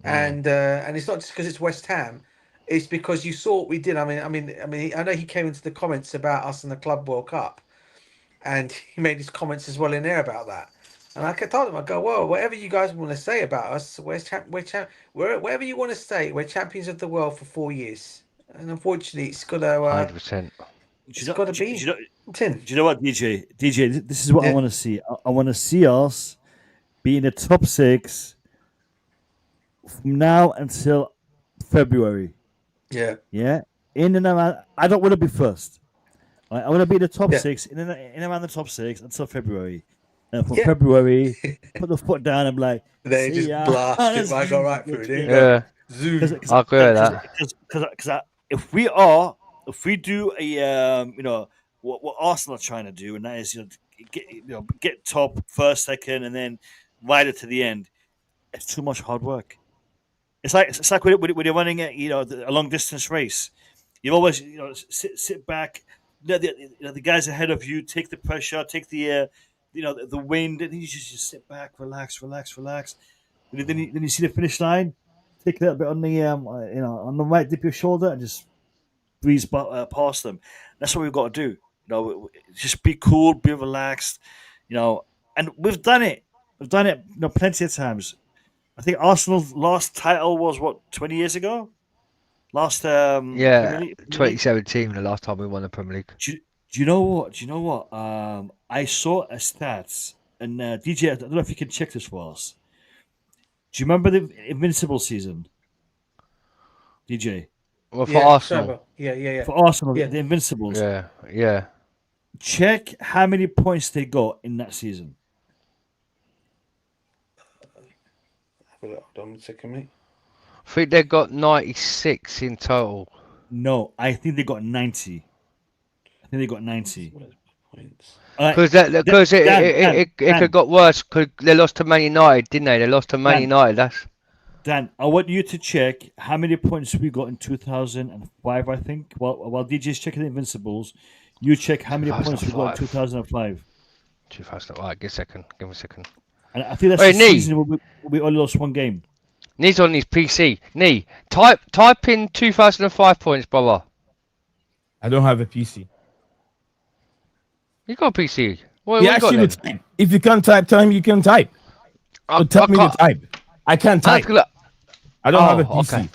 And it's not just because it's West Ham; it's because you saw what we did. I mean, I know he came into the comments about us in the Club World Cup, and he made his comments as well in there about that. And I told him, I go, well, whatever you guys want to say about us, wherever you want to say, we're champions of the world for 4 years, and unfortunately, it's got to 100%. It's got to be. Do you know what, DJ? DJ, this is what I want to see. I want to see us be in the top 6. From now until February. Yeah. In and around. I don't want to be first. I want to be in the top 6, in and around the top 6 until February. And from February, put the foot down and be like, they just blast it. I go right through it. Yeah. I'll agree with that. Because if we do a what Arsenal are trying to do, and that is get top, first, second, and then ride it to the end. It's too much hard work. It's like when you're running a long distance race. You always sit back. The guys ahead of you take the pressure, take the the wind, and you just sit back, relax. And then you see the finish line. Take a little bit on the on the right, dip your shoulder, and just breeze past them. That's what we've got to do. Just be cool, be relaxed. And we've done it. We've done it plenty of times. I think Arsenal's last title was 20 years ago. 2017, the last time we won the Premier League. Do you know what? I saw a stats, and DJ, I don't know if you can check this for us. Do you remember the Invincible season, DJ? Well, for Arsenal. Yeah. For Arsenal, the Invincibles. Yeah. Check how many points they got in that season. Hold on a second, mate. I think they got 96 in total. No, I think they got 90. Because it could got worse because they lost to Man United, didn't they? They lost to Man United. Dan, I want you to check how many points we got in 2005, I think. While DJ's checking the Invincibles, you check how many points we got in 2005. 2005. Give me a second. And I think that's the season where we only lost one game. Nee's on his PC. Nee, type in 2005 points, brother. I don't have a PC. You got a PC? What actually type. If you can't type, tell him you can type. Tell me to type. I can't type. I don't have a PC. Okay.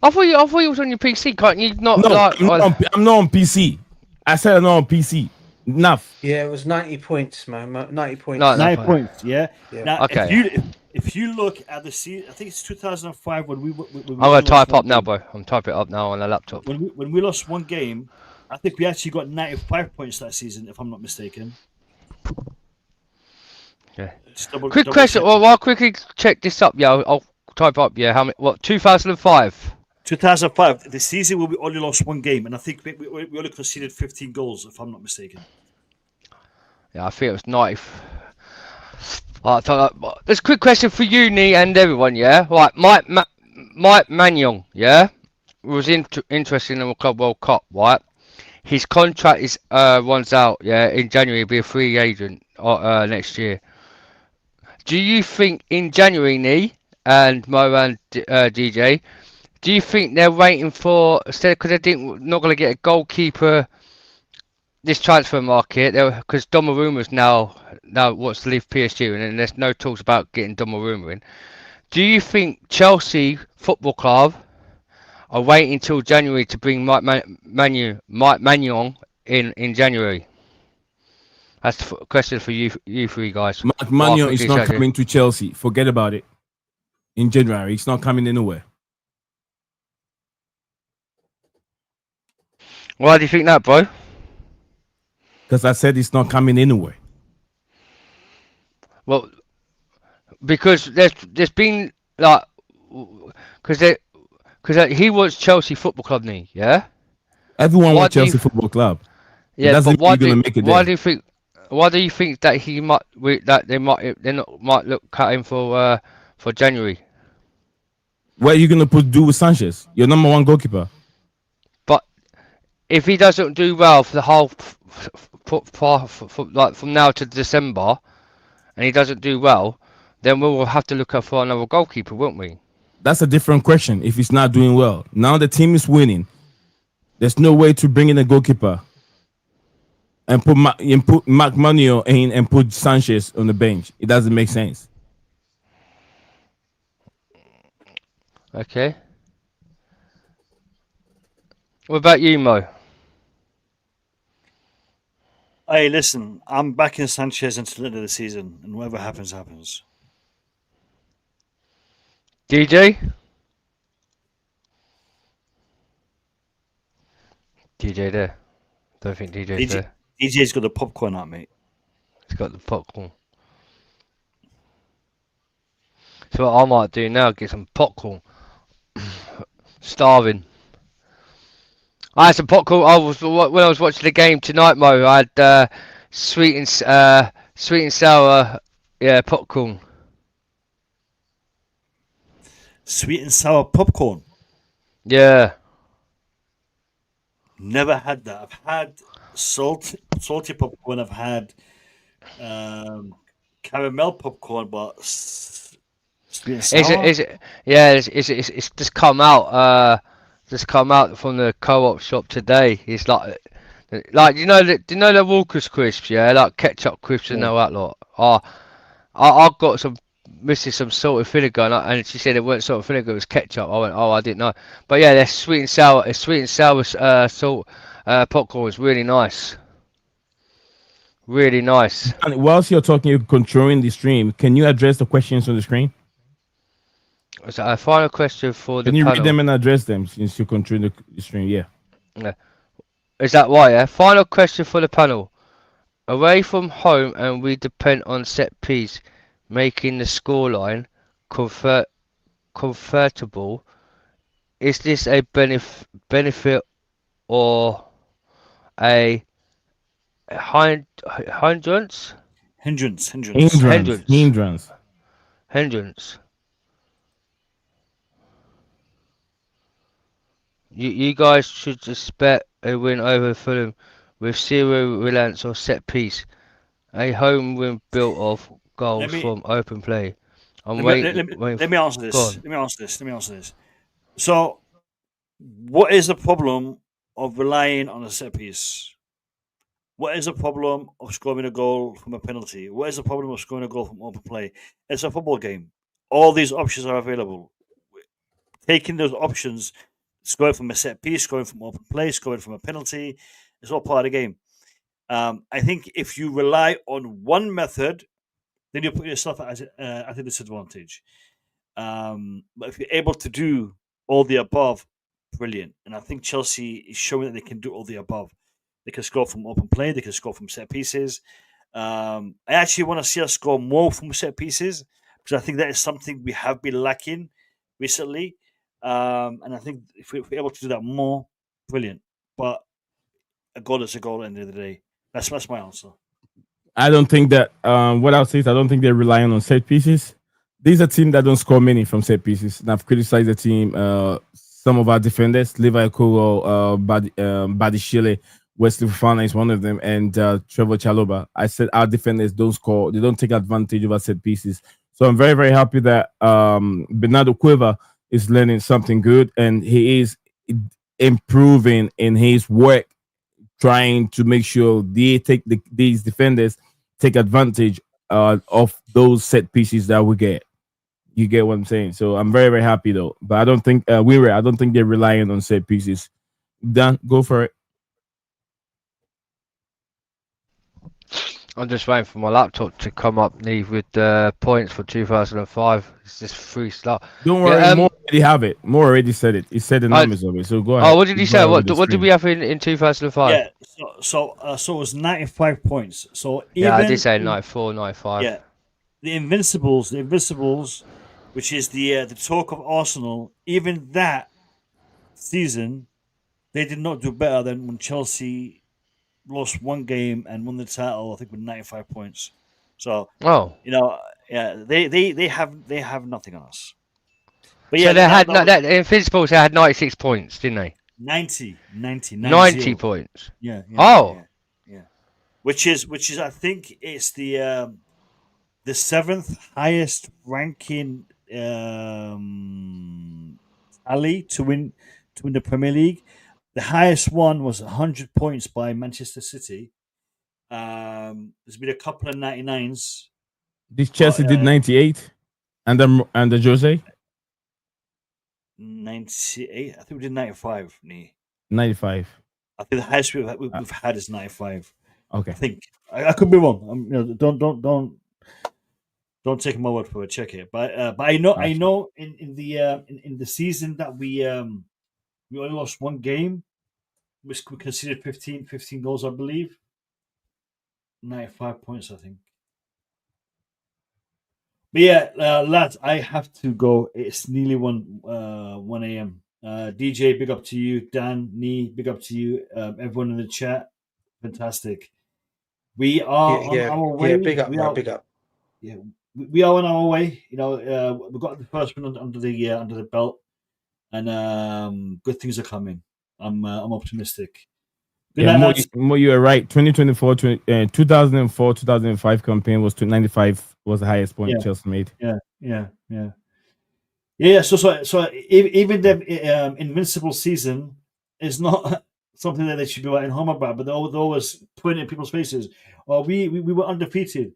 I thought you was on your PC. Can't you not? No, I'm not on PC. I said I'm not on PC. Enough. Yeah, it was 90 points, man. 90 points. 90 points. Yeah. Now, okay. If if you look at the season, I think it's 2005 when we I'm gonna type up now, bro. I'm typing it up now on the laptop. When we lost one game, I think we actually got 95 points that season, if I'm not mistaken. Yeah. Quick question. Well, I'll quickly check this up. Yeah, I'll type up. Yeah, how many? What? 2005. 2005. The season where we only lost one game, and I think we only conceded 15 goals, if I'm not mistaken. Yeah, I think it was 90. There's a quick question for you, Nee, and everyone. Yeah, right. Mike Magnon. Yeah, was interested in the Club World Cup. Right. His contract is runs out. Yeah, in January. He'll be a free agent next year. Do you think in January, Nee and Mo and DJ, do you think they're waiting for instead because they not going to get a goalkeeper this transfer market? Because Donnarumma's now wants to leave PSG, and then there's no talks about getting Donnarumma in. Do you think Chelsea Football Club are waiting until January to bring Mike Magnon in January? That's the question for you three guys. Mike Magnon is not coming to Chelsea. Forget about it. In January, it's not coming anywhere. Why do you think that, bro? Because I said it's not coming anywhere. Well, because there's been like because he wants Chelsea Football Club, Nee, yeah. Everyone wants Chelsea Football Club. Yeah, but why do you think? Why do you think that they might look at him for January? What are you gonna do with Sanchez, your number one goalkeeper? But if he doesn't do well for the whole like from now to December, and he doesn't do well, then we will have to look out for another goalkeeper, won't we? That's a different question. If he's not doing well, now the team is winning. There's no way to bring in a goalkeeper and put Marc Magnon in and put Sanchez on the bench. It doesn't make sense. Okay. What about you, Mo? Hey, listen, I'm backing Sanchez until the end of the season, and whatever happens, happens. DJ? DJ there. Don't think DJ's there. DJ's got the popcorn out, mate. He's got the popcorn. So what I might do now, get some popcorn. Starving. I had some popcorn. When I was watching the game tonight, Mo, I had sweet and sour, popcorn. Sweet and sour popcorn. Yeah. Never had that. I've had salty popcorn. I've had caramel popcorn, but sweet and sour. It's just come out. Just come out from the co-op shop today. It's like you know the Walker's crisps, yeah, like ketchup crisps and all that lot. I got some missing some salt and vinegar, and she said it weren't salt and vinegar, it was ketchup. I went, I didn't know. But yeah, they're sweet and sour. It's sweet and sour salt popcorn is really nice. Really nice. And whilst you're talking, you're controlling the stream. Can you address the questions on the screen? So a final question for the panel. Can you read them and address them since you control the stream? Yeah. Is that why? Yeah. Final question for the panel. Away from home, and we depend on set piece, making the scoreline comfortable. Is this a benefit or a hindrance? Hindrance. You guys should expect a win over Fulham with zero reliance on set piece. A home win built of goals from open play. Let me answer this. So, what is the problem of relying on a set piece? What is the problem of scoring a goal from a penalty? What is the problem of scoring a goal from open play? It's a football game. All these options are available. Taking those options, scoring from a set piece, scoring from open play, scoring from a penalty, it's all part of the game. I think if you rely on one method, then you put yourself at a disadvantage. But if you're able to do all the above, brilliant. And I think Chelsea is showing that they can do all the above. They can score from open play. They can score from set pieces. I actually want to see us score more from set pieces because I think that is something we have been lacking recently. And I think if we're able to do that more, brilliant. But a goal is a goal at the end of the day. That's my answer. I don't think that what I'll say is I don't think they're relying on set pieces. These are teams that don't score many from set pieces. And I've criticized the team. Some of our defenders, Levi Kuro, Badishile, Wesley Fofana is one of them, and Trevor Chaloba. I said our defenders don't score. They don't take advantage of our set pieces. So I'm very, very happy that Bernardo Cueva is learning something good, and he is improving in his work, trying to make sure they take these defenders take advantage of those set pieces that we get. You get what I'm saying? So I'm very, very happy though. But I don't think I don't think they're relying on set pieces. Dan, go for it. I'm just waiting for my laptop to come up, Neve, with the points for 2005. It's just free start. Don't worry, Mo already have it. Mo already said it. He said the numbers of it. So go ahead. Oh, what did he say? What did we have in 2005? Yeah, so it was 95 points. So even, yeah, I did say 94, 95. Yeah, the Invincibles, which is the talk of Arsenal. Even that season, they did not do better than when Chelsea lost one game and won the title. I think with 95 points. So they have nothing on us. But yeah, so they had in Invincibles. They had 96 points, didn't they? 90 points. Yeah. Which is I think it's the seventh highest ranking tally to win the Premier League. The highest one was 100 points by Manchester City. There's been a couple of 99s. This Chelsea did 98, and the Jose 98. I think we did 95. 95. I think the highest we've had is 95. Okay. I think I could be wrong. Don't take my word for it. Check it. But I know in the season that we only lost one game. We conceded 15 goals, I believe. 95 points, I think. But yeah, lads, I have to go. It's nearly 1 a.m. DJ, big up to you. Dan, Nee, big up to you. Everyone in the chat, fantastic. We are on our way. Yeah, big up. Yeah, we are on our way. You know, we've got the first one under the belt, and good things are coming. I'm optimistic. Yeah, Mo, you are right. 2024, 2004, 2005 campaign was 95 was the highest point Chelsea made. Yeah. So even the invincible season is not something that they should be writing home about, but they're always putting it in people's faces. Oh, we were undefeated.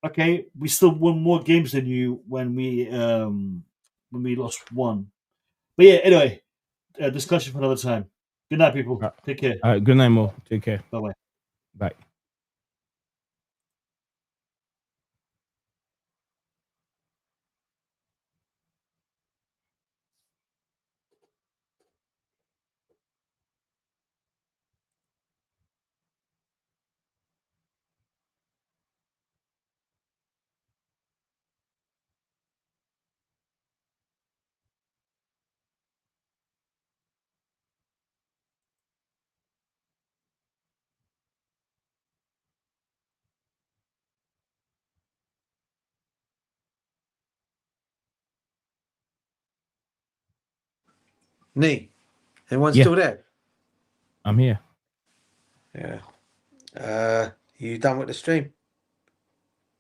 Okay, we still won more games than you when we lost one. But yeah, anyway, discussion for another time. Good night, people. Take care. Good night, Mo. Take care. Bye-bye. Bye. Nee, anyone still there? I'm here. Yeah. You done with the stream?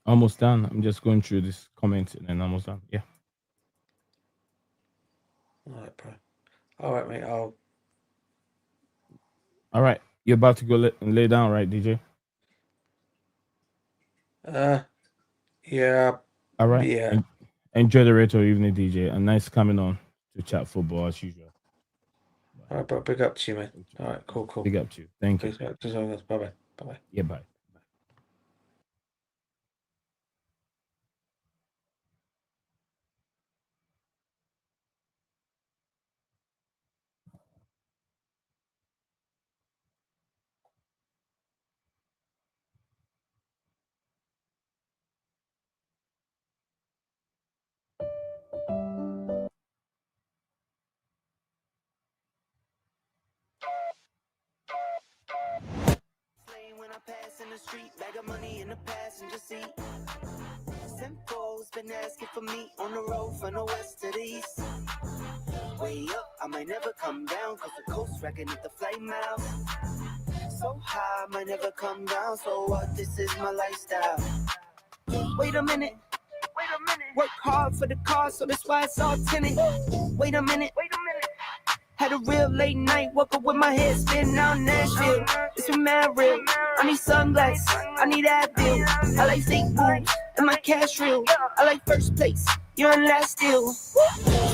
Almost done. I'm just going through this comment and then almost done. Yeah. All right, bro. All right, mate. All right. You're about to go lay down, right, DJ? Yeah. All right. Yeah. Enjoy the rest of your evening, DJ. And nice coming on to chat football as usual. All right, bro. Big up to you, man. All right, cool. Big up to you. Thank you. Bye-bye. Yeah, bye. in the street, bag of money in the passenger seat. Simcoe's been asking for me on the road from the west to the east. Way up, I might never come down, cause the coast wrecking at the flame out. So high, I might never come down, so what? This is my lifestyle. Wait a minute. Work hard for the car, so that's why it's all tinted. Wait a minute. Had a real late night, woke up with my head spinning out in Nashville. It's a mad real. I need sunglasses, I need Advil. I like fake boobs and my cash real. I like first place, you're in last deal.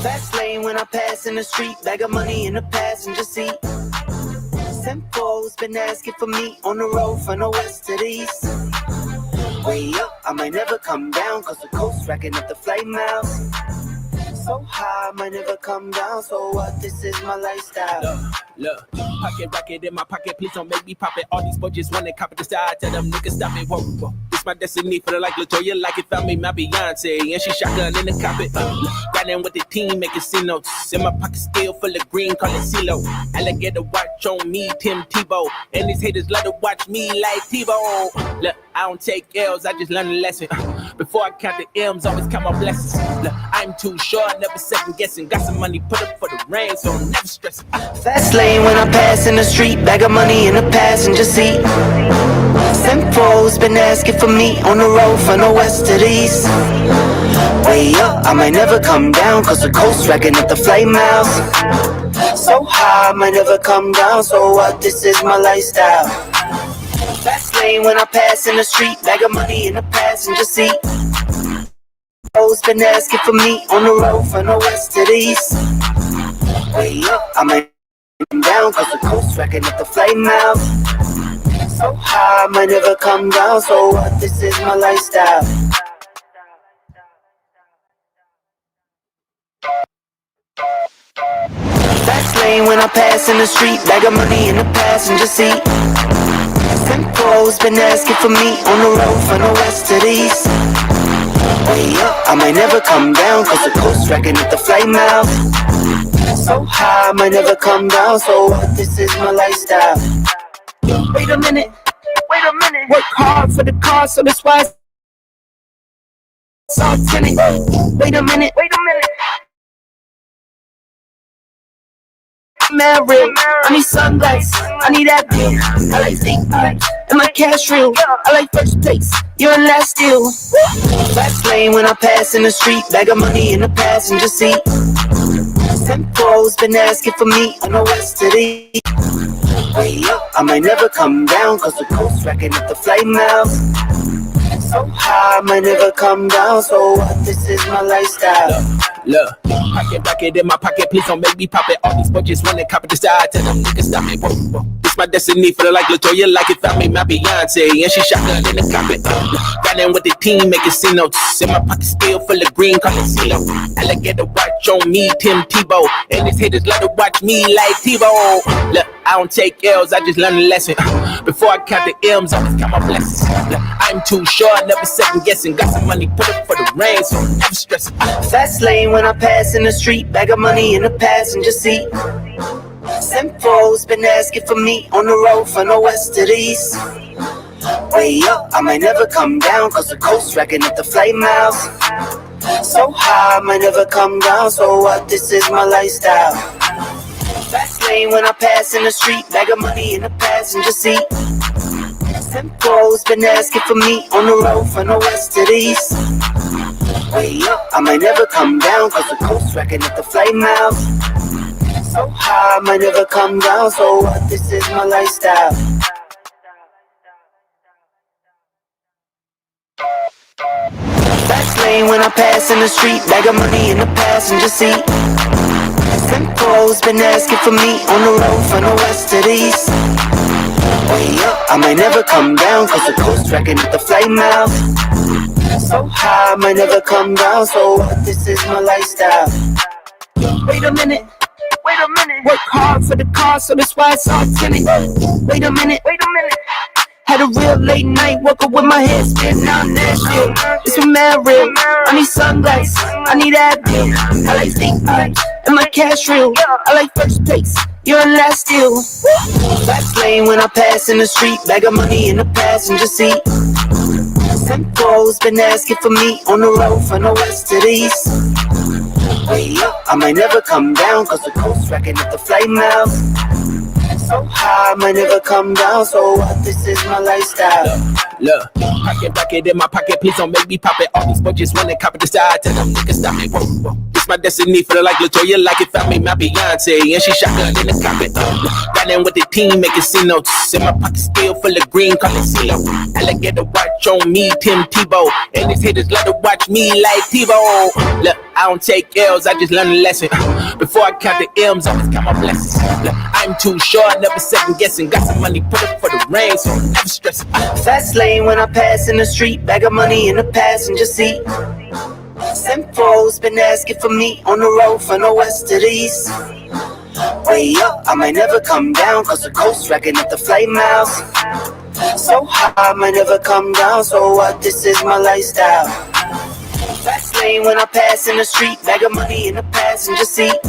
Fast lane when I pass in the street, bag of money in the passenger seat. Simcoe's been asking for me on the road from the west to the east. Way up, I might never come down, cause the coast racking up the flame out. So high, I might never come down, so what? This is my lifestyle. Look, pocket rocket in my pocket, please don't make me pop it. All these boys just wanna copy the style, tell them niggas stop it. Whoa, whoa. This my destiny, for the like Latoya, like it found me my Beyonce, and she shotgun in the cockpit. Riding with the team, making C notes. In my pocket still full of green, call it CeeLo. Alligator watch on me, Tim Tebow. And these haters love to watch me like Tebow. Look, I don't take L's, I just learn a lesson. Before I count the M's, always count my blessings. Look, I'm too short, never second guessing. Got some money, put up for the rain, so I'm never stressing. Fast lane when I pass in the street, bag of money in the passenger seat. Simcoe's been asking for me on the road from the west to the east. Way up, I might never come down, cause the coast wrecking at the flame house. So high, I might never come down, so what? This is my lifestyle. Fast lane when I pass in the street, bag of money in the passenger seat. Simcoe's been asking for me on the road from the west to the east. Way up, I might come down, cause the coast wrecking at the flame out. So high, I might never come down, so what? This is my lifestyle. Fast lane when I pass in the street, bag of money in the passenger seat. Simcoe's been asking for me on the road from the west to the east. Way up, I might never come down, cause the coast wrecking at the flame out. So high, I might never come down, so what? This is my lifestyle. Wait a minute. Work hard for the car, so that's why it's all tinted. Wait a minute. Mad real. I need sunglasses, I need Advil. I like fake boobs and my cash real. I like first place, you're in last deal. Fast lane when I pass in the street, bag of money in the passenger seat. Simcoe's been asking for me on the west to the east. Way up, I might never come down, cause the coast wrecking at the flame out. So high, I might never come down, so what? This is my lifestyle. Look, pocket rocket in my pocket, please don't make me pop it. All these boys just wanna copy the style, tell them niggas stop it. Whoa, whoa. This my destiny, for the like Latoya, like it found me my Beyonce, and she shotgun in the cockpit. Riding with the team, making C notes. In my pocket still full of green, call it CeeLo. Alligator watch on me, Tim Tebow. And these haters love to watch me like Tebow. Look, I don't take L's, I just learn a lesson. Before I count the M's, always count my blessings. Look, I'm too short, never second guessing. Got some money, put up for the rain, so I'm never stressing. Fast lane when I pass in the street, bag of money in the passenger seat. Simcoe's been asking for me on the road from the west to the east. Way up, I might never come down, cause the coast wrecking at the flame house. So high, I might never come down, so what? This is my lifestyle. Fast lane when I pass in the street, bag of money in the passenger seat. Simcoe's been asking for me on the road from the west to the east. Way up, I might never come down, cause the coast wrecking at the flame out. So high, I might never come down, so what? This is my lifestyle. Fast lane when I pass in the street, bag of money in the passenger seat. Simcoe's been asking for me on the road from the west to the east. Way up, I might never come down, cause the coast wrecking at the flame out. So high, I might never come down, so what? This is my lifestyle. Wait a minute. Work hard for the car, so that's why it's all tinted. Wait a minute. Had a real late night, woke up with my head spinning out in Nashville. It's a mad real. I need sunglasses, I need Advil. I like fake boobs and my cash real. I like first place, you're in last deal. Fast lane when I pass in the street, bag of money in the passenger seat. Simcoe's been asking for me on the road from the west to the east. Way up, I might never come down, cause the coast racking at the flame mouth. So high, I might never come down, so what? This is my lifestyle. Look, pocket in my pocket, please don't make me pop it. All these budgets wanna copy the style, tell them niggas stop it. Whoa, whoa. It's my destiny, feel like Latoya, like it found me my Beyonce, and she shotgun in the cockpit. Riding with the team, making C notes. In my pocket still full of green, call it CeeLo. Alligator watch on me, Tim Tebow. And these haters love to watch me like Tebow. Look, I don't take L's, I just learn a lesson. Before I count the M's, always count my blessings. Look, I'm too short, never second guessing. Got some money, put up for the rain, so I'm never stressing. Fast lane when I pass in the street, bag of money in the passenger seat. Simcoe's been asking for me on the road from the west to the east. Way up, I might never come down, cause the coast racking at the flame house. So high, I might never come down, so what? This is my lifestyle. Fast lane when I pass in the street, bag of money in the passenger seat.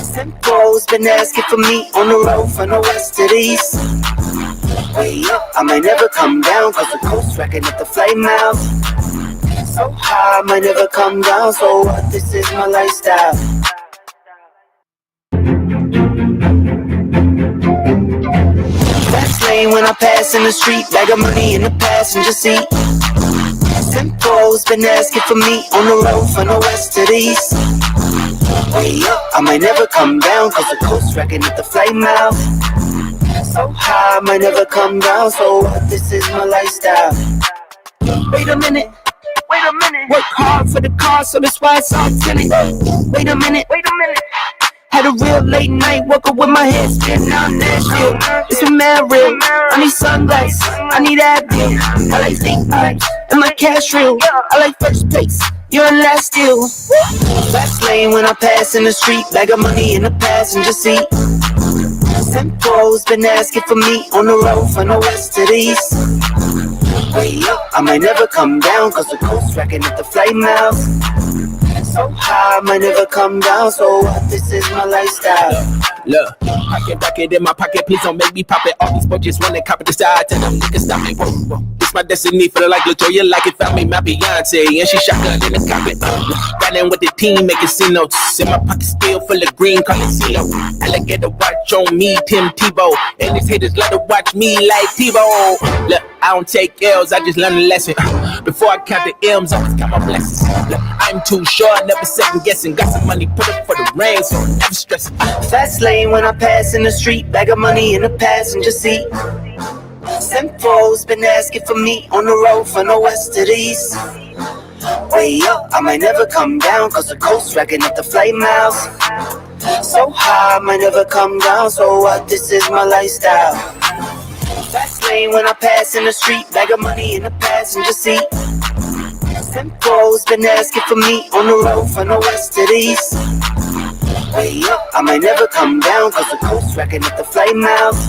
Simcoe's been asking for me on the road from the west to the east. Way up, I might never come down, cause the coast racking at the flame house. So high, I might never come down, so what? This is my lifestyle. Fast lane when I pass in the street, bag of money in the passenger seat. Simcoe's been asking for me on the road from the west to the east. Way up, I might never come down, cause the coast racking at the flame mouth. So high, I might never come down, so what? This is my lifestyle. Wait a minute. Work hard for the car, so that's why it's all tinted. Wait a minute. Had a real late night, woke up with my head spinning out Nashville. It's a mad real. I need sunglasses, I need Advil. I like fake vibes, and my cash real. I like first place, you're in last deal. Fast lane when I pass in the street, bag of money in the passenger seat. Simcoe's been asking for me on the road from the west to the east. Way up, I might never come down, cause the coast racking at the flame house. So high, I might never come down, so what? This is my lifestyle. Look, pocket in my pocket, please don't make me pop it. All these budgets wanna copy the style, tell them niggas stop it. Whoa, whoa. It's my destiny, feel like Latoya, like it found me my Beyonce, and she shotgun in the cockpit. Riding with the team, making C notes. In my pocket still full of green, call it CeeLo. Alligator watch on me, Tim Tebow. And these haters love to watch me like Tebow. Look, I don't take L's, I just learn a lesson. Before I count the M's, always count my blessings. Look, I'm too short, never second guessing. Got some money, put up for the rain, so I'm never stressing. Fast lane when I pass in the street, bag of money in the passenger seat. Simcoe's been asking for me on the road from the west to the east. Way up, I might never come down, cause the coast racking at the flame house. So high, I might never come down, so what? This is my lifestyle. Fast lane when I pass in the street, bag of money in the passenger seat. Simcoe's been asking for me on the road from the west to the east. Way up, I might never come down, cause the coast racking at the flame house.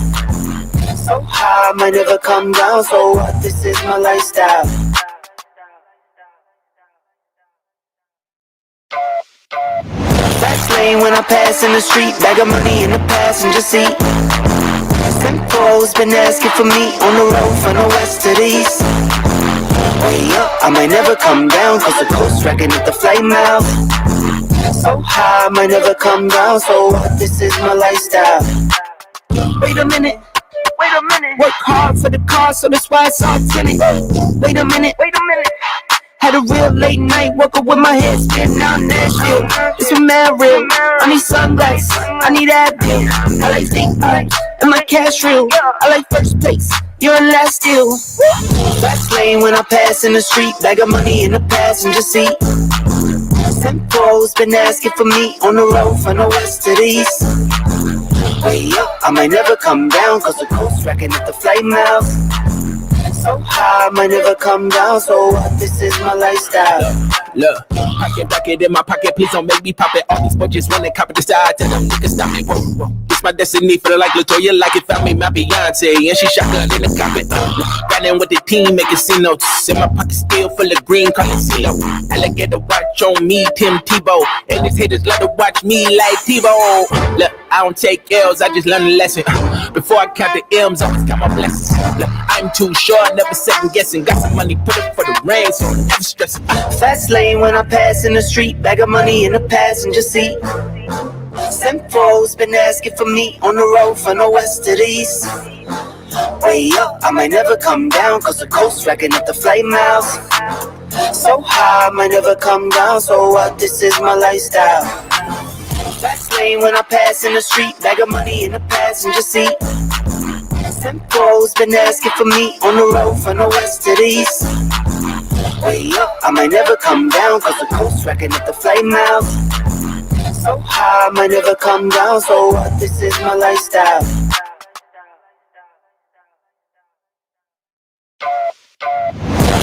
So high, I might never come down, so what? This is my lifestyle. Fast lane when I pass in the street, bag of money in the passenger seat. Simcoe's been asking for me on the road from the west to the east. Way up, I might never come down, cause the coast racking at the flame mouth. So high, I might never come down, so what? This is my lifestyle. Wait a minute. Work hard for the car, so that's why it's all tinted. Wait a minute. Had a real late night, woke up with my head spinning out Nashville. It's a mad real. I need sunglasses, I need Advil. I like fake vibes, and my cash real. I like first place, you're in last deal. Fast lane when I pass in the street, bag of money in the passenger seat. Simcoe's been asking for me on the road from the west to the east. Way up, I might never come down, cause the coast racking at the flame house. So high, I might never come down, so what? This is my lifestyle. Look, pocket in my pocket, please don't make me pop it. All these budgets wanna copy the style, tell them niggas stop it. Whoa, whoa. It's my destiny, feeling like Latoya, like it found me my Beyonce, and she shotgun in the cockpit. Got in with the team, making C notes. In my pocket still full of green, calling CeeLo. Alligator watch on me, Tim Tebow. And these haters love to watch me like Tebow. Look, I don't take L's, I just learn a lesson. Before I count the M's, I always count my blessings. Look, I'm too short, never second guessing. Got some money, put it for the rain, so I'm never stressing. Fast lane when I pass in the street, bag of money in the passenger seat. Simcoe's been asking for me on the road from the west to the east. Way up, I might never come down, cause the coast racking up the flight miles. So high, I might never come down, so what, this is my lifestyle. Fast lane when I pass in the street, bag of money in the passenger seat. Simcoe's been asking for me on the road from the west to the east. Way up, I might never come down, cause the coast racking up the flight miles. So high, I might never come down, so what, this is my lifestyle.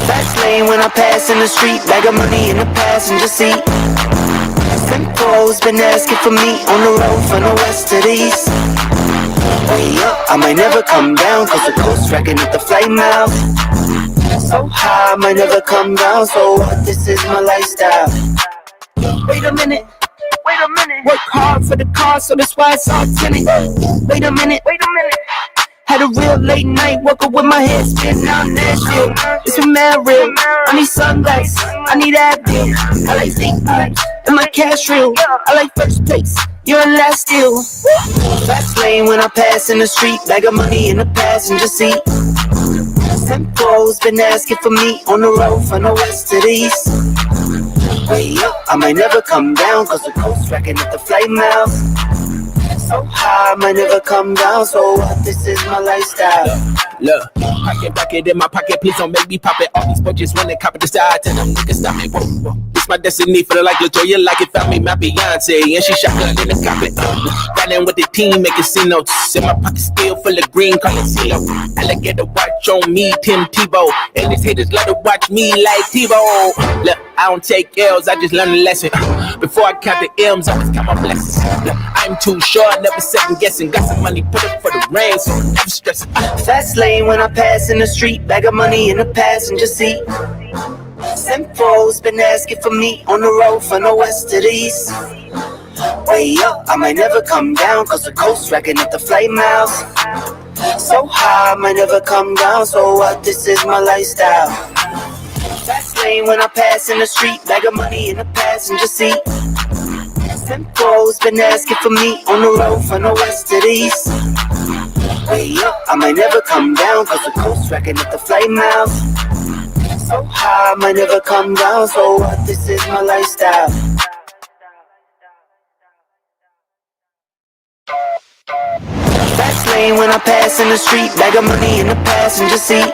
Fast lane when I pass in the street, bag of money in the passenger seat. Simcoe's been asking for me on the road from the west to the east. Way up, I might never come down, cause the coast racking up the flight miles. So high, I might never come down, so what, this is my lifestyle. Wait a minute. Wait a minute. Work hard for the car, so that's why it's all tinted. Wait a minute. Wait a minute. Had a real late night, woke up with my head spinning on Nashville. It's a mad real. I need sunglasses. I need Advil. I like think and my cash real. I like first place. You're in last deal. Fast lane when I pass in the street, bag of money in the passenger seat. Simcoe's been asking for me on the road from the west to the east. Way up, I might never come down, cause the coast racking up the flight miles. So high, I might never come down, so what, this is my lifestyle. Look, rock it in my pocket, please don't make me pop it. All these budgets when they copy the side, tell them niggas stop it. Whoa, whoa. It's my destiny, feeling like Latoya, like it found me my Beyonce, and she shotgun in the cockpit. Got in with the team, making C notes. In my pocket still full of green, calling CeeLo. Alligator watch on me, Tim Tebow. And these haters love to watch me like Tebow. Look, I don't take L's, I just learn a lesson. Before I count the M's, I always count my blessings. Look, I'm too short, never second guessing. Got some money, put it for the rain, so I'm never stressing. Fast lane when I pass in the street, bag of money in the passenger seat. Simcoe's been asking for me on the road from the west to the east. Way up, I might never come down, cause the coast racking up the flight miles. So high, I might never come down, so what, this is my lifestyle. Fast lane when I pass in the street, bag of money in the passenger seat. Simcoe's been asking for me on the road from the west to the east. Way up, I might never come down, cause the coast racking up the flight miles. So high, I might never come down, so what, this is my lifestyle. Fast lane when I pass in the street, bag of money in the passenger seat.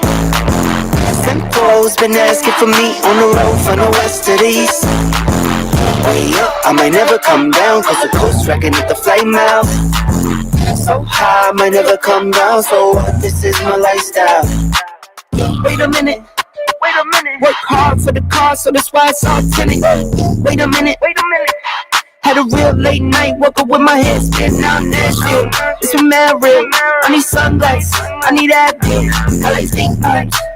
Simcoe's been asking for me on the road from the west to the east. Way up, I might never come down, cause the coast racking up the flight miles. So high, I might never come down, so what, this is my lifestyle. Wait a minute. Wait a minute. Work hard for the car, so that's why it's all tinted. Wait a minute. Wait a minute. Had a real late night, woke up with my head spinning on Nashville. It's a mad real. I need sunglasses. I need Advil. I like think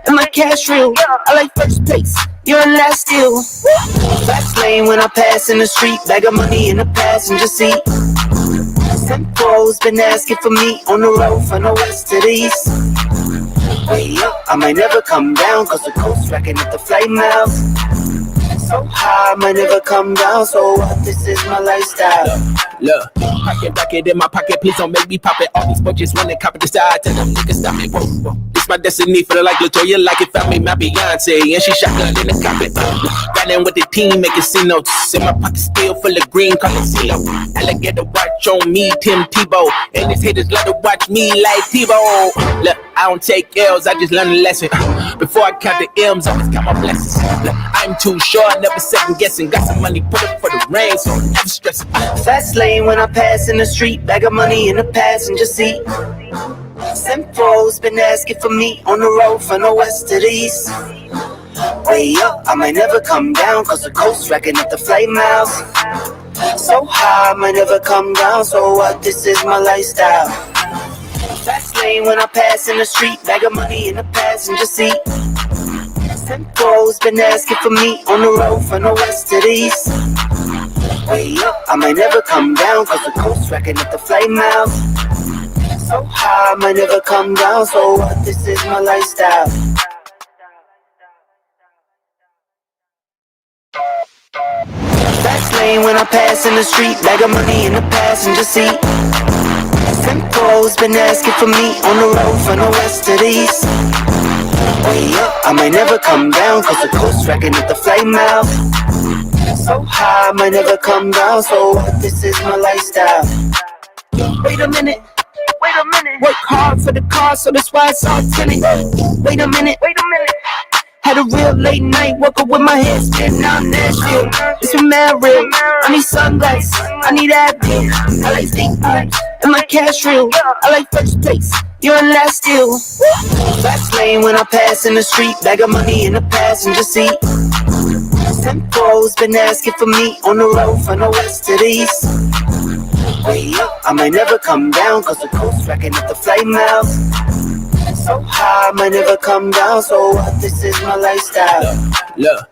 and my cash real. I like first place. You're in last deal. Fast lane when I pass in the street, bag of money in the passenger seat. Simcoe's been asking for me on the road from the west to the east. Way up, I might never come down, cause the coast racking up the flight miles. So high, I might never come down, so what, this is my lifestyle. Look, rock it in my pocket, please don't make me pop it. All these budgets when they copy the side, tell them niggas stop it. Whoa, whoa. It's my destiny, feeling like Latoya, like it found me my Beyonce, and she shotgun in the cockpit. Got in with the team, making C notes. In my pocket still full of green, calling CeeLo. Alligator watch on me, Tim Tebow. And these haters love to watch me like Tebow. Look, I don't take L's, I just learn a lesson. Before I count the M's, I always count my blessings. Look, I'm too short, never second guessing. Got some money, put it for the rain, so I'm never stressing. Fast lane when I pass in the street, bag of money in the passenger seat. Simcoe's been asking for me on the road from the west to the east. Way up, I might never come down, cause the coast racking up the flight miles. So high, I might never come down. So what? This is my lifestyle. Fast lane when I pass in the street, bag of money in the passenger seat. Tempo's been asking for me on the road from the west to the east. Way up, I might never come down, cause the coast racking up the flame out. So high, I might never come down, so what? This is my lifestyle. Fast lane when I pass in the street, bag of money in the passenger seat. Tempo's been asking for me on the road from the west to the east. Way up, I might never come down, cause the coast racking up the flame out. So high, I might never come down, so what? This is my lifestyle. Wait a minute, work hard for the car, so that's why it's all tinted. Wait a minute, had a real late night, woke up with my head spinning out Nashville. It's a mad real, I need sunglasses, I need Advil. I like steak pipes, and my cash real. I like first place, you're in last deal. Fast lane when I pass in the street, bag of money in the passenger seat. Tempo's been asking for me on the road from the west to the east. Way up, I might never come down, cause the coast racking up the flame out. So high, I might never come down, so what? This is my lifestyle. Look,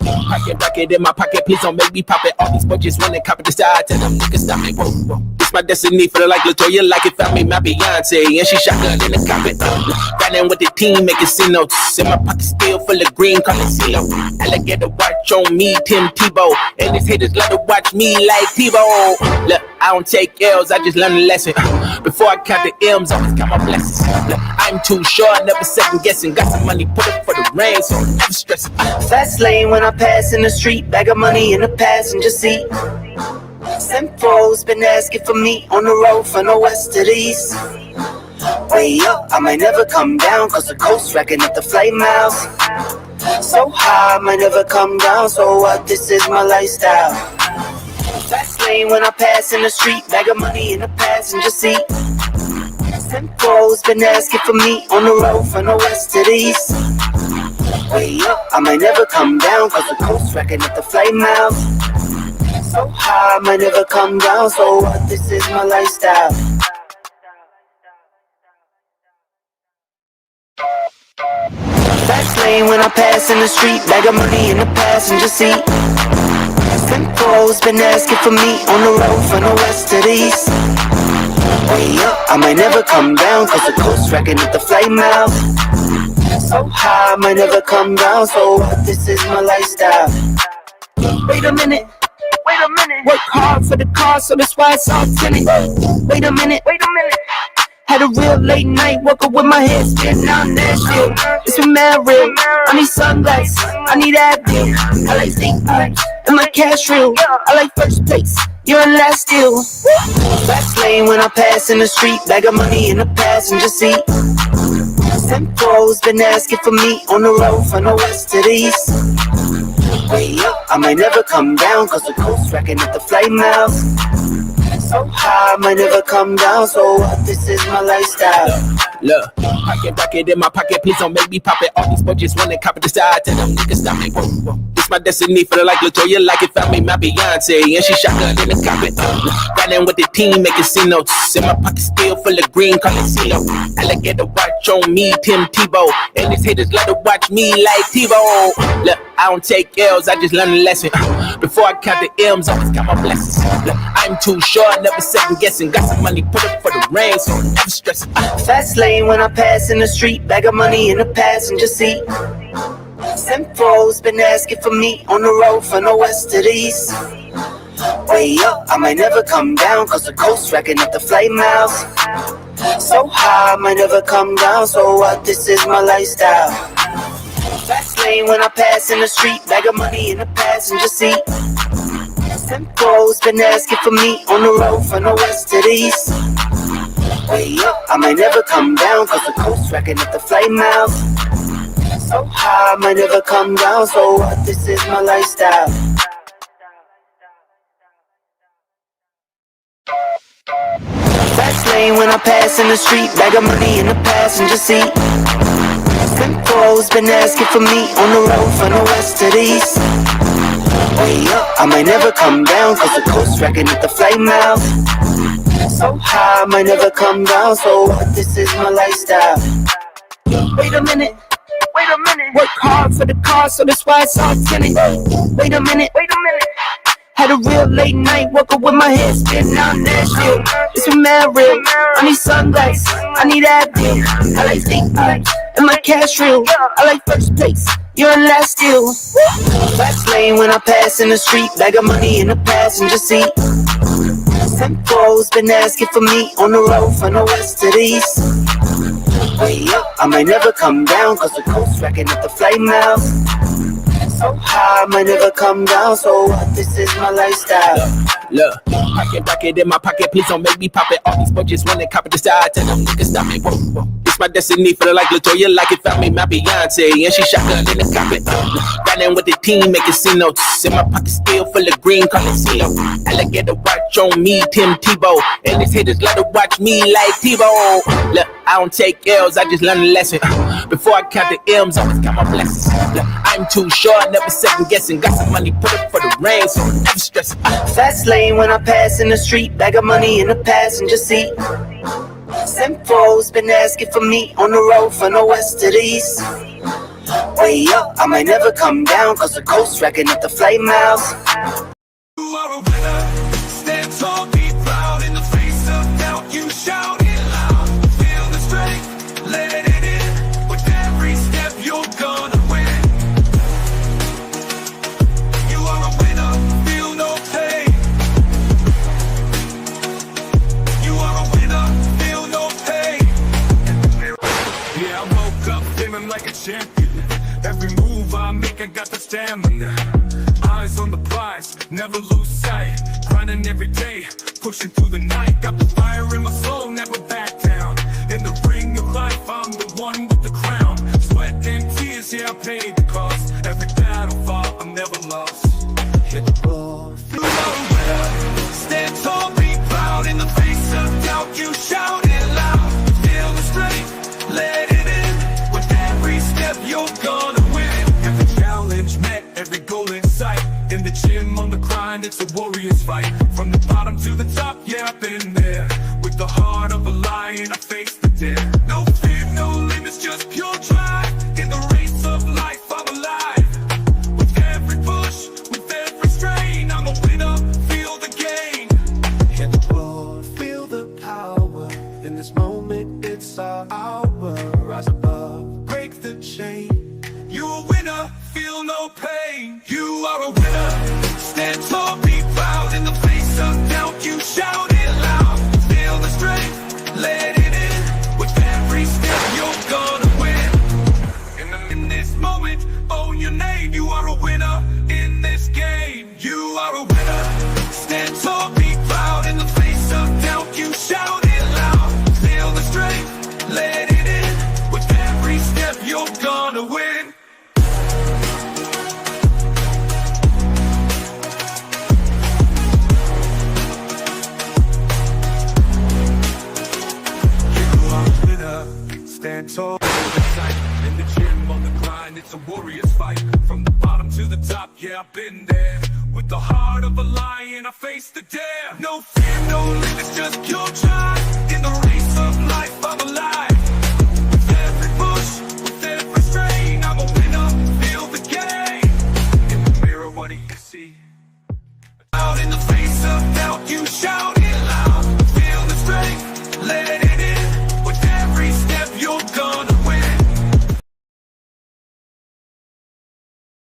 pocket in my pocket, please don't make me pop it. All these budgets wanna copy the style, tell them niggas stop it. Whoa. It's my destiny, feeling like Latoya, like it found me my Beyonce, and she shotgun in the cockpit. Riding with the team, making C notes. In my pocket still full of green, call it CeeLo. Alligator watch on me, Tim Tebow, and these haters love to watch me like Tebow. Look, I don't take L's, I just learn a lesson. Before I count the M's, I always count my blessings. Look, I'm too short, never second guessing. Got some money, put it for the rain, so I'm never stressing. Fast lane when I pass in the street, bag of money in the passenger seat. Tempo's been asking for me on the road from the west to the east. Way up, I might never come down, cause the coast racking up the flame out. So high, I might never come down, so what? This is my lifestyle. Fast lane when I pass in the street, bag of money in the passenger seat. Tempo's been asking for me on the road from the west to the east. Way up, I might never come down, cause the coast racking up the flame out. So high, I might never come down, so what? This is my lifestyle. Fast lane when I pass in the street, bag of money in the passenger seat. Tempo's been asking for me on the road from the west to the east. Way up, I might never come down, cause the coast racking up the flame out. So high, I might never come down, so what? This is my lifestyle. Wait a minute, work hard for the car, so that's why it's all tinted. Wait a minute, had a real late night, woke up with my head spinning out Nashville. It's a mad real, I need sunglasses, I need Advil. I like steak pipes, and my cash real. I like first place, you're in last deal. Fast lane when I pass in the street, bag of money in the passenger seat. Tempo's been asking for me on the road from the west to the east. Way up, I might never come down, cause the coast racking up the flame out. So high, I might never come down, so what? This is my lifestyle. Look, pocket in my pocket, please don't make me pop it. All these budgets wanna copy the style, tell them niggas stop it. Whoa. It's my destiny, feeling like Latoya, like it found me my Beyonce, and she shotgun in the cockpit. Riding with the team, making C notes. In my pocket still full of green, call it CeeLo. Alligator watch on me, Tim Tebow, and these haters love to watch me like Tebow. Look, I don't take L's, I just learn a lesson. Before I count the M's, I always count my blessings. Look, I'm too short, never second guessing. Got some money, put it for the rain, so I'm never stressing. Fast lane when I pass in the street, bag of money in the passenger seat. Tempo's been asking for me on the road from the west to the east. Way up, I might never come down, cause the coast racking up the flame out. So high, I might never come down, so what? This is my lifestyle. Fast lane when I pass in the street, bag of money in the passenger seat. Tempo's been asking for me on the road from the west to the east. Way up, I might never come down, cause the coast racking up the flame out. So high, I might never come down, so what? This is my lifestyle. Fast lane when I pass in the street, bag of money in the passenger seat. Tempo's been asking for me on the road from the west to the east. Way up, I might never come down, cause the coast wrecking at the flame mouth. So high, I might never come down, so this is my lifestyle. Wait a minute. Work hard for the car, so that's why it's all tinted. Wait a minute. Had a real late night, woke up with my head spinning out Nashville. It's a mad real. I need sunglasses, I need Advil. I like deep eyes, and my cash real. I like first place, you're in last deal. Fast lane when I pass in the street, bag of money in the passenger seat. Tempo's been asking for me on the road from the west to the east. Way up, I might never come down, cause the coast wrecking at the flame mouth. So high, I might never come down, so this is my lifestyle. Look, rock it in my pocket, please don't make me pop it. All these budgets when they copy the style, tell them niggas stop it. Whoa. It's my destiny, feel like Latoya, like it found me my Beyonce, and she shotgun in the cockpit. Riding with the team, making C notes. In my pocket still full of green, call it CeeLo. Alligator watch on me, Tim Tebow, and these haters love to watch me like Tebow. Look, I don't take L's, I just learn a lesson. Before I count the M's, always count my blessings. Look, I'm too short, never second guessing. Got some money, put it for the rain, so never stressing. Fast lane when I pass in the street, bag of money in the passenger seat. Tempo's been asking for me on the road from the west to the east. Way up, I might never come down, cause the coast wrecking at the flame mouth. You are a winner. Stand tall, be proud in the face of doubt. You shout it loud. Feel the strength, let it in. With every step, you're gonna win. You are a winner. Feel no pain. You are a winner. Feel no pain. Yeah, I woke up feeling like a champion. Every move I make, I got the stamina. Eyes on the prize, never lose sight. Grinding every day, pushing through the night. Got the fire in my soul, never back down. In the ring of life, I'm the one with the crown. Sweat and tears, yeah, I paid the cost. Every battle fought, I'm never lost. Hit the ball, feel the winner. Stand tall, be proud in the face of doubt. You shout it loud. Feel the strength, let it in. With every step, you're gonna win. Every challenge met, every goal in sight. In the gym, on the grind, it's a warrior's fight. From the bottom to the top, yeah, I've been there. With the heart of a lion, I face the dare. No fear, no limits, just pure drive. In the race of life, I'm alive. With every push, with every strain, I'm a winner, feel the gain. Hit the ball, feel the power. In this moment, it's our hour. Rise above, break the chain. You're a winner, feel no pain. You are a winner. Stand tall, be proud in the face of doubt. You shout it loud. Feel the strength, let it in. With every step, you're gonna win. In this moment, own your name. You are a winner in this game. You are a winner. Stand tall, be proud in the face of doubt. You shout it loud. Feel the strength, let it in. With every step, you're gonna win. Stand tall, in the gym, on the grind, it's a warrior's fight. From the bottom to the top, yeah, I've been there. With the heart of a lion, I face the dare. No fear, no limits, just